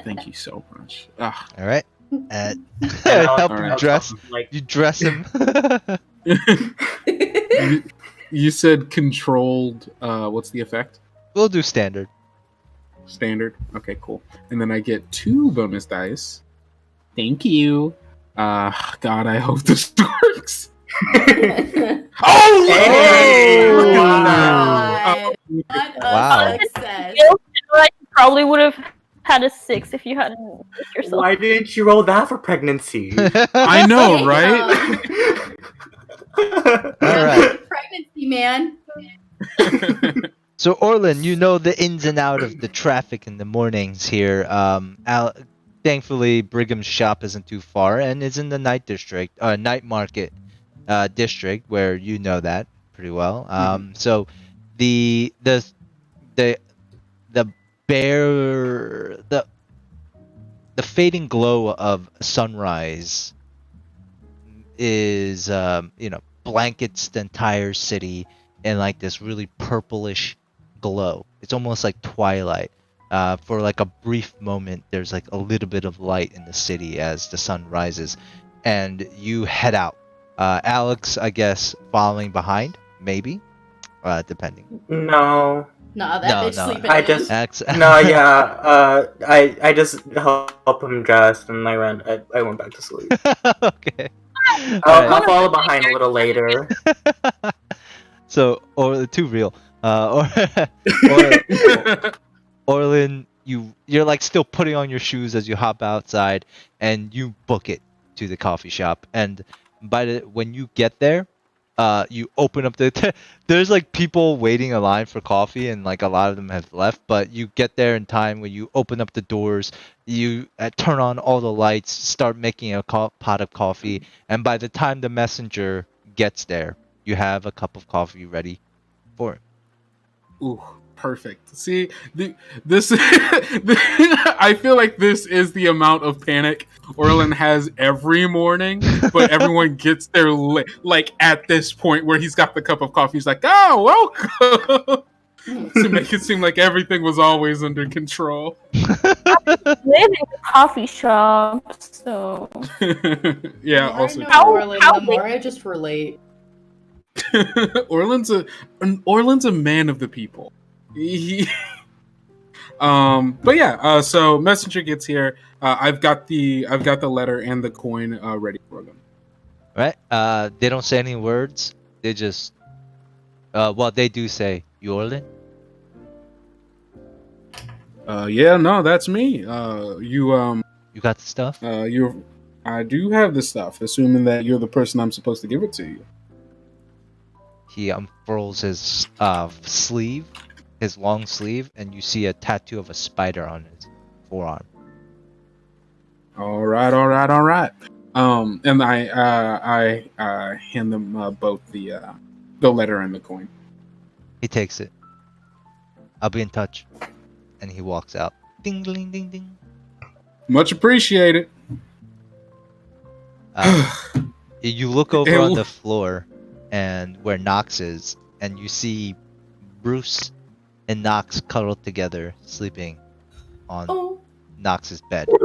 Thank you so much. All right. And Help All him right. dress. Like, You dress him. You said controlled. What's the effect? We'll do standard. Standard. Okay, cool. And then I get 2 bonus dice. Thank you. God, I hope this works. Oh! Hey! Look at Wow. that. What a Wow. success. I probably would have had a 6 if you hadn't pushed yourself. Why didn't you roll that for pregnancy? I know, Hey, right? All right. Pregnancy, man. So Orlin, you know the ins and out of the traffic in the mornings here. Thankfully, Brigham's shop isn't too far and is in the night night market district, where you know that pretty well. So the bare the fading glow of sunrise is blankets the entire city in this really purplish glow. It's almost like twilight. For a brief moment, there's a little bit of light in the city as the sun rises, and you head out. Alex, I guess, following behind, maybe, depending. No. Nah, that No, bitch no. sleeping. I in. just- Alex, No, yeah. I just help him dress, and I went back to sleep. okay. I'll follow behind a little later. So, or too real. Orlin, you're still putting on your shoes as you hop outside, and you book it to the coffee shop. And when you get there, you open up the there's like people waiting a line for coffee, and like a lot of them have left, but you get there in time when you open up the doors, you turn on all the lights, start making a pot of coffee, and by the time the messenger gets there, you have a cup of coffee ready for him. Ooh, perfect. See, this I feel like this is the amount of panic Orlin has every morning, but everyone gets there like at this point where he's got the cup of coffee. He's like, "Oh, welcome," to make it seem like everything was always under control. Live in a coffee shop, so Yeah. The more Also, I know How- Orlin, how the more I just relate. Orlin's a man of the people. He, but yeah, so messenger gets here. I've got the letter and the coin ready for them. Right? They don't say any words. They just well, they do say Yorlin. Yeah, no, that's me. You got the stuff? I do have the stuff, assuming that you're the person I'm supposed to give it to you. He unfurls his sleeve, his long sleeve, and you see a tattoo of a spider on his forearm. All right. And I hand them both the letter and the coin. He takes it. I'll be in touch. And he walks out. Ding, ding, ding, ding. Much appreciated. You look over Ew. on the floor, and where Knox is, and you see Bruce and Knox cuddled together, sleeping on Oh. Knox's bed. no,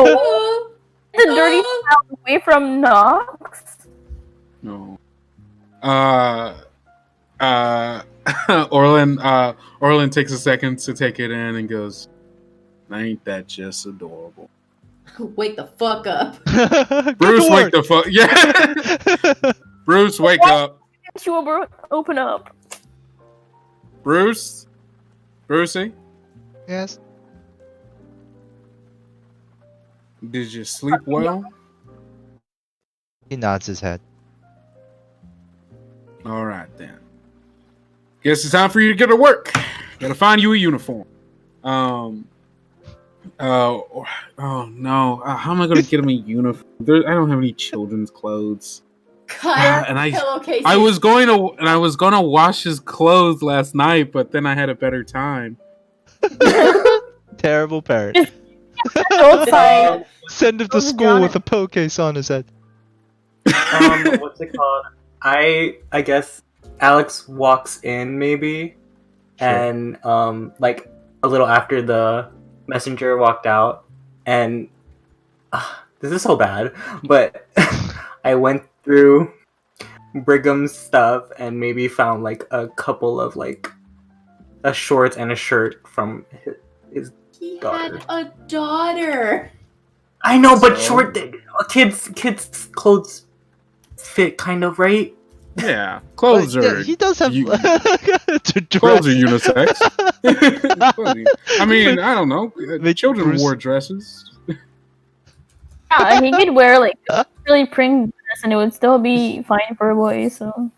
Oh. the dirty sound away from Knox. No. Orlin takes a second to take it in and goes, "Ain't that just adorable?" Wake the fuck up. Bruce, wake the fuck. Yeah. Bruce, wake up. Didn't you open up? Brucey? Yes. Did you sleep well? He nods his head. All right, then. Guess it's time for you to get to work. Gotta find you a uniform. Oh no. How am I gonna get him a uniform? I don't have any children's clothes. Cut. And Pillowcases. I was going to wash his clothes last night, but then I had a better time. Terrible parent. Outside. Send him to Oh, school John- with a pillowcase on his head. What's it called? I guess Alex walks in maybe, Sure. and like a little after the messenger walked out, and this is so bad, but I went through Brigham's stuff and maybe found like a couple of like a shorts and a shirt from his He daughter. had a daughter. I know, but So? kids clothes fit kind of, right? Yeah, clothes Well, yeah, are he does have you- to clothes are dress. unisex. I mean, I don't know. Make Children Bruce- wore dresses. Yeah, he could wear like a really print dress and it would still be fine for a boy. So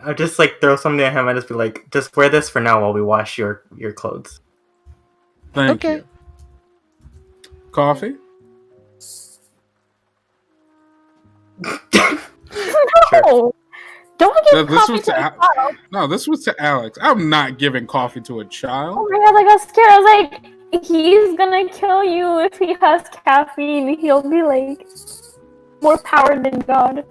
I'll just like throw something at him and just be like, just wear this for now while we wash your clothes. Thank Okay. you. Coffee? no, don't No, give this coffee was to to a Al- child. No, this was to Alex. I'm not giving coffee to a child. Oh my god, I got scared. I was like, he's gonna kill you if he has caffeine. He'll be like more powered than God.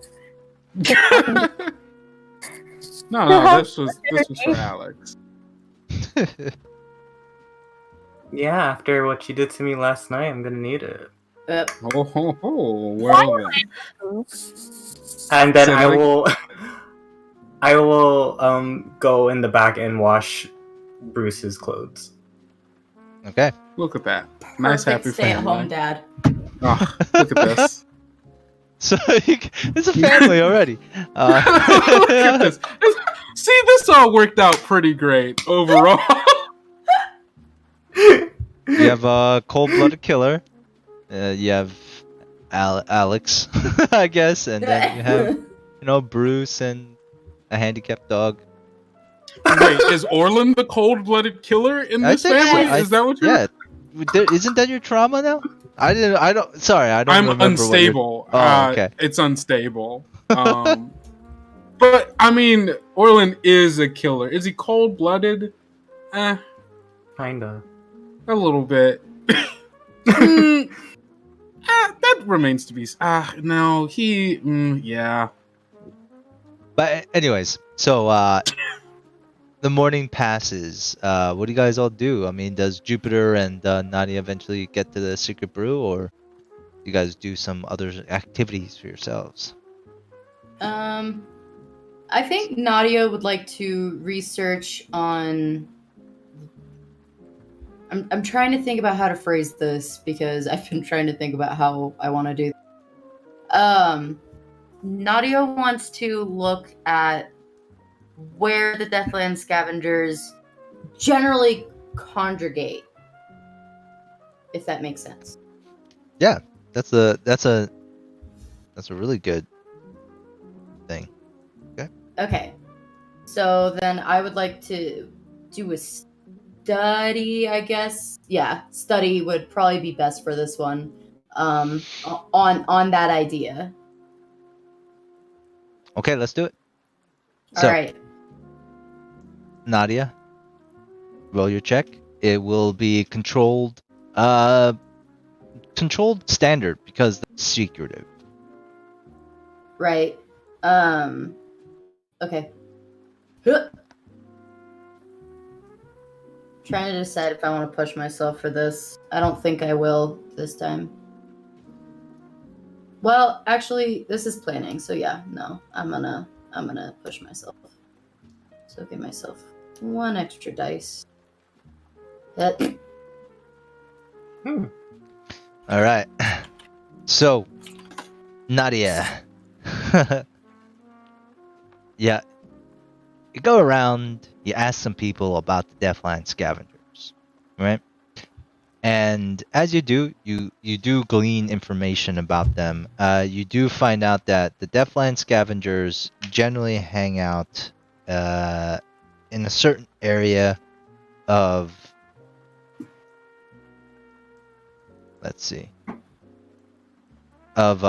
No, this was for Alex. Yeah, after what you did to me last night, I'm gonna need it. Well then. And then So I like- will I will go in the back and wash Bruce's clothes. Okay. Look at that. Nice, happy Perfect stay-at-home family. dad. Oh, look at this. So it's a family already. Look at this. See, this all worked out pretty great overall. You have a cold-blooded killer. You have Alex, I guess, and then you have Bruce and a handicapped dog. Wait, is Orlin the cold-blooded killer in I this think so. family? Is that what you're? Yeah. Isn't that your trauma now? I don't. Sorry, I don't I'm remember what you're. unstable. Oh, okay. It's unstable. But I mean, Orlin is a killer. Is he cold-blooded? Kinda. A little bit. That remains to be. No, he. Yeah. But anyways, so the morning passes. What do you guys all do? I mean, does Jupiter and Nadia eventually get to the secret brew, or you guys do some other activities for yourselves? I think Nadia would like to research on. I'm trying to think about how to phrase this because I've been trying to think about how I want to do. Nadia wants to look at where the Deathland scavengers generally congregate, if that makes sense. Yeah, that's a really good thing. Okay, so then I would like to do a study, I guess. Yeah, study would probably be best for this one. On that idea. Okay, let's do it. All So, right. Nadia, roll your check. It will be controlled standard because that's secretive. Right. Okay. Trying to decide if I want to push myself for this. I don't think I will this time. Well, actually, this is planning, so yeah, no. I'm gonna push myself. So give myself one extra dice. That Hmm. All right. So, Nadia. Yeah. You go around, you ask some people about the Deathland scavengers, right? And as you do, you do glean information about them. You do find out that the Deathland scavengers generally hang out in a certain area of, let's see, of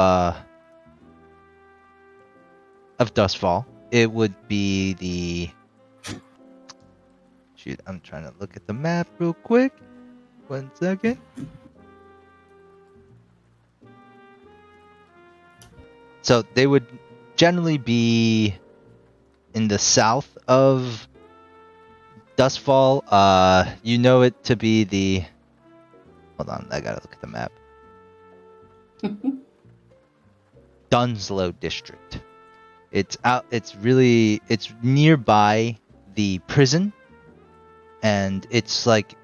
Dustfall. It would be the. Shoot, I'm trying to look at the map real quick. 1 second. So they would generally be in the south of Dustfall. You know it to be the. Hold on, I gotta look at the map. Dunslow district. It's out. It's nearby the prison, and it's like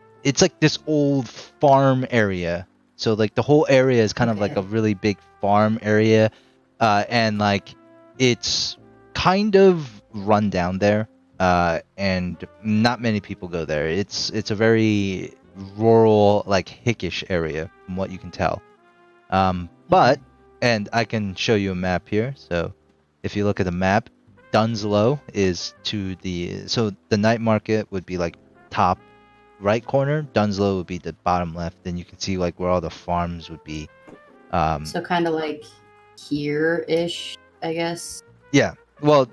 this old farm area. So like the whole area is kind of like a really big farm area, and like it's kind of run down there, and not many people go there. It's a very rural, like hickish area from what you can tell. But and I can show you a map here. So if you look at the map, Dunslow is to the night market would be like top right corner. Dunslow would be the bottom left. Then you can see like where all the farms would be. so kind of like here-ish, I guess. Yeah. Well,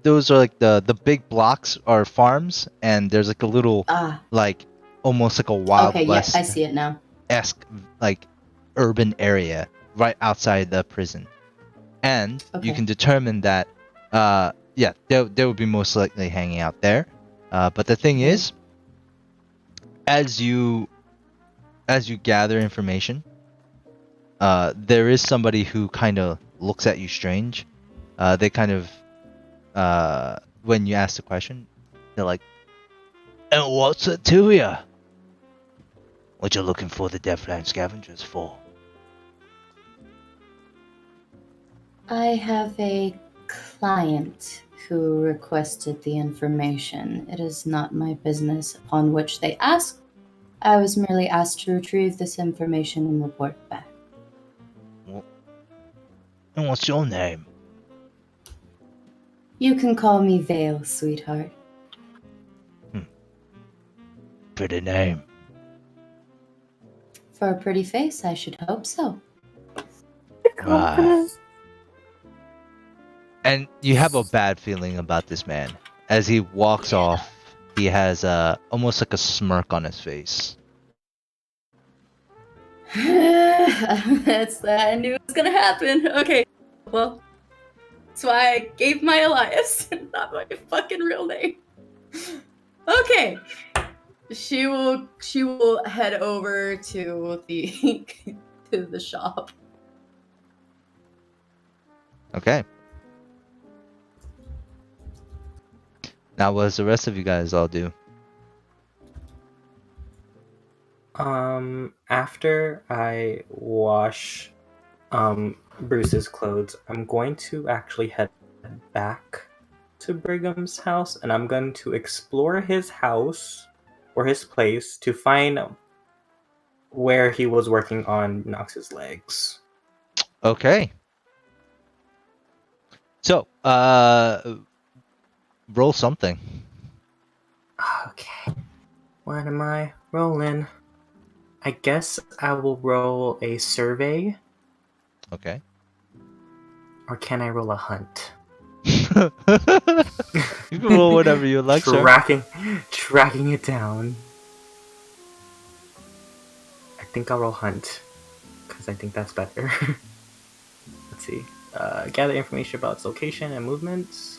those are like the big blocks are farms, and there's like a little like almost like a Wild West. Yeah, I see it now. Esque like urban area right outside the prison, and you can determine that they would be most likely hanging out there. But the thing is, as you gather information, there is somebody who kind of looks at you strange. They kind of when you ask the question, they're like, "And what's it to you? What you looking for the Deathland scavengers for?" I have a client who requested the information. It is not my business upon which they asked. I was merely asked to retrieve this information and report back. And what's your name? You can call me Vale, sweetheart. Pretty name. For a pretty face, I should hope so. Confident. And you have a bad feeling about this man. As he walks off, he has almost like a smirk on his face. I knew it was gonna happen. Okay, well, that's why I gave my alias, not my fucking real name. Okay, she will head over to the to the shop. Okay. Now, what does the rest of you guys all do? After I wash Bruce's clothes, I'm going to actually head back to Brigham's house, and I'm going to explore his house or his place to find where he was working on Nox's legs. Okay. So, roll something. Okay. What am I rolling? I guess I will roll a survey, Okay. or can I roll a hunt? You can roll whatever you like, sir. Tracking it down. I think I'll roll hunt, because I think that's better. Let's see. Gather information about its location and movements.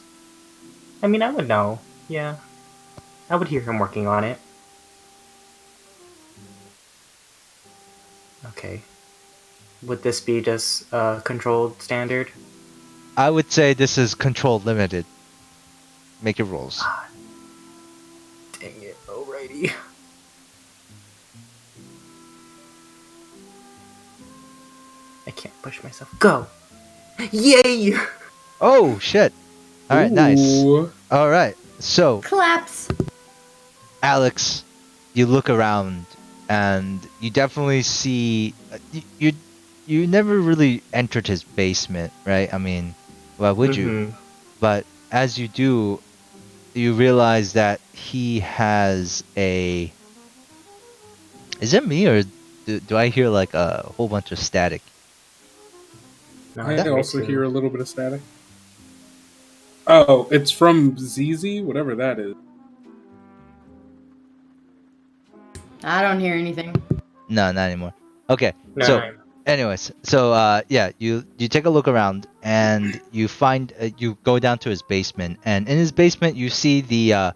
I mean, I would know. Yeah. I would hear him working on it. Okay. Would this be just controlled standard? I would say this is control limited. Make your rolls. Dang it. Alrighty. I can't push myself. Go! Yay! Oh, shit. All right, nice. Ooh. All right. So, Claps. Alex, you look around and you definitely see you never really entered his basement, right? I mean, why would you? Mhm. But as you do, you realize that he has a. Is it me or do I hear like a whole bunch of static? No, I it's me also too. hear a little bit of static. Oh, it's from ZZ, whatever that is. I don't hear anything. No, not anymore. Okay, No, so no. anyways, so yeah, you take a look around and you find you go down to his basement, and in his basement you see the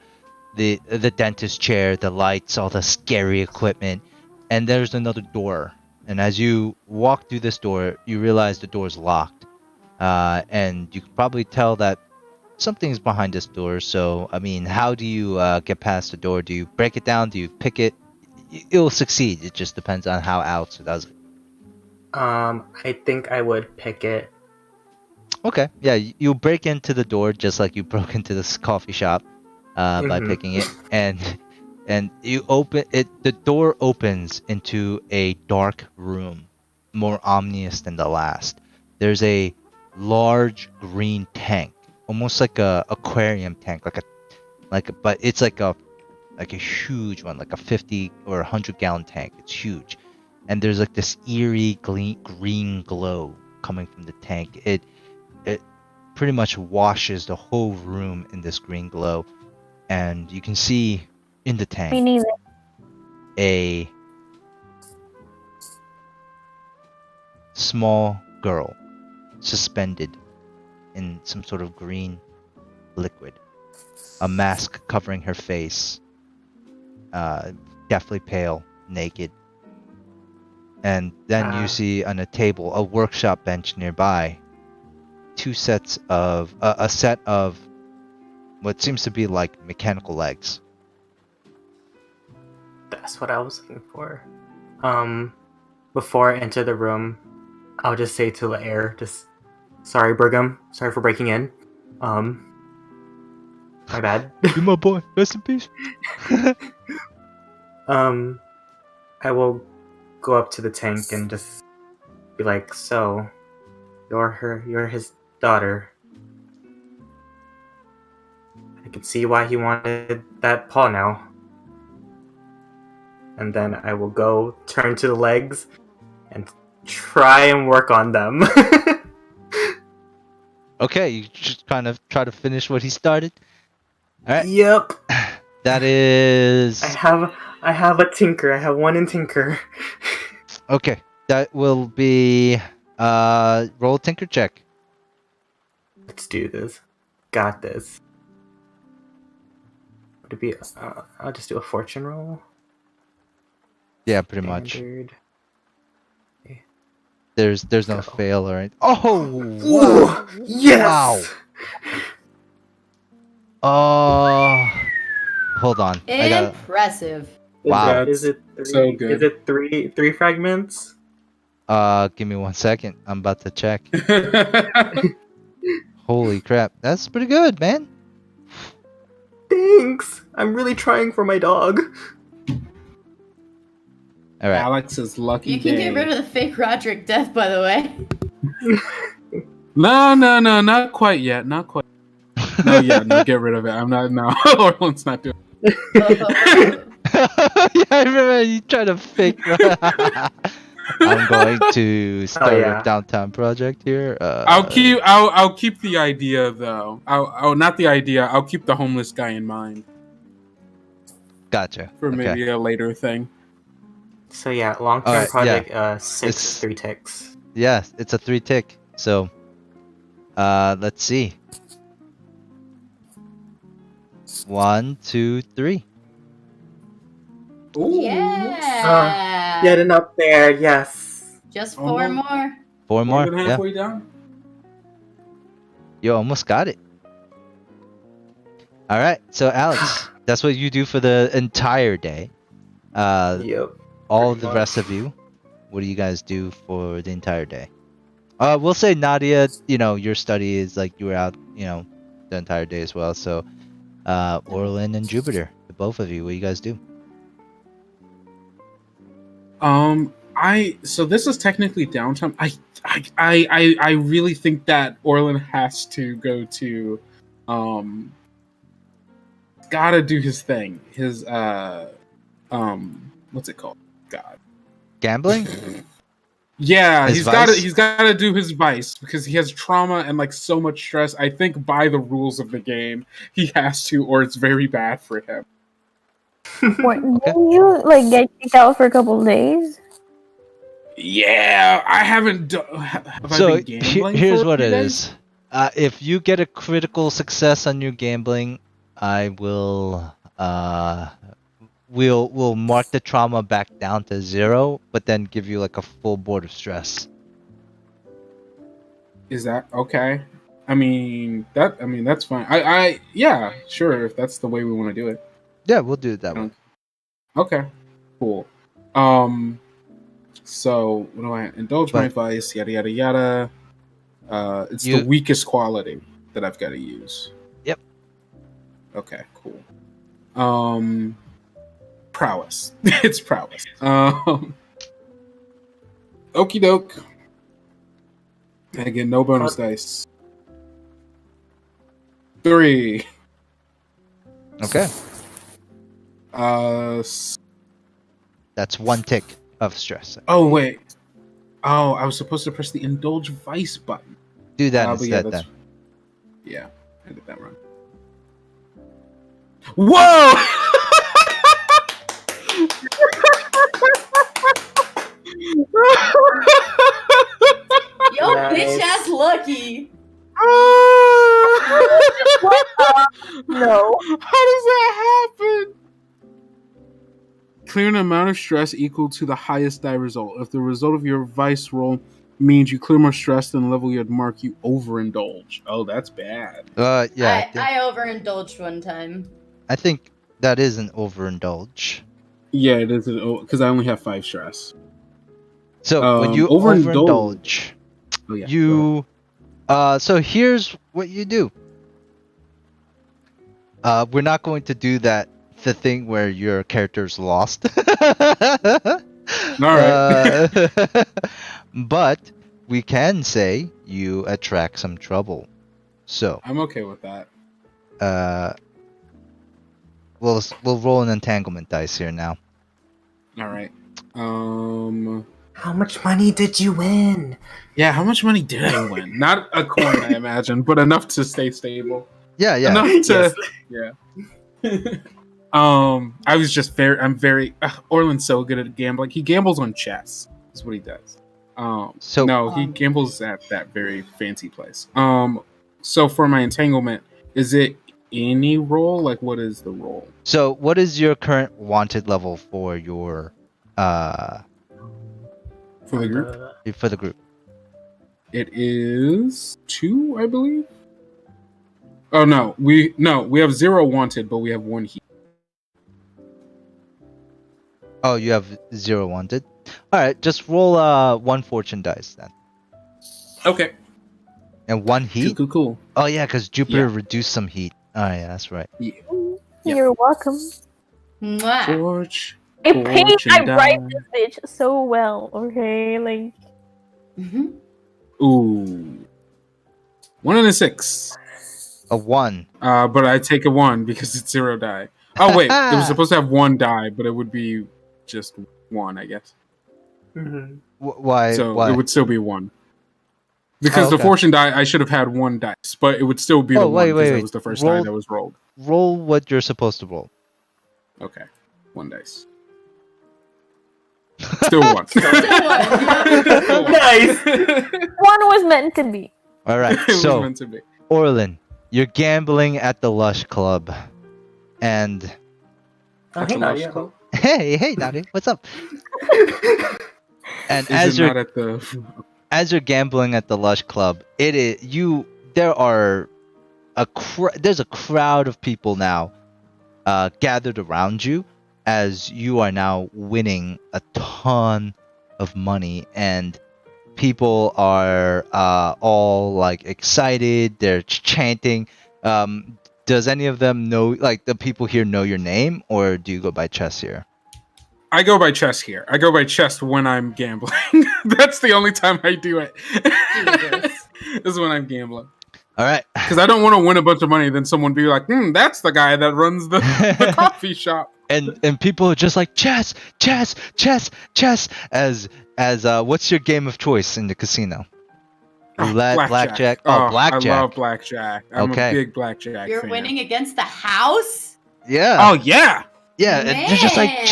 dentist chair, the lights, all the scary equipment, and there's another door. And as you walk through this door, you realize the door's locked, and you can probably tell that something's behind this door. So I mean, how do you get past the door? Do you break it down? Do you pick it? It'll succeed. It just depends on how Alex does it. I think I would pick it. Okay, yeah, you break into the door just like you broke into this coffee shop by Mhm. picking it, and you open it. The door opens into a dark room, more ominous than the last. There's a large green tank, almost like a aquarium tank, but it's like a huge one, like a 50 or 100-gallon tank. It's huge, and there's like this eerie green glow coming from the tank. It pretty much washes the whole room in this green glow, and you can see in the Me tank neither. a small girl suspended in some sort of green liquid, a mask covering her face, deathly pale, naked. And then you see on a table, a workshop bench nearby, two sets of a set of what seems to be like mechanical legs. That's what I was looking for. Before I enter the room, I'll just say to the air, just sorry, Brigham. Sorry for breaking in. My bad. You my boy, rest in peace. I will go up to the tank and just be like, so, you're his daughter. can see why he wanted that paw now. And then I will go turn to the legs and try and work on them. Okay, you just kind of try to finish what he started. All right. Yep. That is I have a tinker. I have one in tinker. okay. That will be roll tinker check. Let's do this. Got this. Would it be? I'll just do a fortune roll. Yeah, pretty much. Standard. There's no Go. fail or anything. Oh, Ooh, wow. yes. Wow. Hold on. I got Impressive. Wow. Is it three, So good. Is it three fragments? give me 1 second. I'm about to check. Holy crap. That's pretty good, man. Thanks. I'm really trying for my dog. All right. Alex's lucky You can day. get rid of the fake Roderick death, by the way. No, not quite yet. Not quite. No, yeah, no, get rid of it. I'm not. No, Orland's not doing. Yeah, I remember you tried to fake. I'm going to start yeah. a downtown project here. I'll keep the idea though. I'll not the idea. I'll keep the homeless guy in mind Gotcha. for Okay. maybe a later thing. So yeah, long-term Alright, project. It's- 3 ticks. Yeah, it's a 3 tick. So, let's see. 1, 2, 3. Ooh. Yeah. Getting up there, yes. Just 4 Almost. more. 4 More more. than Yeah, halfway down. you almost got it. All right. So, Alex, that's what you do for the entire day. Yep. All pretty the rest of you, what do you guys do for the entire day? We'll say Nadia, your study is like you were out, the entire day as well. So, Orlin and Jupiter, the both of you, what do you guys do? So this is technically downtime. I really think that Orland has to go to, gotta do his thing. His what's it called? God. Gambling? Yeah, His he's vice? gotta do his vice because he has trauma and like so much stress. I think by the rules of the game, he has to, or it's very bad for him. What, Okay. didn't you like get kicked out for a couple of days? Yeah, I haven't. Have So I been gambling? here's for a what few it days? is. If you get a critical success on your gambling, I will we'll mark the trauma back down to 0, but then give you like a full board of stress. Is that okay? I mean that's fine. I yeah, sure, if that's the way we want to do it. Yeah, we'll do it that way. Okay, cool. So what do I indulge my But- vice? Yada yada yada. It's You- the weakest quality that I've got to use. Yep. Okay, cool. Prowess. It's prowess. Okie doke. Again, no bonus dice. 3. Okay. That's 1 tick of stress. Oh wait. Oh, I was supposed to press the indulge vice button. Do that But instead that's- then. Yeah, I did that wrong. Whoa! Yo, Nice. bitch ass lucky. No. How does that happen? Clear an amount of stress equal to the highest die result. If the result of your vice roll means you clear more stress than the level you had marked, you overindulge. Oh, that's bad. Yeah, I overindulged one time. I think that is an overindulge. Yeah, it is because I only have 5 stress. So when you overindulge- overindulge, Oh yeah. you so here's what you do. We're not going to do the thing where your character's lost. Alright. But we can say you attract some trouble. So I'm okay with that. we'll roll an entanglement dice here now. All right. How much money did you win? Yeah, how much money did I win? Not a coin, I imagine, but enough to stay stable. Yeah. Enough to Yes. yeah. I was just Orland's so good at gambling. He gambles on chess. Is what he does. So- no, he gambles at that very fancy place. So for my entanglement, is it any roll? Like, what is the roll? So what is your current wanted level for your For the group? for the group? It is 2, I believe. Oh no, we have 0 wanted, but we have 1 heat. Oh, you have 0 wanted. All right, just roll 1 fortune dice then, Okay. and 1 heat. Cool. Oh yeah, because Jupiter Yeah. reduced some heat. Oh yeah, that's right. Yeah. Yeah. You're welcome. Mwah. Forge. I paint. Fortune I write die. this bitch so well. Okay, like Mhm. Ooh. 1 and a 6. A 1. But I take a 1 because it's 0 die. Oh wait, it was supposed to have 1 die, but it would be just 1, I guess. Mm-hmm. Why? So why? it would still be 1. Because Oh, the okay. fortune die, I should have had 1 dice, but it would still be the 1 wait, because wait. that was the first Roll- die that was rolled. Roll what you're supposed to roll. Okay, 1 dice. Still 1. Still one. Nice. one was meant to be. All right, It was so meant to be. Orlin, you're gambling at the Lush Club, and Oh, That's hey, a lush Nadia. club. hey, Daddy, what's up? And Is as it you're not at the? as you're gambling at the Lush Club, it is you. There are there's a crowd of people now, gathered around you, as you are now winning a ton of money, and people are all like excited. They're chanting. Does any of them know? Like the people here know your name, or do you go by chess here? I go by chess here. I go by chess when I'm gambling. That's the only time I do it. Jesus. This is when I'm gambling. All right. Because I don't want to win a bunch of money, then someone be like, that's the guy that runs the coffee shop. and people are just like chess. As what's your game of choice in the casino? Roulette, blackjack. Oh, blackjack. I love blackjack. I'm Okay. a big blackjack You're fan. winning against the house? Yeah. Oh, yeah. Yeah, and they're just like Man.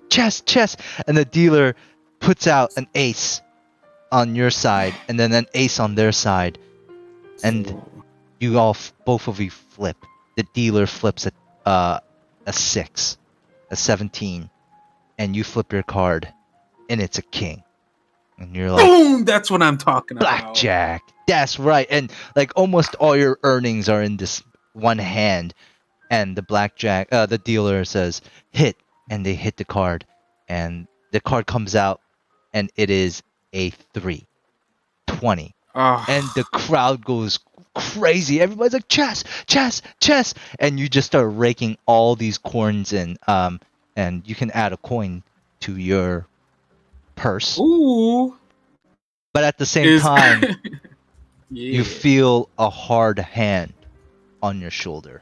chess, and the dealer puts out an ace on your side, and then an ace on their side, and you all both of you flip. The dealer flips a 6, a 17, and you flip your card, and it's a king, and you're like Boom! That's what I'm talking about. blackjack. That's right, and like almost all your earnings are in this one hand. And the dealer says, hit, and they hit the card, and the card comes out, and it is a 3, 20. Oh, And the crowd goes crazy. Everybody's like, chess, and you just start raking all these coins in, and you can add a coin to your purse. ooh. But at the same time, Yeah. you feel a hard hand on your shoulder.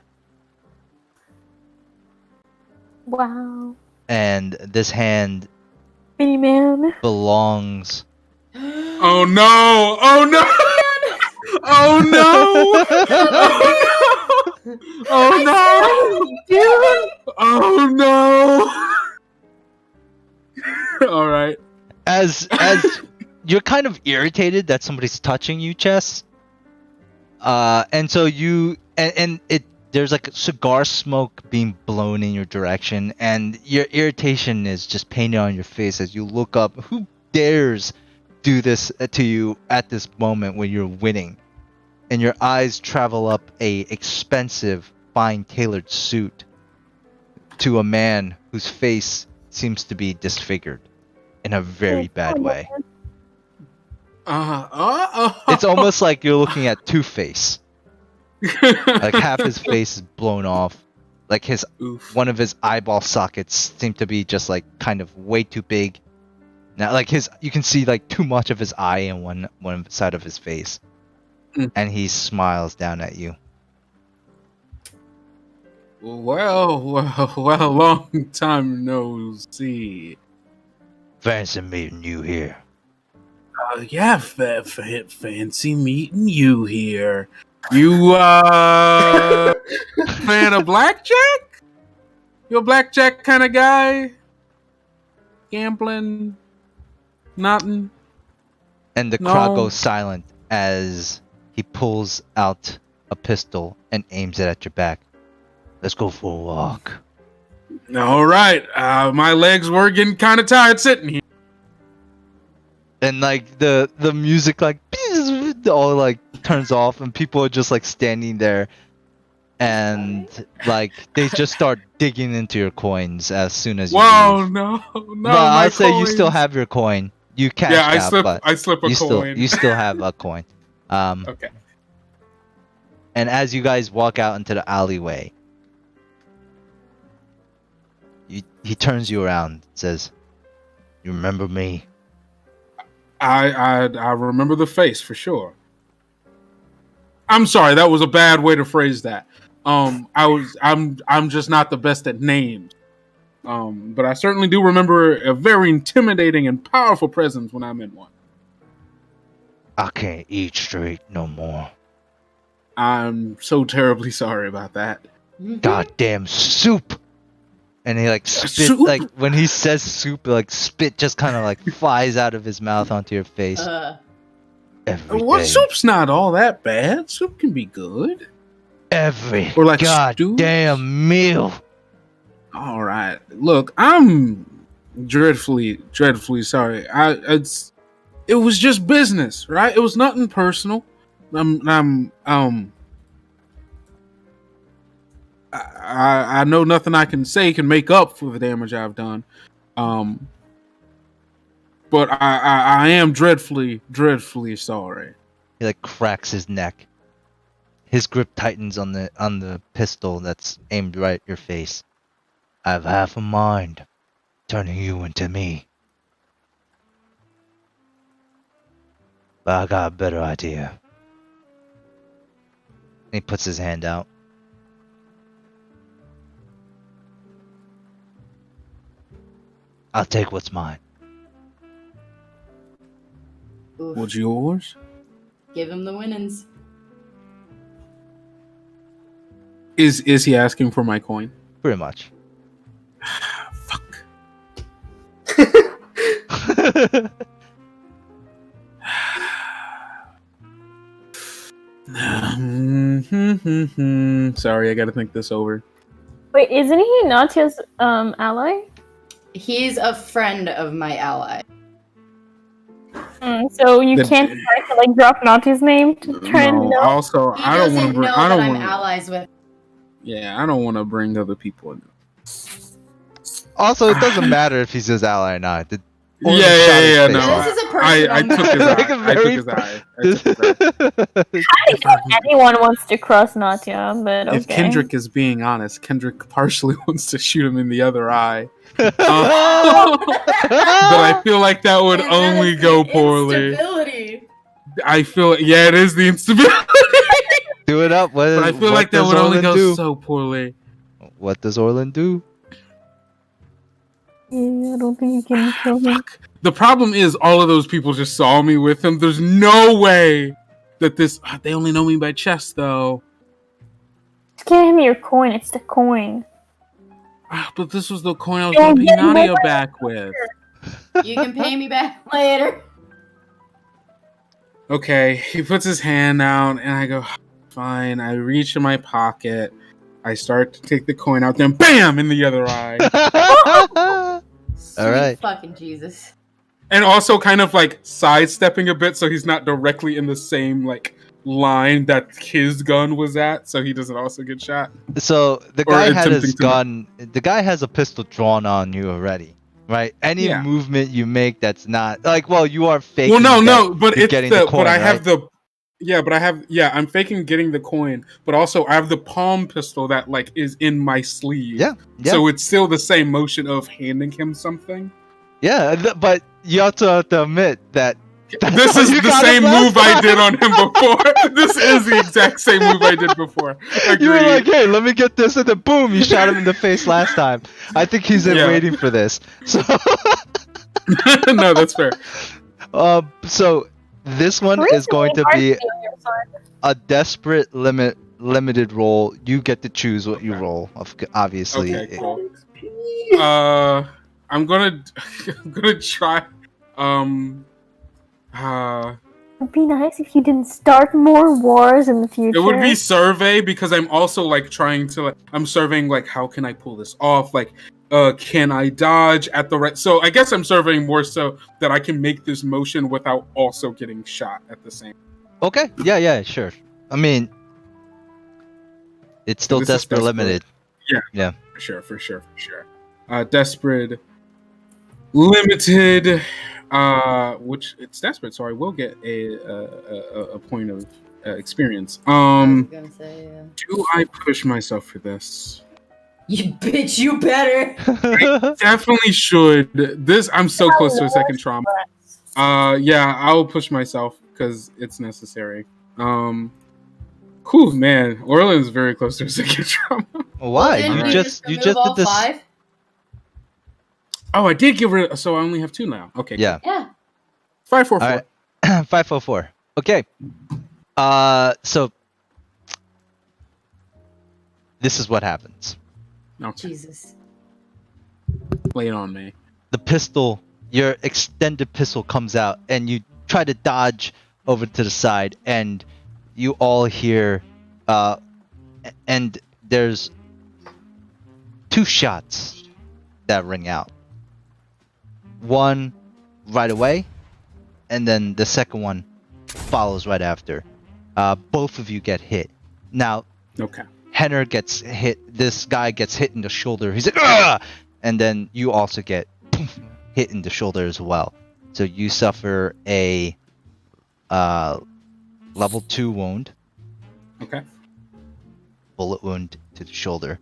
Wow. And this hand Mini man. belongs Oh no! Oh no! Oh no! Oh no! Oh no! All right. as you're kind of irritated that somebody's touching you, Chess. And so there's like cigar smoke being blown in your direction, and your irritation is just painted on your face as you look up. Who dares do this to you at this moment when you're winning? And your eyes travel up a expensive, fine tailored suit to a man whose face seems to be disfigured in a very bad way. It's almost like you're looking at Two-Face. Like half his face is blown off. Like Oof. one of his eyeball sockets seem to be just like kind of way too big. Now like you can see like too much of his eye in one side of his face. Mm. And he smiles down at you. Well, long time no see. Fancy meeting you here. Yeah, fancy meeting you here. You, fan of blackjack? You a blackjack kind of guy? Gambling? Nothing? And the No. crowd goes silent as he pulls out a pistol and aims it at your back. Let's go for a walk. All right. My legs were getting kind of tired sitting here. And like the music like all like turns off and people are just like standing there and like they just start digging into your coins as soon as you Whoa, leave. no, But my I'll say you coins. still have your coin. You cashed Yeah, I out, slip. but I slip a you coin. still have a coin. Okay. And as you guys walk out into the alleyway, he turns you around and says, "You remember me?" I remember the face for sure. I'm sorry, that was a bad way to phrase that. I'm just not the best at names. But I certainly do remember a very intimidating and powerful presence when I'm in one. I can't eat straight no more. I'm so terribly sorry about that. Goddamn soup! And he like spit Soup? like when he says soup, like spit just kind of like flies out of his mouth onto your face. Every What day. soup's not all that bad. Soup can be good. Every Or like stew? goddamn meal. All right. Look, I'm dreadfully sorry. It was just business, right? It was nothing personal. I know nothing I can say can make up for the damage I've done. But I am dreadfully sorry. He like cracks his neck. His grip tightens on the pistol that's aimed right at your face. I have half a mind turning you into me. But I got a better idea. He puts his hand out. I'll take what's mine. Oof. What's yours? Give him the winnings. Is he asking for my coin? Pretty much. Fuck. Sorry, I gotta think this over. Wait, isn't he Natia's ally? He's a friend of my ally. So you The- can't try to like drop Natia's name to try and No, know. also, He I don't want doesn't to bring. know I that don't I'm want. allies with. Yeah, I don't want to bring other people in. Also, it doesn't matter if he's his ally or not. Yeah, Orlin shot his face no. off. This is a I personal took his matter. eye. I took his eye. I took his eye. I don't know if anyone wants to cross Natia, but okay. If Kendrick is being honest, Kendrick partially wants to shoot him in the other eye. But I feel like that would And that only is go the poorly. instability. I feel, yeah, it is the instability. Do it up. But I feel like that would only go so poorly. What does Orlin do? Yeah, I don't think you can kill him. Fuck. The problem is, all of those people just saw me with him. There's no way that this. They only know me by chest, though. Just give him your coin. It's the coin. But this was the coin I was going to pay Nadia back with. You can pay me back later. Okay, he puts his hand out, and I go, fine. I reach in my pocket. I start to take the coin out, then BAM! In the other eye. Sweet right. fucking Jesus. And also kind of like sidestepping a bit so he's not directly in the same like line that his gun was at, so he doesn't also get shot. So the Or guy had attempting his to- gun. The guy has a pistol drawn on you already, right? Any Yeah. movement you make that's not like, well, you are faking. Well, no, that but you're it's getting the, coin, but I have right? the, yeah, but I have, yeah, I'm faking getting the coin, but also I have the palm pistol that like is in my sleeve. Yeah, yeah. So it's still the same motion of handing him something. Yeah, but you also have to admit that This how is you the got same him last move I time. did on him before. This is the exact same move I did before. You were like, Agreed. hey, let me get this, and then boom, you shot him in the face last time. I think he's Yeah. waiting for this. So, No, that's fair. so this one is going to be a desperate limited roll. You get to choose what you Okay. roll. Obviously. Okay, cool. I'm gonna try. It'd be nice if you didn't start more wars in the future. It would be survey because I'm also like trying to I'm surveying like how can I pull this off? Like, can I dodge at the right? So I guess I'm surveying more so that I can make this motion without also getting shot at the same. Okay. Yeah. Sure. I mean, it's still This is desperate limited. For sure. Desperate limited. Which it's desperate, so I will get a point of experience. I was gonna say, Do I push myself for this? you bitch, you better. Definitely should. This I'm so close to a second trauma. Yeah, I'll push myself because it's necessary. Cool, man. Orland's very close to a second trauma. Why? Didn't You we just remove did all this. 5? Oh, I did get rid. So I only have 2 now. Okay. Yeah. Yeah. 5, 4, 4. All right. 504. Okay. So this is what happens. Okay. Jesus. Lay it on me. The pistol, your extended pistol comes out, and you try to dodge over to the side, and you all hear, and there's 2 shots that ring out. One right away, and then the second one follows right after. Both of you get hit. Now, Okay. Henner gets hit. This guy gets hit in the shoulder. He's like, "Ugh!" And then you also get hit in the shoulder as well. So you suffer a level 2 wound, Okay. bullet wound to the shoulder,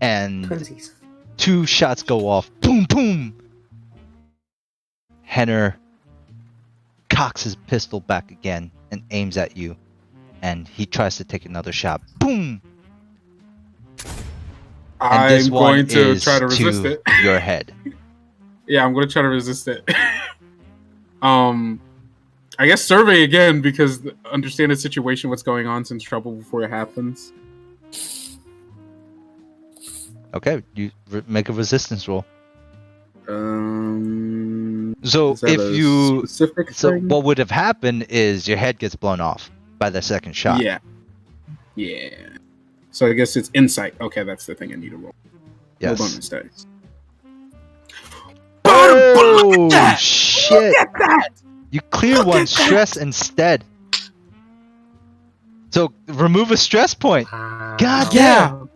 and Twinsies. 2 shots go off. Boom, boom. Henner cocks his pistol back again and aims at you, and he tries to take another shot. Boom. And this I'm one going to is try to resist to it. your head. Yeah, I'm going to try to resist it. I guess survey again because understand the situation, what's going on, since trouble before it happens. Okay, you make a resistance roll. So Is that if a you, specific so thing? what would have happened is your head gets blown off by the second shot. Yeah. So I guess it's insight. Okay, that's the thing I need to roll. Yes. No bonus dice. Oh shit! You clear one stress instead. So remove a stress point. God damn!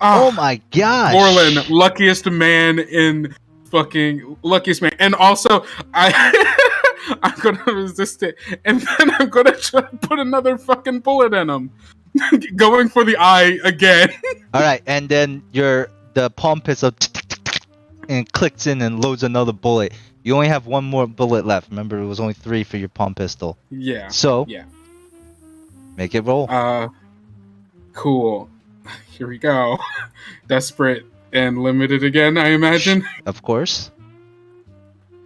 Oh my gosh! Orland, luckiest man in fucking luckiest man, and also I'm gonna resist it, and then I'm gonna try to put another fucking bullet in him, going for the eye again. All right, and then the palm pistol and clicks in and loads another bullet. You only have 1 more bullet left. Remember, it was only 3 for your palm pistol. Yeah. So Yeah. make it roll. Cool. Here we go. Desperate and limited again, I imagine. Of course.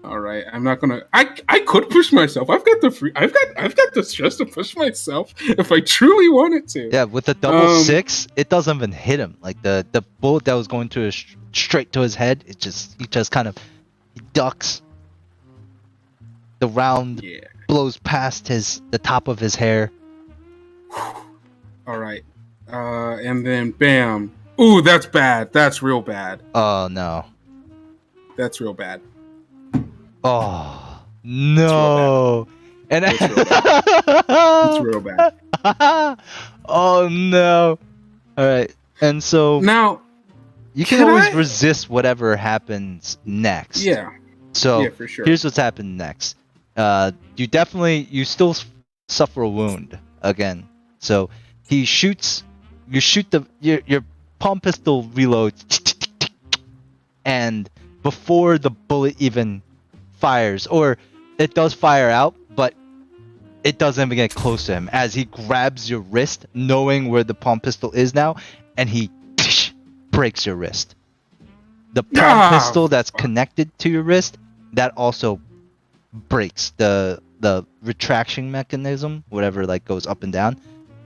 All right, I'm not gonna. I could push myself. I've got the stress to push myself if I truly wanted to. Yeah, with the double 6, it doesn't even hit him. Like the bullet that was going to straight to his head, he just kind of ducks. The round blows past the top of his hair. All right, and then bam. Ooh, that's bad. That's real bad. Oh no. That's real bad. Oh no. And It's real bad. oh no. All right. And so Now you can always resist whatever happens next. Yeah. So Yeah, for sure. here's what's happened next. You still suffer a wound again. So you shoot your palm pistol reloads, and before the bullet even fires, or it does fire out, it doesn't even get close to him as he grabs your wrist, knowing where the palm pistol is now, and he breaks your wrist. The palm Ah, pistol that's connected to your wrist, that also breaks the retraction mechanism, whatever like goes up and down,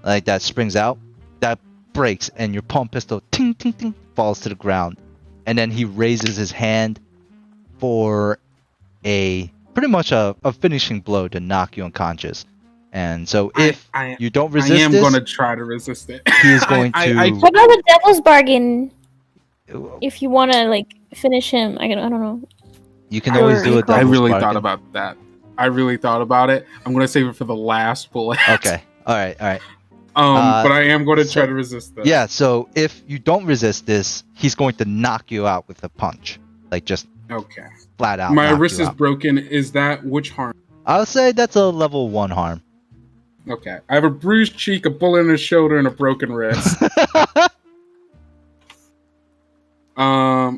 like that springs out, that breaks, and your palm pistol ting ting ting falls to the ground, and then he raises his hand for a pretty much a finishing blow to knock you unconscious. And so if you don't I resist am this, going to try to resist it. he is going I- to. What about the devil's bargain? If you want to like finish him, I don't know. You can always do a I devil's I really bargain. thought about that. I really thought about it. I'm going to save it for the last bullet. Okay. All right. But I am going to so- try to resist this. Yeah. So if you don't resist this, he's going to knock you out with a punch, like just Okay. flat out. My knock wrist you is out. broken. Is that which harm? I'll say that's a level 1 harm. Okay. I have a bruised cheek, a bullet in the shoulder, and a broken wrist.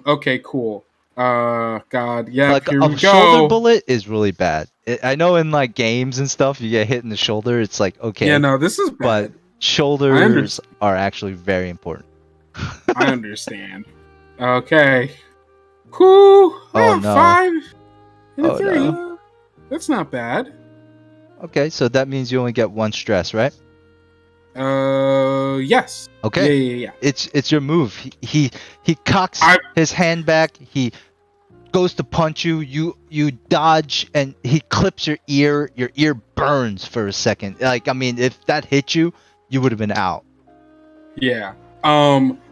Okay, cool. God, yeah, Like here a we shoulder go. bullet is really bad. I know in like games and stuff, you get hit in the shoulder. It's like okay, Yeah, no, this is but bad. shoulders are actually very important. I understand. Okay. Cool. Oh, no. 5 and a Oh, 3. no. That's not bad. Okay, so that means you only get 1 stress, right? Yes. Okay. Yeah. It's your move. He cocks his hand back. He goes to punch you. You dodge, and he clips your ear. Your ear burns for a second. Like, I mean, if that hit you, you would have been out. Yeah.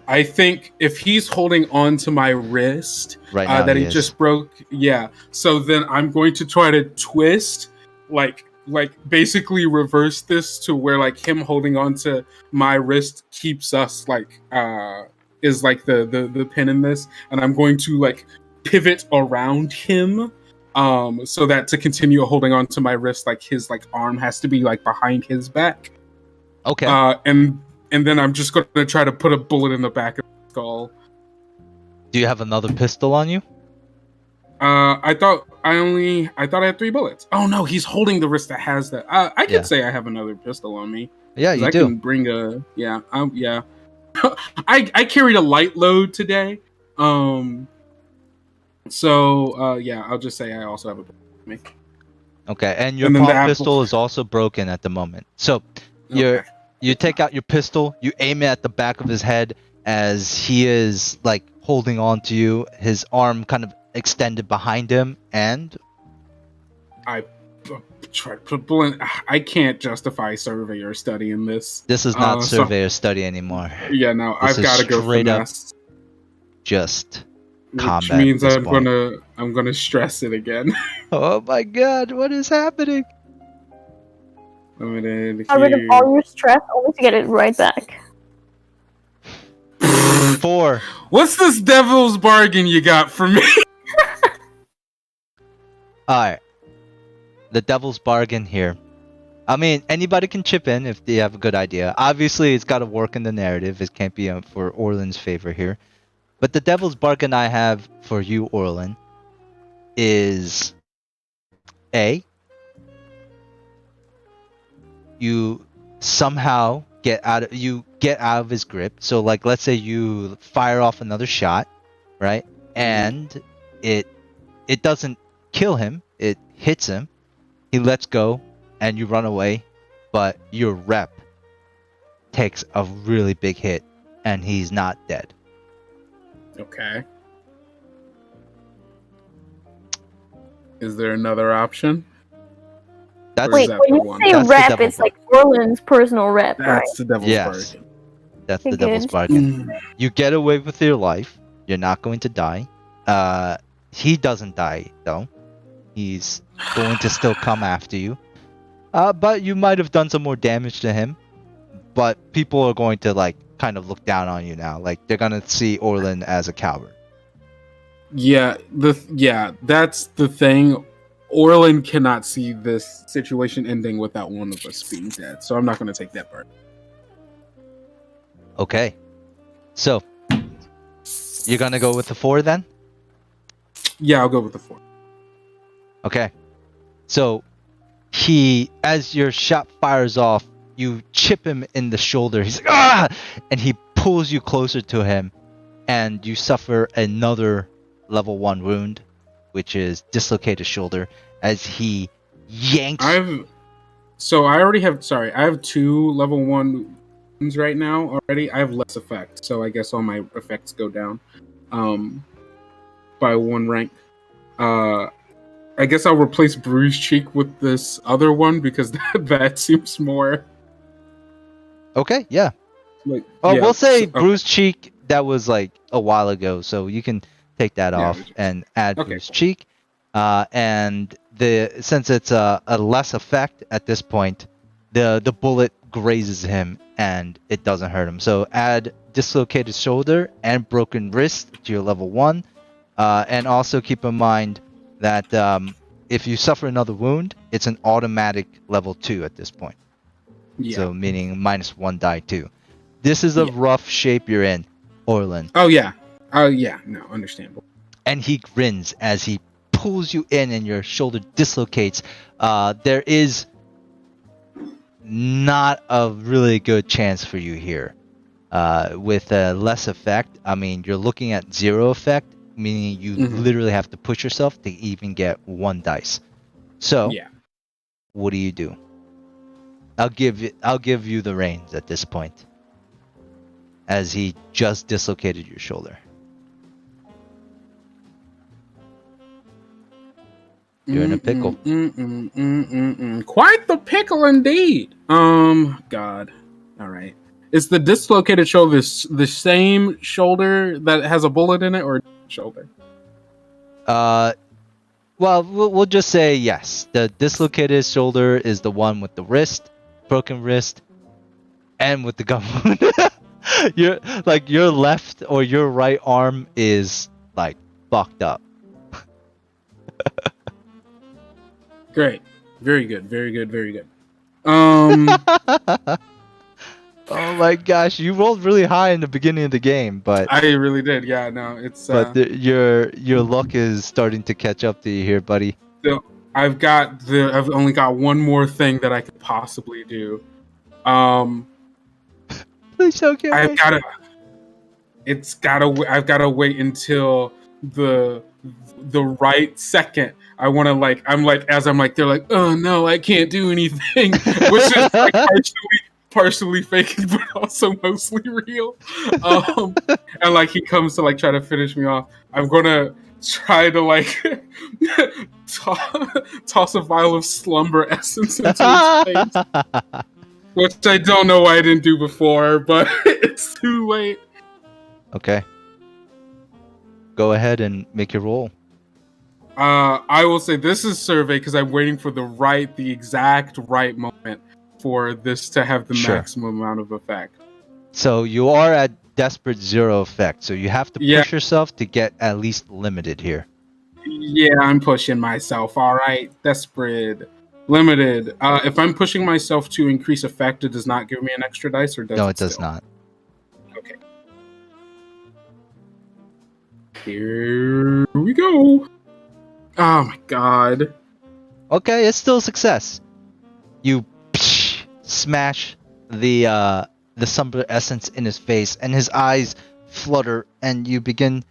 I think if he's holding on to my wrist Right now, that he he is. just broke, yeah. So then I'm going to try to twist, like basically reverse this to where like him holding on to my wrist keeps us like is like the pin in this, and I'm going to like pivot around him so that to continue holding on to my wrist, like his like arm has to be like behind his back. Okay. And then I'm just going to try to put a bullet in the back of his skull. Do you have another pistol on you? I thought I had 3 bullets. Oh no, he's holding the wrist that has that. I could Yeah. say I have another pistol on me. Yeah, 'Cause you I do. can bring a yeah. I carried a light load today. So yeah, I'll just say I also have a bullet on me. Okay, and your And then the palm apple- pistol is also broken at the moment. So Okay. you take out your pistol, you aim it at the back of his head as he is like holding on to you, his arm kind of extended behind him, and Try to put bullet. I can't justify surveyor study in this. this is not So- surveyor study anymore. Yeah, no, This I've is got to go straight up finesse. Just Which combat means at this I'm point. gonna stress it again. Oh my god, what is happening? Limited Get rid of here. all your stress only to get it right back. 4. What's this devil's bargain you got for me? Alright. The devil's bargain here. I mean, anybody can chip in if they have a good idea. Obviously, it's got to work in the narrative. It can't be for Orland's favor here. But the devil's bargain I have for you, Orland, is A. You somehow get out of his grip. So, like, let's say you fire off another shot, right? And it doesn't kill him. It hits him. He lets go, and you run away, but your rep takes a really big hit, and he's not dead. Okay. Is there another option? That's Or is Wait, that when the you one? say That's the rep, devil it's like Orland's personal rep, right? That's the devil's Yes. bargain. that's the Okay, devil's good. bargain. You get away with your life. You're not going to die. He doesn't die though. He's going to still come after you. But you might have done some more damage to him. But people are going to like kind of look down on you now. Like they're gonna see Orland as a coward. Yeah, that's the thing. Orland cannot see this situation ending without one of us being dead, so I'm not going to take that part. Okay. So you're gonna go with the 4 then? Yeah, I'll go with the 4. Okay. So as your shot fires off, you chip him in the shoulder. He's like, ah! And he pulls you closer to him, and you suffer another level 1 wound, which is dislocated shoulder, as he yanks. I have 2 level 1 wounds right now already. I have less effect, so I guess all my effects go down by 1 rank. I guess I'll replace Bruised Cheek with this other one because that seems more. Okay, yeah. Like, We'll say okay. Bruised Cheek. That was like a while ago, so you can take that off and add Bruised Cheek. And since it's a less effect at this point, the bullet grazes him and it doesn't hurt him. So add dislocated shoulder and broken wrist to your level 1, and also keep in mind that if you suffer another wound, it's an automatic level 2 at this point. Yeah. So meaning -1 die 2. This is a rough shape you're in, Orlin. Oh yeah. No, understandable. And he grins as he pulls you in and your shoulder dislocates. There is not a really good chance for you here. With less effect, I mean, you're looking at 0 effect, meaning you literally have to push yourself to even get 1 dice. So, what do you do? I'll give you the reins at this point, as he just dislocated your shoulder. You're in a pickle. Quite the pickle indeed. God. All right. Is the dislocated shoulder the same shoulder that has a bullet in it, or shoulder? Well, we'll just say yes. The dislocated shoulder is the one with the wrist, broken wrist, and with the gun wound. Your left or your right arm is like fucked up. Great. Very good. Oh my gosh, you rolled really high in the beginning of the game, but I really did. Yeah, no, it's. But your luck is starting to catch up to you here, buddy. So I've only got one more thing that I could possibly do. Please don't get I've gotta wait until the right second. I'm like, they're like, oh no, I can't do anything, which is like partially faking, but also mostly real. And like he comes to like try to finish me off. I'm gonna try to like toss a vial of slumber essence into his face, which I don't know why I didn't do before, but it's too late. Okay. Go ahead and make your roll. I will say this is survey because I'm waiting for the exact right moment for this to have the maximum amount of effect. So you are at desperate 0 effect, so you have to push yourself to get at least limited here. Yeah, I'm pushing myself. All right, desperate, limited. If I'm pushing myself to increase effect, it does not give me an extra dice, or does No, it it does still? not. Okay. Here we go. Oh my god. Okay, it's still a success. You smash the slumber essence in his face, and his eyes flutter, and you begin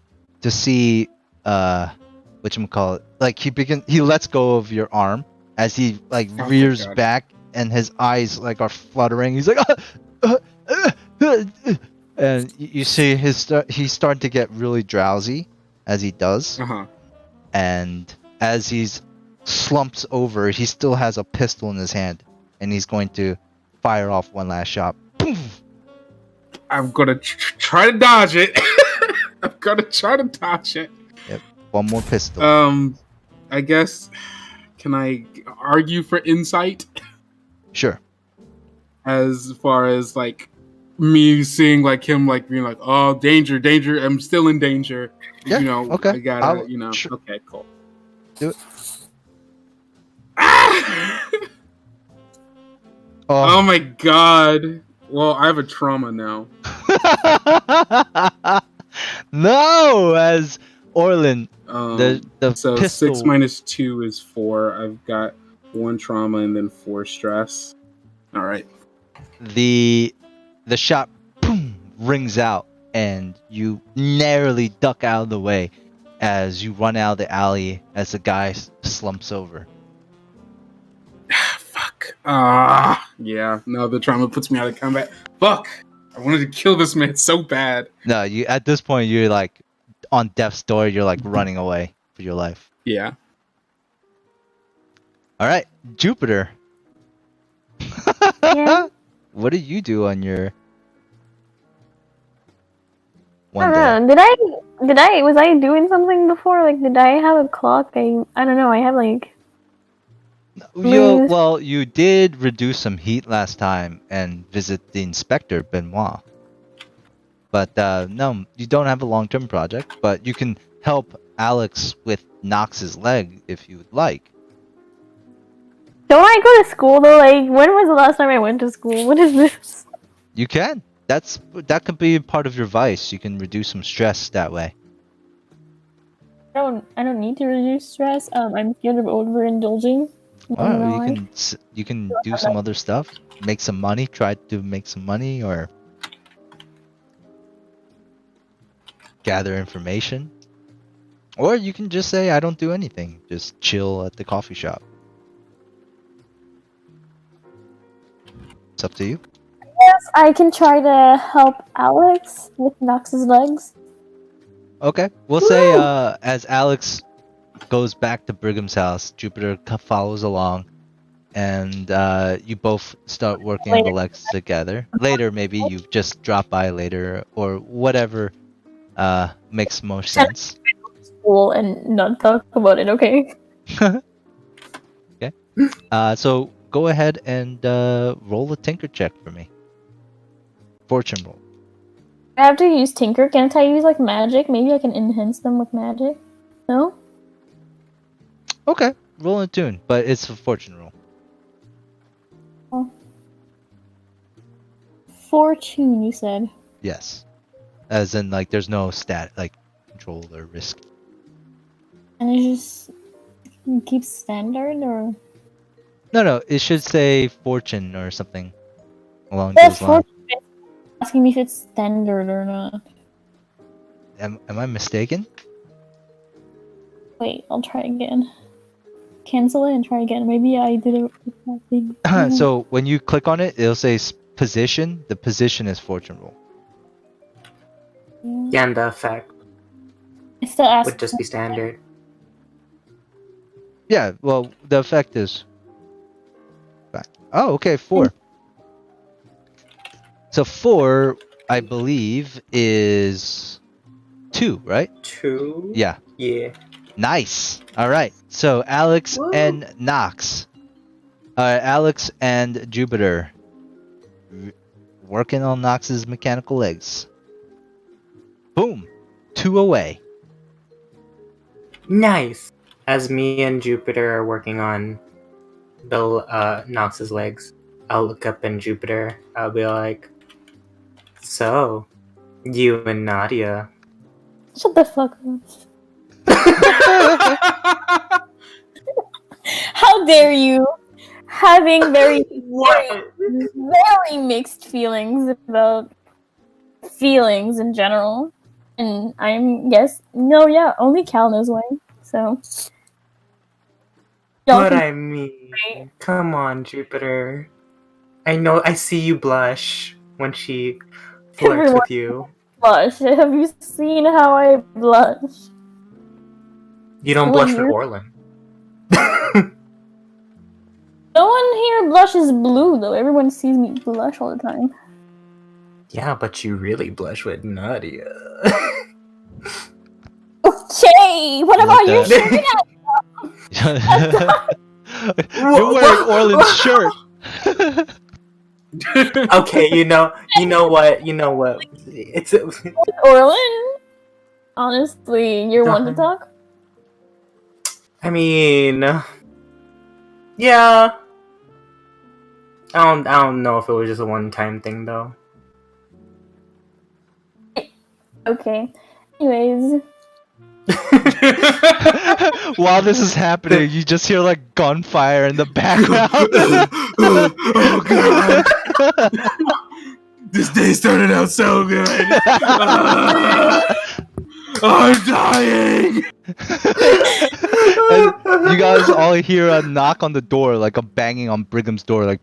to see whatchamacallit, like he lets go of your arm as he like rears back, and his eyes like are fluttering. He's like and you see he's starting to get really drowsy as he does. And as he's slumps over, he still has a pistol in his hand, and he's going to fire off one last shot. Boom! I'm gonna try to dodge it. I'm gonna try to dodge it. Yep, one more pistol. I guess. Can I argue for insight? Sure. As far as like me seeing like him like being like, oh, danger, I'm still in danger. Yeah. You know, okay. I gotta, okay, cool. Do it. Oh my god. Well, I have a trauma now. No, as Orlin, the so pistol. 6 minus 2 is 4. I've got 1 trauma, and then 4 stress. All right. The shot boom, rings out, and you narrowly duck out of the way as you run out of the alley as the guy slumps over. Fuck. Yeah. No, the trauma puts me out of combat. Fuck. I wanted to kill this man so bad. No, you at this point you're like on death's door. You're like running away for your life. Yeah. All right, Jupiter. Yeah. What did you do on your I one don't day? know. Was I doing something before? Like, did I have a clock? I don't know. I have like. You did reduce some heat last time and visit the inspector Benoit. But no, you don't have a long-term project. But you can help Alex with Knox's leg if you would like. Don't I go to school though? Like, when was the last time I went to school? What is this? You can. That could be part of your vice. You can reduce some stress that way. I don't need to reduce stress. I'm scared of overindulging. Or you can do some other stuff. Make some money. Try to make some money or gather information. Or you can just say I don't do anything. Just chill at the coffee shop. It's up to you. Yes, I can try to help Alex with Knox's legs. Okay. We'll say as Alex goes back to Brigham's house, Jupiter follows along, and you both start working on the legs together. Later, maybe you just drop by later or whatever makes more sense. School and not talk about it, okay? Okay. So go ahead and roll a tinker check for me. Fortune roll. I have to use Tinker. Can't I use like magic? Maybe I can enhance them with magic. No? Okay. Roll a tune, but it's a fortune roll. Fortune, you said. Yes. As in, like, there's no stat, like, control or risk. And it just keeps standard or? No, it should say fortune or something along That's those lines. fortune. Asking me if it's standard or not. Am I mistaken? Wait, I'll try again. Cancel it and try again. Maybe I did it with that thing. So when you click on it, it'll say position. The position is fortune roll. Yeah, and the effect I still ask. would just be standard. Yeah, well, the effect is. Oh, okay, 4. So 4, I believe, is 2, right? 2? Yeah. Yeah. Nice. All right. So Alex Woo. and Nox. Alex and Jupiter. Working on Nox's mechanical legs. Boom. 2 away. Nice. As me and Jupiter are working on Nox's legs, I'll look up in Jupiter. I'll be like, so, you and Nadia. Shut the fuck up. How dare you? Having very, very mixed feelings about feelings in general. And only Cal knows why. So. But I mean, come on, Jupiter. I see you blush when she flirts with you. Blush. Have you seen how I blush? You don't blush for Orlin. No one here blushes blue, though. Everyone sees me blush all the time. Yeah, but you really blush with Nadia. Okay, what about your shirt? You're wearing Orlin's shirt. Okay, you know what? It's Orlin? Honestly, you're one to talk? I mean, yeah. I don't know if it was just a one-time thing though. Okay. Anyways. While this is happening, you just hear like gunfire in the background. Oh god. This day started out so good. I'm dying. And you guys all hear a knock on the door, like a banging on Brigham's door, like.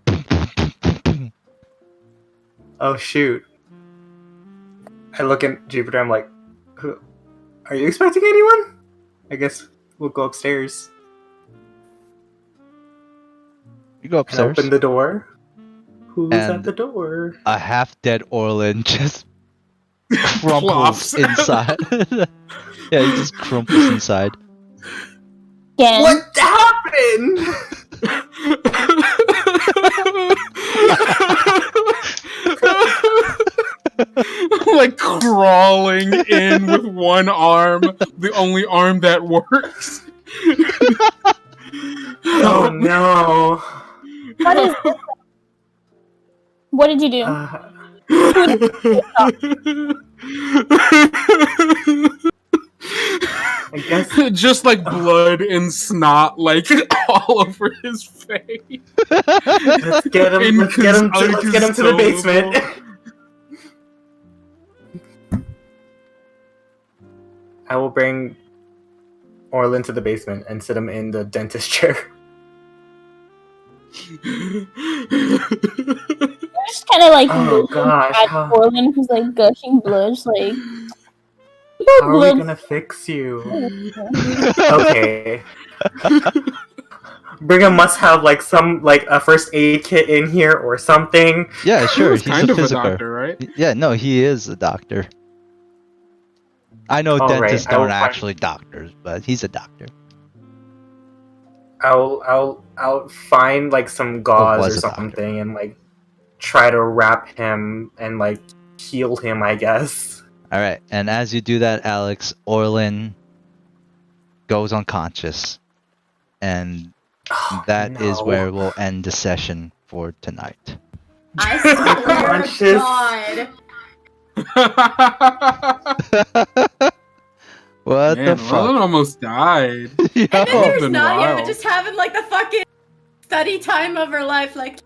Oh shoot! I look at Jupiter. I'm like, "Who- are you expecting anyone? I guess we'll go upstairs You go and upstairs. open the door. Who's And- at the door? A half-dead Orlin just crumples Flops. inside. Yeah, he just crumples inside. Again. What happened? Like crawling in with one arm, the only arm that works. Oh no! What is this? What did you do? I guess. Just like blood and snot, like all over his face. Let's get him. Let's get him. Let's get him to the basement. I will bring Orlin to the basement and sit him in the dentist chair. Just kind of like Oh, looking gosh, at how- Orlin, who's like gushing blood, just like. How are we gonna fix you? Okay. Brigham must have like some like a first aid kit in here or something. Yeah, sure. He's kind a of a physical. doctor, right? Yeah, no, he is a doctor. I know All right, dentists I will aren't find- actually doctors, but he's a doctor. I'll find like some gauze was or a doctor. something and like try to wrap him and like heal him, I guess. All right, and as you do that, Alex, Orlin goes unconscious, and that is no. where we'll end the session for tonight. I swear Conscious. to God. What Man, the Roland fuck? almost died. Yo. And then there's been Nadia wild. just having like the fucking study time of her life, like.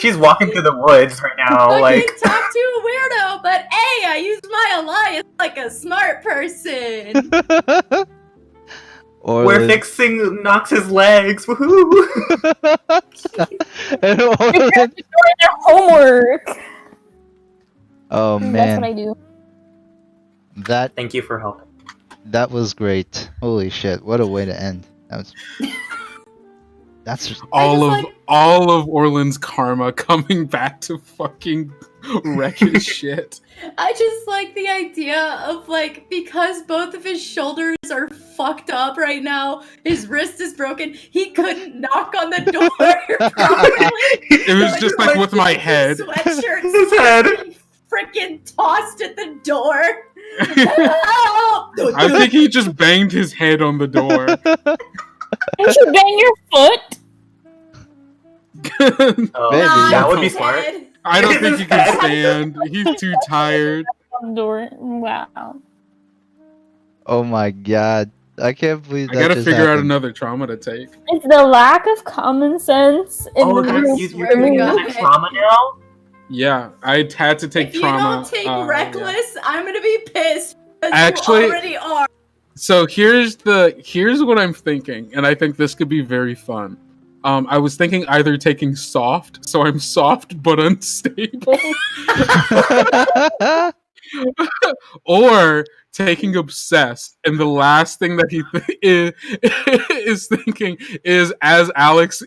She's walking through the woods right now, fucking like talk to a weirdo, but hey, I used my alliance like a smart person. we're Orlin. fixing Nox's legs. Woohoo! And Orlin. Doing their homework. Oh That's what I man, do. Thank you for helping. that was great. Holy shit, what a way to end. That's just all of Orlin's karma coming back to fucking wreck his shit. I just like the idea of like because both of his shoulders are fucked up right now, his wrist is broken. He couldn't knock on the door properly. It was just like with my head. Sweatshirt, His head. freaking tossed at the door. I think he just banged his head on the door. Didn't you bang your foot? Oh, Maybe. that would be His smart. head. I don't think he can stand. He's too tired. On the door. Wow. oh my god. I can't believe I that gotta just figure out happened. another trauma to take. It's the lack of common sense in Oh, the that's, group. you're swear to doing God. that trauma now? Yeah, I had to take If you trauma. don't take yeah. reckless, I'm gonna be pissed. Because Actually- you already are. So here's what I'm thinking, and I think this could be very fun. I was thinking either taking soft, so I'm soft but unstable, or taking obsessed. And the last thing that he is thinking is, as Alex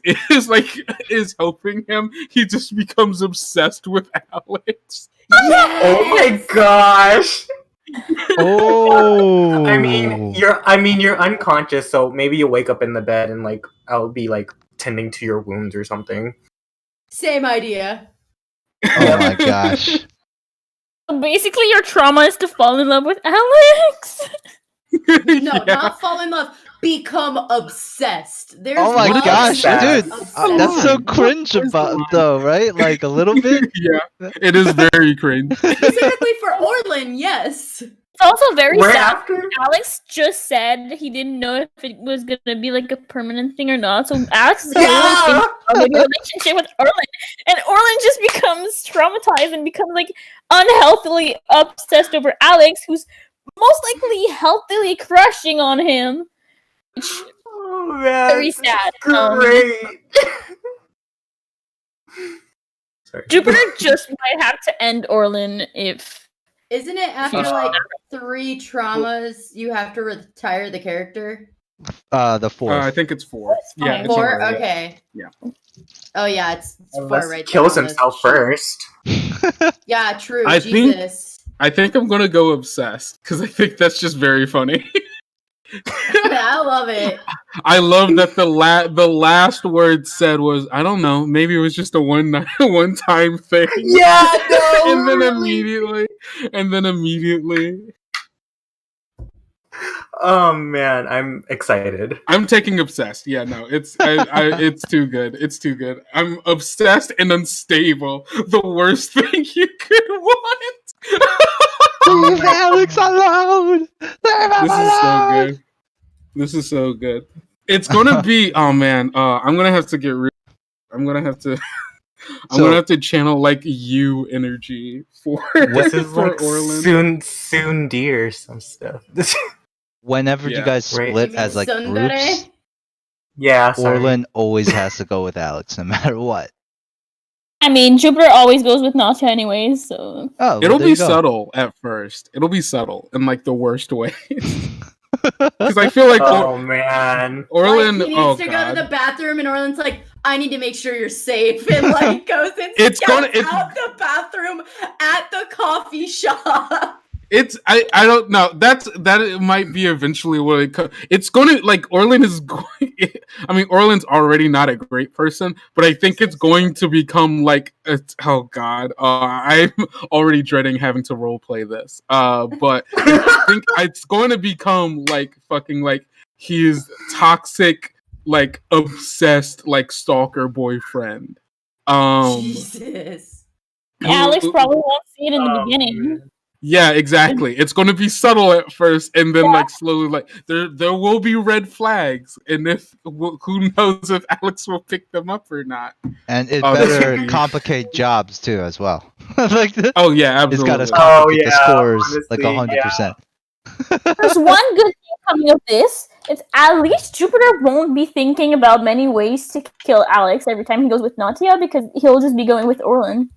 is helping him, he just becomes obsessed with Alex. Oh my gosh! Oh. I mean, you're unconscious, so maybe you wake up in the bed and like I'll be like tending to your wounds or something. Same idea. Oh my gosh. So basically, your trauma is to fall in love with Alex. No, Yeah. not fall in love. Become obsessed. There's Oh my no gosh, obsessed? dude. obsessed. That's so Come on. cringe Where's the about line? though, right? Like a little bit. Yeah, it is very cringe. Specifically for Orlin, yes. It's also very Right sad. after? Alex just said he didn't know if it was gonna be like a permanent thing or not. So Alex is Yeah! thinking of maybe a relationship with Orlin, and Orlin just becomes traumatized and becomes like unhealthily obsessed over Alex, who's most likely healthily crushing on him. Which Oh man, very this is sad. Great. Sorry. Jupiter just might have to end Orlin if Isn't it after Uh, like 3 traumas you have to retire the character? The I fourth. think it's 4. It's Yeah, fine. it's 4? four, yeah. Okay. Yeah. Oh yeah, it's 4 Unless right he kills there on the himself sheet. first. Yeah, true. I think- Jesus. I think I'm gonna go obsessed because I think that's just very funny. I love it. I love that the last word said was, I don't know, maybe it was just a one time thing. Yeah, no. and then really. immediately Oh man, I'm excited. I'm taking obsessed. Yeah, no, it's it's too good. It's too good. I'm obsessed and unstable. The worst thing you could want. Leave Alex alone. Leave him This is so alone. good. This is so good. It's gonna be. Oh man, I'm gonna have to get rid. I'm gonna have to. I'm So- gonna have to channel like you energy for This is for like Orlin. soon dear some stuff. Whenever you Yeah. guys Right. split You mean as like tsundere? groups, Yeah, sorry. Orlin always has to go with Alex, no matter what. I mean, Jupiter always goes with Natya anyways, so Oh, well, It'll there be you go. subtle at first. It'll be subtle in like the worst way. Because I feel like Oh man. Orlin. Like, he Oh needs to go god. to the bathroom, and Orlin's like, "I need to make sure you're safe," and like goes and It's scouts gonna- out the bathroom at the coffee shop. It's I don't know. That it might be eventually what it's going to like. Orlin is going. I mean, Orlin's already not a great person, but I think it's going to become like. Oh God, I'm already dreading having to role play this. But I think it's going to become like fucking like his toxic, like obsessed, like stalker boyfriend. Jesus. Alex probably won't see it in the Oh, beginning. man. Yeah, exactly. It's going to be subtle at first, and then like slowly, like there will be red flags, and if who knows if Alex will pick them up or not. And it Oh, this better would be- complicate jobs too, as well. like Oh yeah, it's got to absolutely. complicate Oh, the yeah, scores honestly, like 100%. There's one good thing coming of this. It's at least Jupiter won't be thinking about many ways to kill Alex every time he goes with Natya because he'll just be going with Orlin.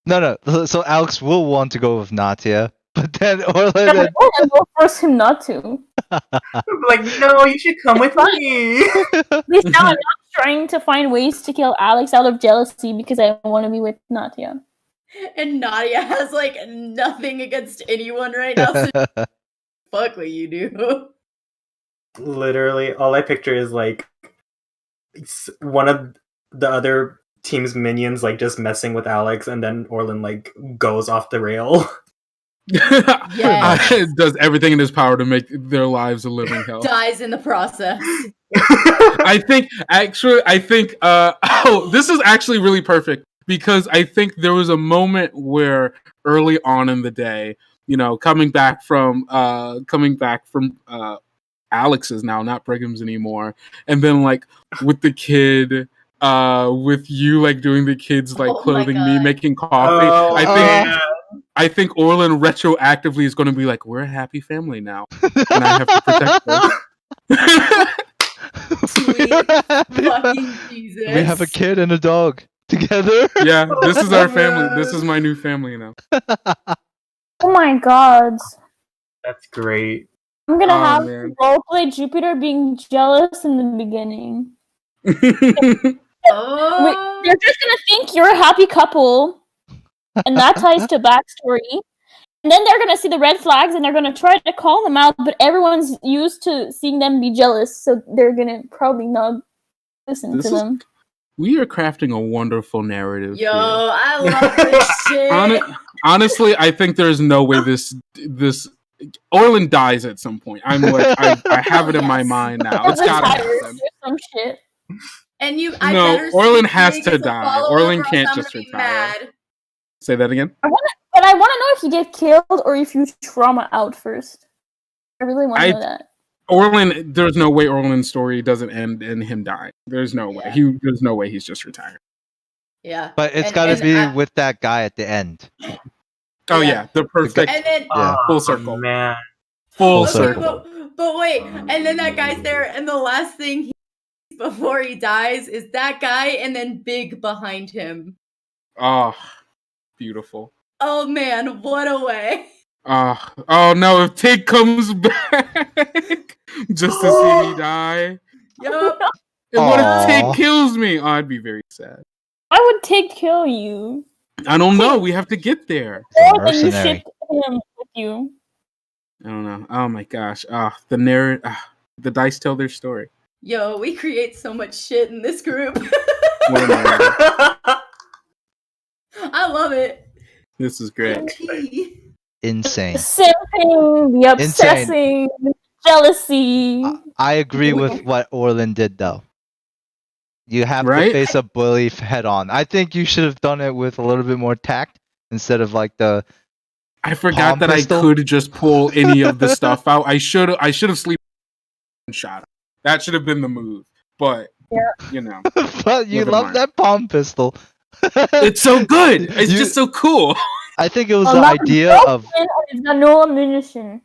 No. So Alex will want to go with Natya, but then Orlin. And Orlin will force him not to. Like, no, you should come with me. At least now I'm not trying to find ways to kill Alex out of jealousy because I want to be with Natya. And Nadia has like nothing against anyone right now. So fuck what you do. Literally, all I picture is like one of the other team's minions like just messing with Alex, and then Orlin like goes off the rail. Yes. Does everything in his power to make their lives a living hell. Dies in the process. I think oh, this is actually really perfect because I think there was a moment where early on in the day, you know, coming back from Alex's now, not Brigham's anymore, and then like with the kid, with you like doing the kids like Oh my clothing me, God. making coffee. Oh, I think Orlin retroactively is going to be like, we're a happy family now, and I have to protect them. Sweet Happy fucking fa- Jesus. we have a kid and a dog together. Yeah, this is our Oh, family. man. This is my new family now. Oh my god. That's great. I'm gonna Oh, have man. to roleplay Jupiter being jealous in the beginning. Oh. They're just gonna think you're a happy couple, and that ties to backstory. And then they're gonna see the red flags and they're gonna try to call them out, but everyone's used to seeing them be jealous, so they're gonna probably not listen This to is- them. We are crafting a wonderful narrative. Yo, here. I love this shit. Honestly, I think there's no way this Orlin dies at some point. I'm like, I have it in my Yes. mind now. Or It's gotta retires happen. or some shit. And I No, better Orlin see has Jake to as a die. follow-up Orlin or else can't I'm just gonna be retire. mad. Say that again. But I want to know if you get killed or if you trauma out first. I really want to know that. Orlin, there's no way Orlin's story doesn't end in him dying. There's no way. Yeah. There's no way he's just retired. Yeah. But it's And- got to and be I- with that guy at the end. Oh Yeah. yeah, the perfect And then full circle. Man. Full Okay, circle. but wait, and then that guy's there, and the last thing he before he dies is that guy, and then Big behind him. Oh, beautiful. Oh man, what a way! Oh no, if Tig comes back just to see me die. Yup. And what if Aw. Tig kills me? Oh, I'd be very sad. Why would Tig kill you? I don't know. We have to get there. He's a Or then you mercenary. ship him with you. I don't know. Oh my gosh. The dice tell their story. Yo, we create so much shit in this group. What am I- I love it. This is great. Gee. Insane. The simping, the obsessing, jealousy. I agree with what Orlin did, though. You have to Right? face a bully head on. I think you should have done it with a little bit more tact instead of like the. I forgot Palm that pistol? I could just pull any of the stuff out. I should have slept and shot him. That should have been the move. But you know, But you Never love mind. that palm pistol. it's so good. It's You- just so cool. I think it was Oh, the not idea of. And it's got no ammunition.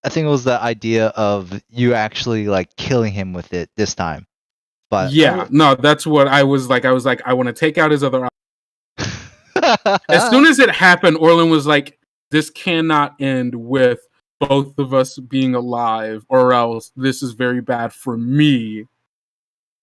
I think it was the idea of you actually like killing him with it this time. But Yeah, no, that's what I was like. I want to take out his other eye. As soon as it happened, Orlin was like, this cannot end with both of us being alive, or else this is very bad for me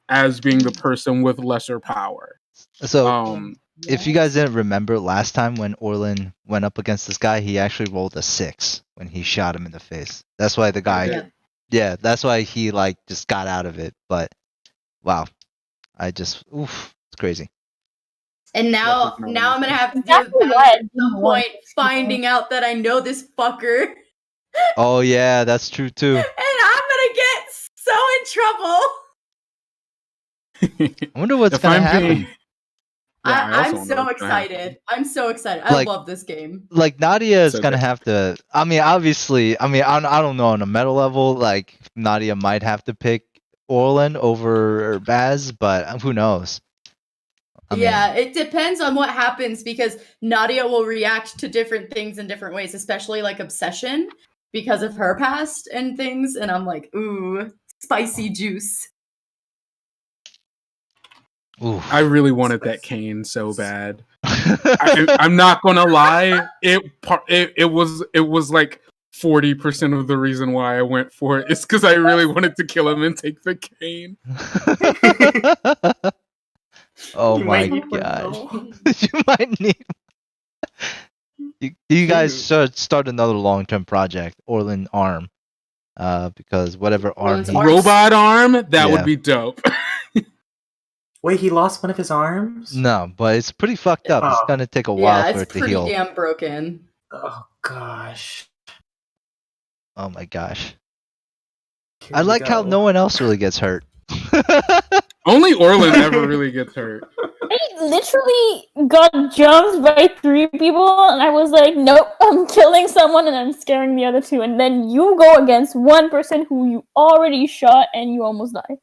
as being the person with lesser power. so if you guys didn't remember last time when Orlin went up against this guy, he actually rolled a 6 when he shot him in the face. That's why the guy, Yeah. yeah, that's why he like just got out of it. But wow, it's crazy. And now, That was now I'm gonna have to Exactly deal with why I Bowser at didn't some want point, finding out that I know this fucker, Oh yeah, that's true too. and I'm gonna get so in trouble. I wonder what's If gonna I'm happen. being- Yeah, I also I'm don't know so what's gonna happen. excited. I'm so excited. I Like- love this game. Like Nadia is So gonna good. have to. I mean, obviously, I don't know on a meta level. Like Nadia might have to pick Orlin over Baz, but who knows? I mean, Yeah, it depends on what happens because Nadia will react to different things in different ways, especially like obsession because of her past and things. And I'm like, ooh, spicy juice. ooh. I really wanted that cane so bad. I'm not gonna lie. It was like 40% of the reason why I went for it. It's because I really wanted to kill him and take the cane. Oh You my might need one, gosh. though. You might need. You guys should start another long-term project, Orlin Arm, because whatever arm Orlin's he. arm. Robot arm, that Yeah. would be dope. Wait, he lost one of his arms? No, but it's pretty fucked up. It's Oh. gonna take a while Yeah, for it's it to pretty heal. damn broken. Oh gosh. Oh my gosh. Here I we like how go. no one else really gets hurt. Only Orlin ever really gets hurt. I literally got jumped by 3 people, and I was like, nope, I'm killing someone and I'm scaring the other 2. And then you go against one person who you already shot and you almost die.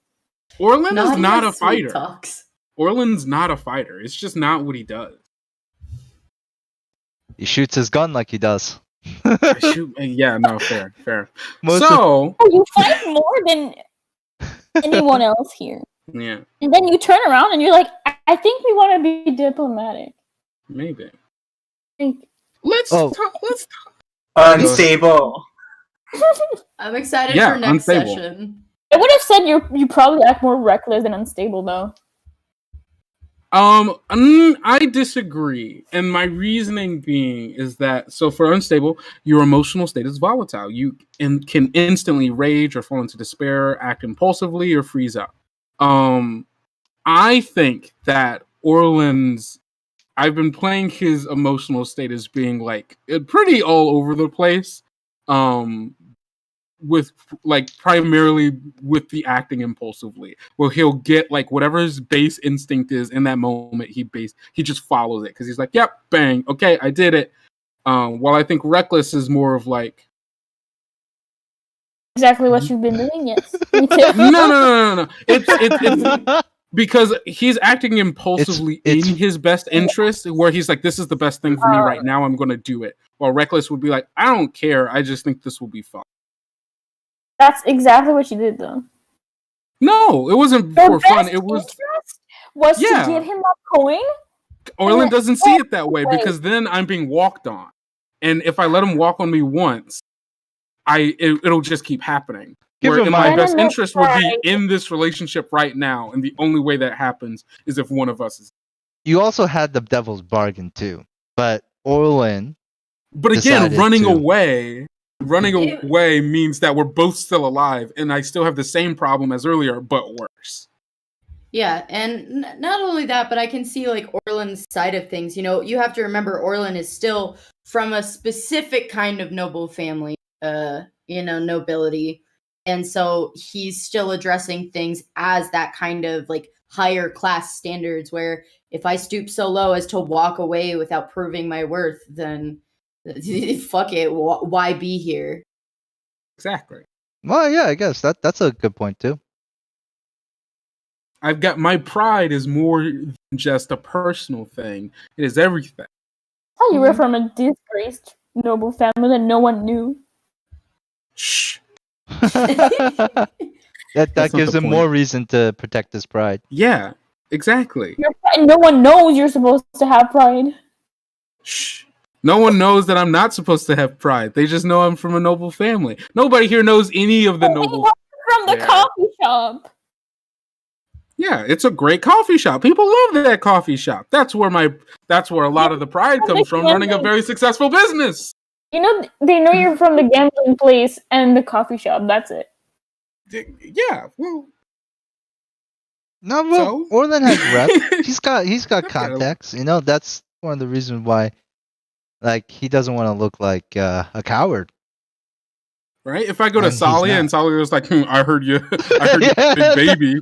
Orlin is Nadia not a sweet fighter. Talks. Orlin's not a fighter. It's just not what he does. He shoots his gun like he does. Yeah, no, fair. Most of- So, Oh, you fight more than anyone else here. yeah, And then you turn around and you're like, I think we want to be diplomatic. maybe. Like, Let's Oh. talk. Unstable. I'm excited Yeah, for next unstable. session. I would have said you probably act more reckless than unstable, though. I disagree, and my reasoning being is that for unstable, your emotional state is volatile. You can instantly rage or fall into despair, act impulsively, or freeze up. I think that I've been playing his emotional state as being like pretty all over the place. primarily with the acting impulsively, where he'll get like whatever his base instinct is in that moment. He just follows it because he's like, "Yep, bang, okay, I did it." While I think Reckless is more of like Exactly what you've been doing. Yes, me too. no. It's because he's acting impulsively It's- in his best interest, where he's like, "This is the best thing for me right now. I'm going to do it." While Reckless would be like, "I don't care. I just think this will be fun." That's exactly what you did, though. No, it wasn't Your for fun. best It was interest was Yeah. to give him that coin. Orlin doesn't see it that way Wait. because then I'm being walked on, and if I let him walk on me once, it'll just keep happening. Give Where him in my mine. best No, interest would be right. in this relationship right now, and the only way that happens is if one of us is. You also had the devil's bargain too, but Orlin. But again, Decided running to. away means that we're both still alive, and I still have the same problem as earlier, but worse. Yeah, and not only that, but I can see like Orlin's side of things. You know, you have to remember Orlin is still from a specific kind of noble family, nobility. And so he's still addressing things as that kind of like higher class standards where if I stoop so low as to walk away without proving my worth, then fuck it, why be here? Exactly. Well, yeah, I guess that's a good point too. I've got my pride is more than just a personal thing. It is everything. Oh, you were from a disgraced noble family that no one knew. Shh. that That's not gives the him point. more reason to protect his pride. Yeah, exactly. No one knows you're supposed to have pride. Shh. No one knows that I'm not supposed to have pride. They just know I'm from a noble family. Nobody here knows any of the He noble. was from the Yeah. coffee shop. Yeah, it's a great coffee shop. People love that coffee shop. That's where a lot of the pride comes from, running a very successful business. You know, they know you're from the gambling place and the coffee shop. That's it. Yeah, well, No, well, So? Orlin has rep. he's got Okay. contacts. You know, that's one of the reasons why, like, he doesn't want to look like a coward. right? If I go to And he's Salia not. and Salia was like, I heard you, you big baby.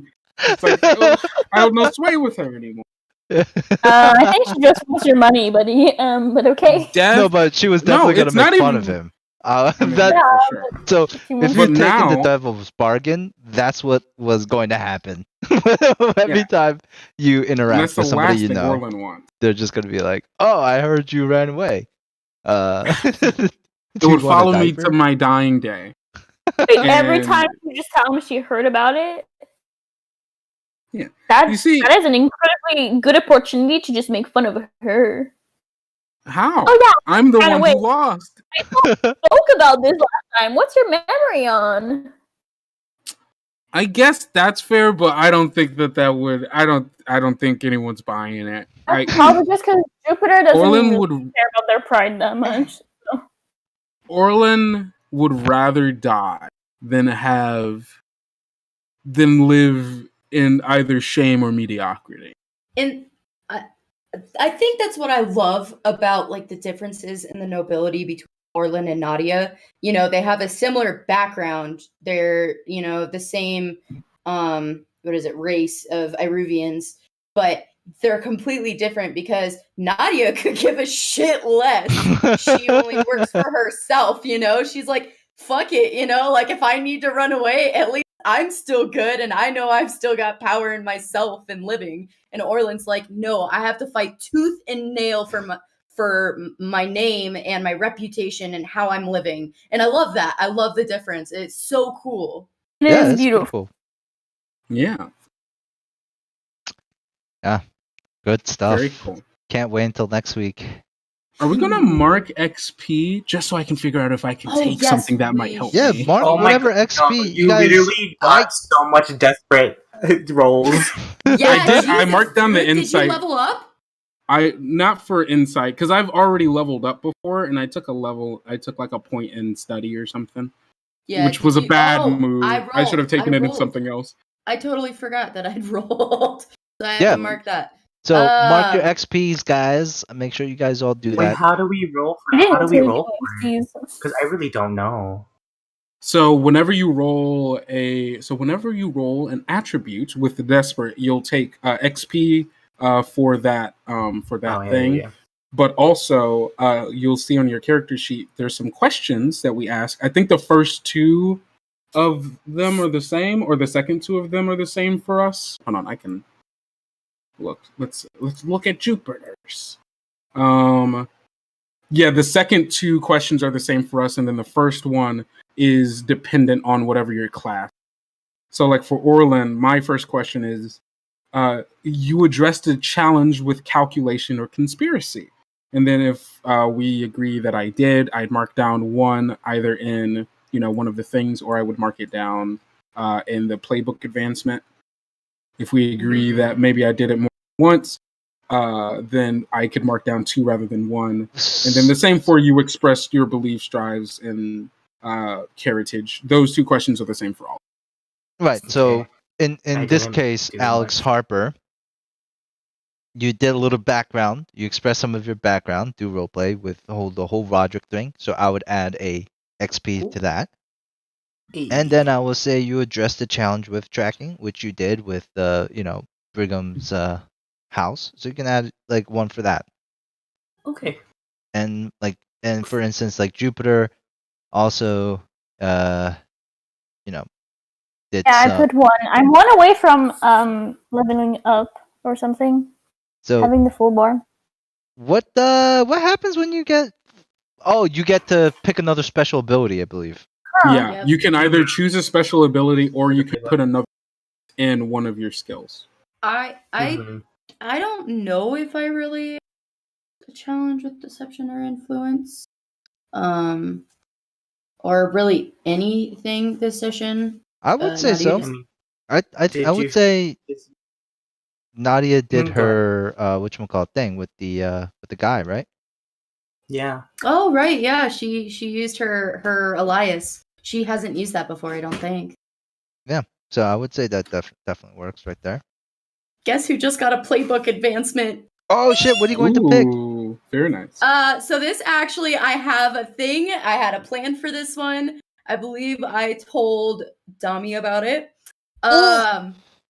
It's like, oh, I have no sway with her anymore. I think she just wants your money, buddy. But okay. No, but she was definitely it's gonna not make fun even- of him. I mean, That, yeah, for sure. so She if wants you're But taking the now- devil's bargain, that's what was going to happen. Every Yeah. time you And interact that's the with somebody last you thing know, Orlin wants. they're just gonna be like, "Oh, I heard you ran away." It would follow me to my dying day. Wait, every And- time you just tell me she heard about it. Yeah. That You see- that is an incredibly good opportunity to just make fun of her. How? Oh yeah, I'm the ran one away. who lost. spoke about this last time. What's your memory on? I guess that's fair, but I don't think that would. I don't think anyone's buying it. Probably just because Jupiter doesn't Orlin really would care about their pride that much. Orlin would rather die than live in either shame or mediocrity. And I think that's what I love about like the differences in the nobility between Orlin and Nadia. You know, they have a similar background. They're, the same race of Iruvians, but they're completely different because Nadia could give a shit less. She only works for herself, She's like, fuck it, like if I need to run away, at least I'm still good and I know I've still got power in myself and living. And Orlin's like, no, I have to fight tooth and nail for my name and my reputation and how I'm living. And I love that. I love the difference. It's so cool. It Yeah, is that's beautiful. cool. Yeah, Good stuff. very cool. Can't wait until next week. Are we gonna mark XP just so I can figure out if I can Oh, take yes, something that might we help Yeah, me? mark Oh my whatever God, XP no, you you guys literally like. got so much desperate rolls. Yeah, did. I Jesus, marked down the Ruth, insight. Did you level up? I not for insight because I've already leveled up before, and I took like a point in study or something, Yeah, which was a bad move. I I should have taken it in rolled. something else. I totally forgot that I'd rolled. So I have Yeah. to mark that. So mark your Uh, XPs, guys. Make sure you guys all do Wait, that. how do we roll I for? How do didn't we take roll any for? of these. Because I really don't know. So whenever you roll an attribute with the desperate, you'll take XP for that thing. Yeah. But also, you'll see on your character sheet there's some questions that we ask. I think the first two of them are the same, or the second two of them are the same for us. Hold on, I can look. Let's look at Jupiter's. Yeah, the second two questions are the same for us, and then the first one is dependent on whatever your class. So, like for Orlin, my first question is, you addressed a challenge with calculation or conspiracy. And then if we agree that I did, I'd mark down one either in one of the things, or I would mark it down in the playbook advancement. If we agree that maybe I did it more than once, then I could mark down two rather than one. And then the same for you expressed your beliefs, drives, and heritage. Those two questions are the same for all. Right. So Okay. in I this didn't case, do Alex much. Harper, you did a little background. You expressed some of your background through roleplay with the whole Roderick thing. So I would add a XP to that. And then I will say you addressed the challenge with tracking, which you did with Brigham's house. So you can add like one for that. Okay. And for instance, like Jupiter also did Yeah, I some. put one. I'm one away from leveling up or something. So Having the full bar. what happens when you get? Oh, you get to pick another special ability, I believe. Huh. Yeah, Yep. you can either choose a special ability, or you could put another in one of your skills. I Mhm. I don't know if I really a challenge with deception or influence. Or really anything this session. I would say Not so. I even mean, I did would you? say Nadia did Go ahead. her whatchamacallit thing with the guy, right? Yeah. Oh right, yeah. She used her Elias. She hasn't used that before, I don't think. Yeah. So I would say that definitely works right there. Guess who just got a playbook advancement? Oh shit! What are you going to pick? Ooh, very nice. So this actually, I have a thing. I had a plan for this one. I believe I told Dami about it.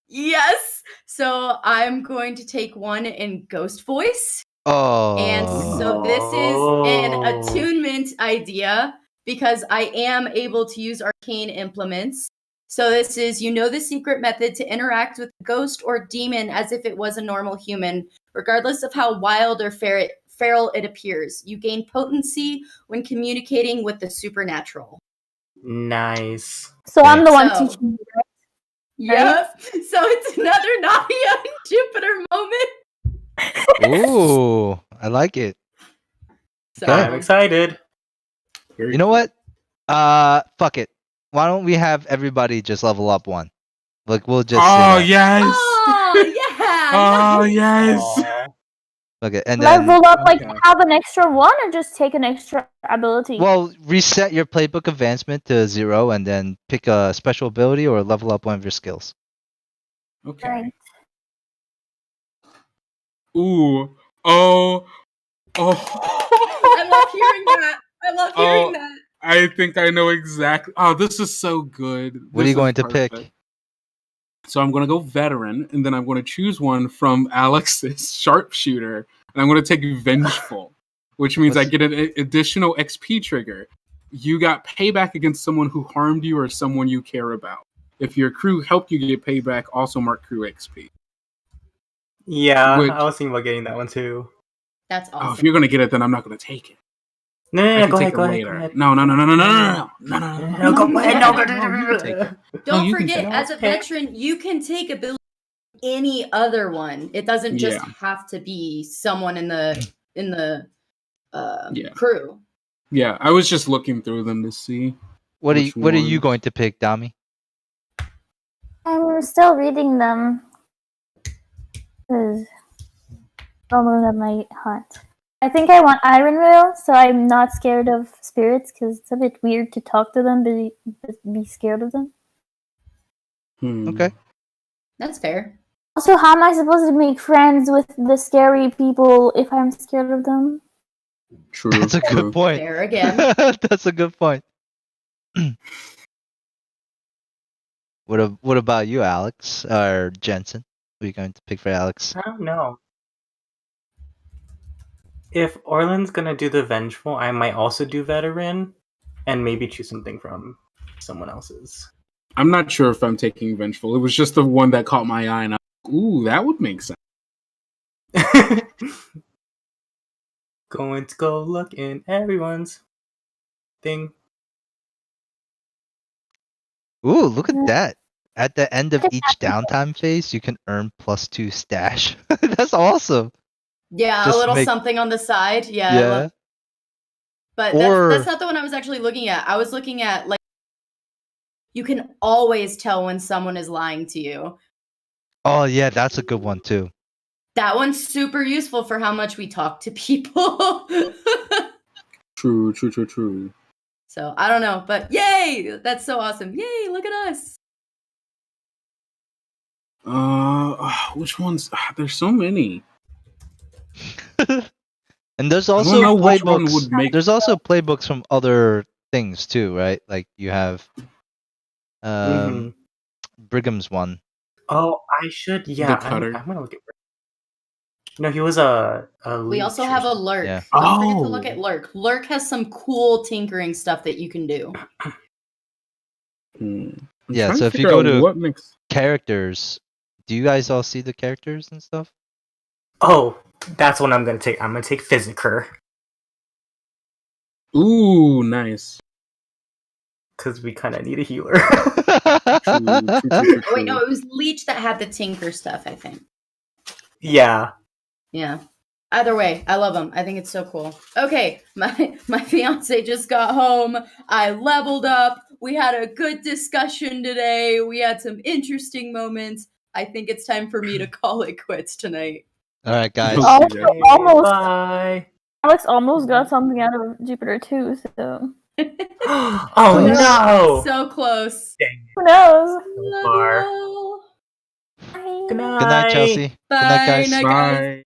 Yes. So I'm going to take one in ghost voice. Oh. And so this is an attunement idea because I am able to use arcane implements. So this is, the secret method to interact with a ghost or demon as if it was a normal human, regardless of how wild or feral it appears. You gain potency when communicating with the supernatural. Nice. So I'm the one So- teaching you. Yep. So it's another Nadia and Jupiter moment. Ooh, I like it. So Okay. I'm excited. You know what? Fuck it. Why don't we have everybody just level up one? Like we'll just. Oh yes. Oh yeah. Oh yes. Aw. Okay, and then Level up, like Okay. have an extra one, or just take an extra ability. well, reset your playbook advancement to 0, and then pick a special ability or level up one of your skills. Okay. Right. Ooh. Oh. I love hearing that. I love hearing Oh. that. I think I know exactly. Oh, this is so good. What are This you going is to pick? perfect. So I'm going to go veteran, and then I'm going to choose one from Alex's sharpshooter, and I'm going to take vengeful, which means I What's- get an additional XP trigger. You got payback against someone who harmed you or someone you care about. If your crew helped you get payback, also mark crew XP. Yeah, Which- I was thinking about getting that one too. That's Oh, if awesome. you're going to get it, then I'm not going to take it. No, I no, no, can go take ahead, it go ahead, later. go ahead. No. No, go ahead. No, go. No, you can take it. Don't you can forget, take it. as a veteran, you can take ability any other one. It doesn't just Yeah. have to be someone in the Yeah. crew. Yeah, I was just looking through them to see. What Which are you ones? going to pick, Dami? I'm still reading them. Because almost at my heart. I think I want Iron Rail, so I'm not scared of spirits, because it's a bit weird to talk to them, but be scared of them. Okay. That's fair. Also, how am I supposed to make friends with the scary people if I'm scared of them? True. That's a true. good point. There again. That's a good point. What about you, Alex or Jensen? Who are you going to pick for Alex? I don't know. If Orland's gonna do the vengeful, I might also do veteran, and maybe choose something from someone else's. I'm not sure if I'm taking vengeful. It was just the one that caught my eye, and I was like, ooh, that would make sense. Going to go look in everyone's thing. Ooh, look at that! At the end of each downtime phase, you can earn +2 stash. That's awesome. Yeah, Just a little make- something on the side. Yeah, Yeah. but Or- that's not the one I was actually looking at. I was looking at like you can always tell when someone is lying to you. Oh yeah, that's a good one too. That one's super useful for how much we talk to people. True, true, true, true. So I don't know, but yay! That's so awesome. Yay, look at us. Which ones? There's so many. And there's I also don't know which one playbooks. would make. There's also playbooks from other things too, right? Like you have Mhm. Brigham's one. Oh, I should. Yeah, The cutter. I'm gonna look at. No, he was a. We leech also or have a something. lurk. Yeah. Don't forget to look Oh. at lurk. Lurk has some cool tinkering stuff that you can do. I'm Yeah, trying so to if you figure go out to- what makes. Characters. Do you guys all see the characters and stuff? Oh, that's what I'm gonna take. I'm gonna take Physiker Ooh, nice. because we kind of need a healer. True, true, true, true, Oh, wait, no, true. it was Leech that had the tinker stuff, I think. Yeah. Yeah. Either way, I love them. I think it's so cool. Okay, my fiance just got home. I leveled up. We had a good discussion today. We had some interesting moments. I think it's time for me to call it quits tonight. All right, guys. We'll Oh, see that. almost. Bye. Alex almost got something out of Jupiter too. So Oh Close. no! So close. Dang who knows? it, so far. Love you all. Bye. Good night. Good night, Chelsea. Good night, Bye, guys. night, guys. Bye.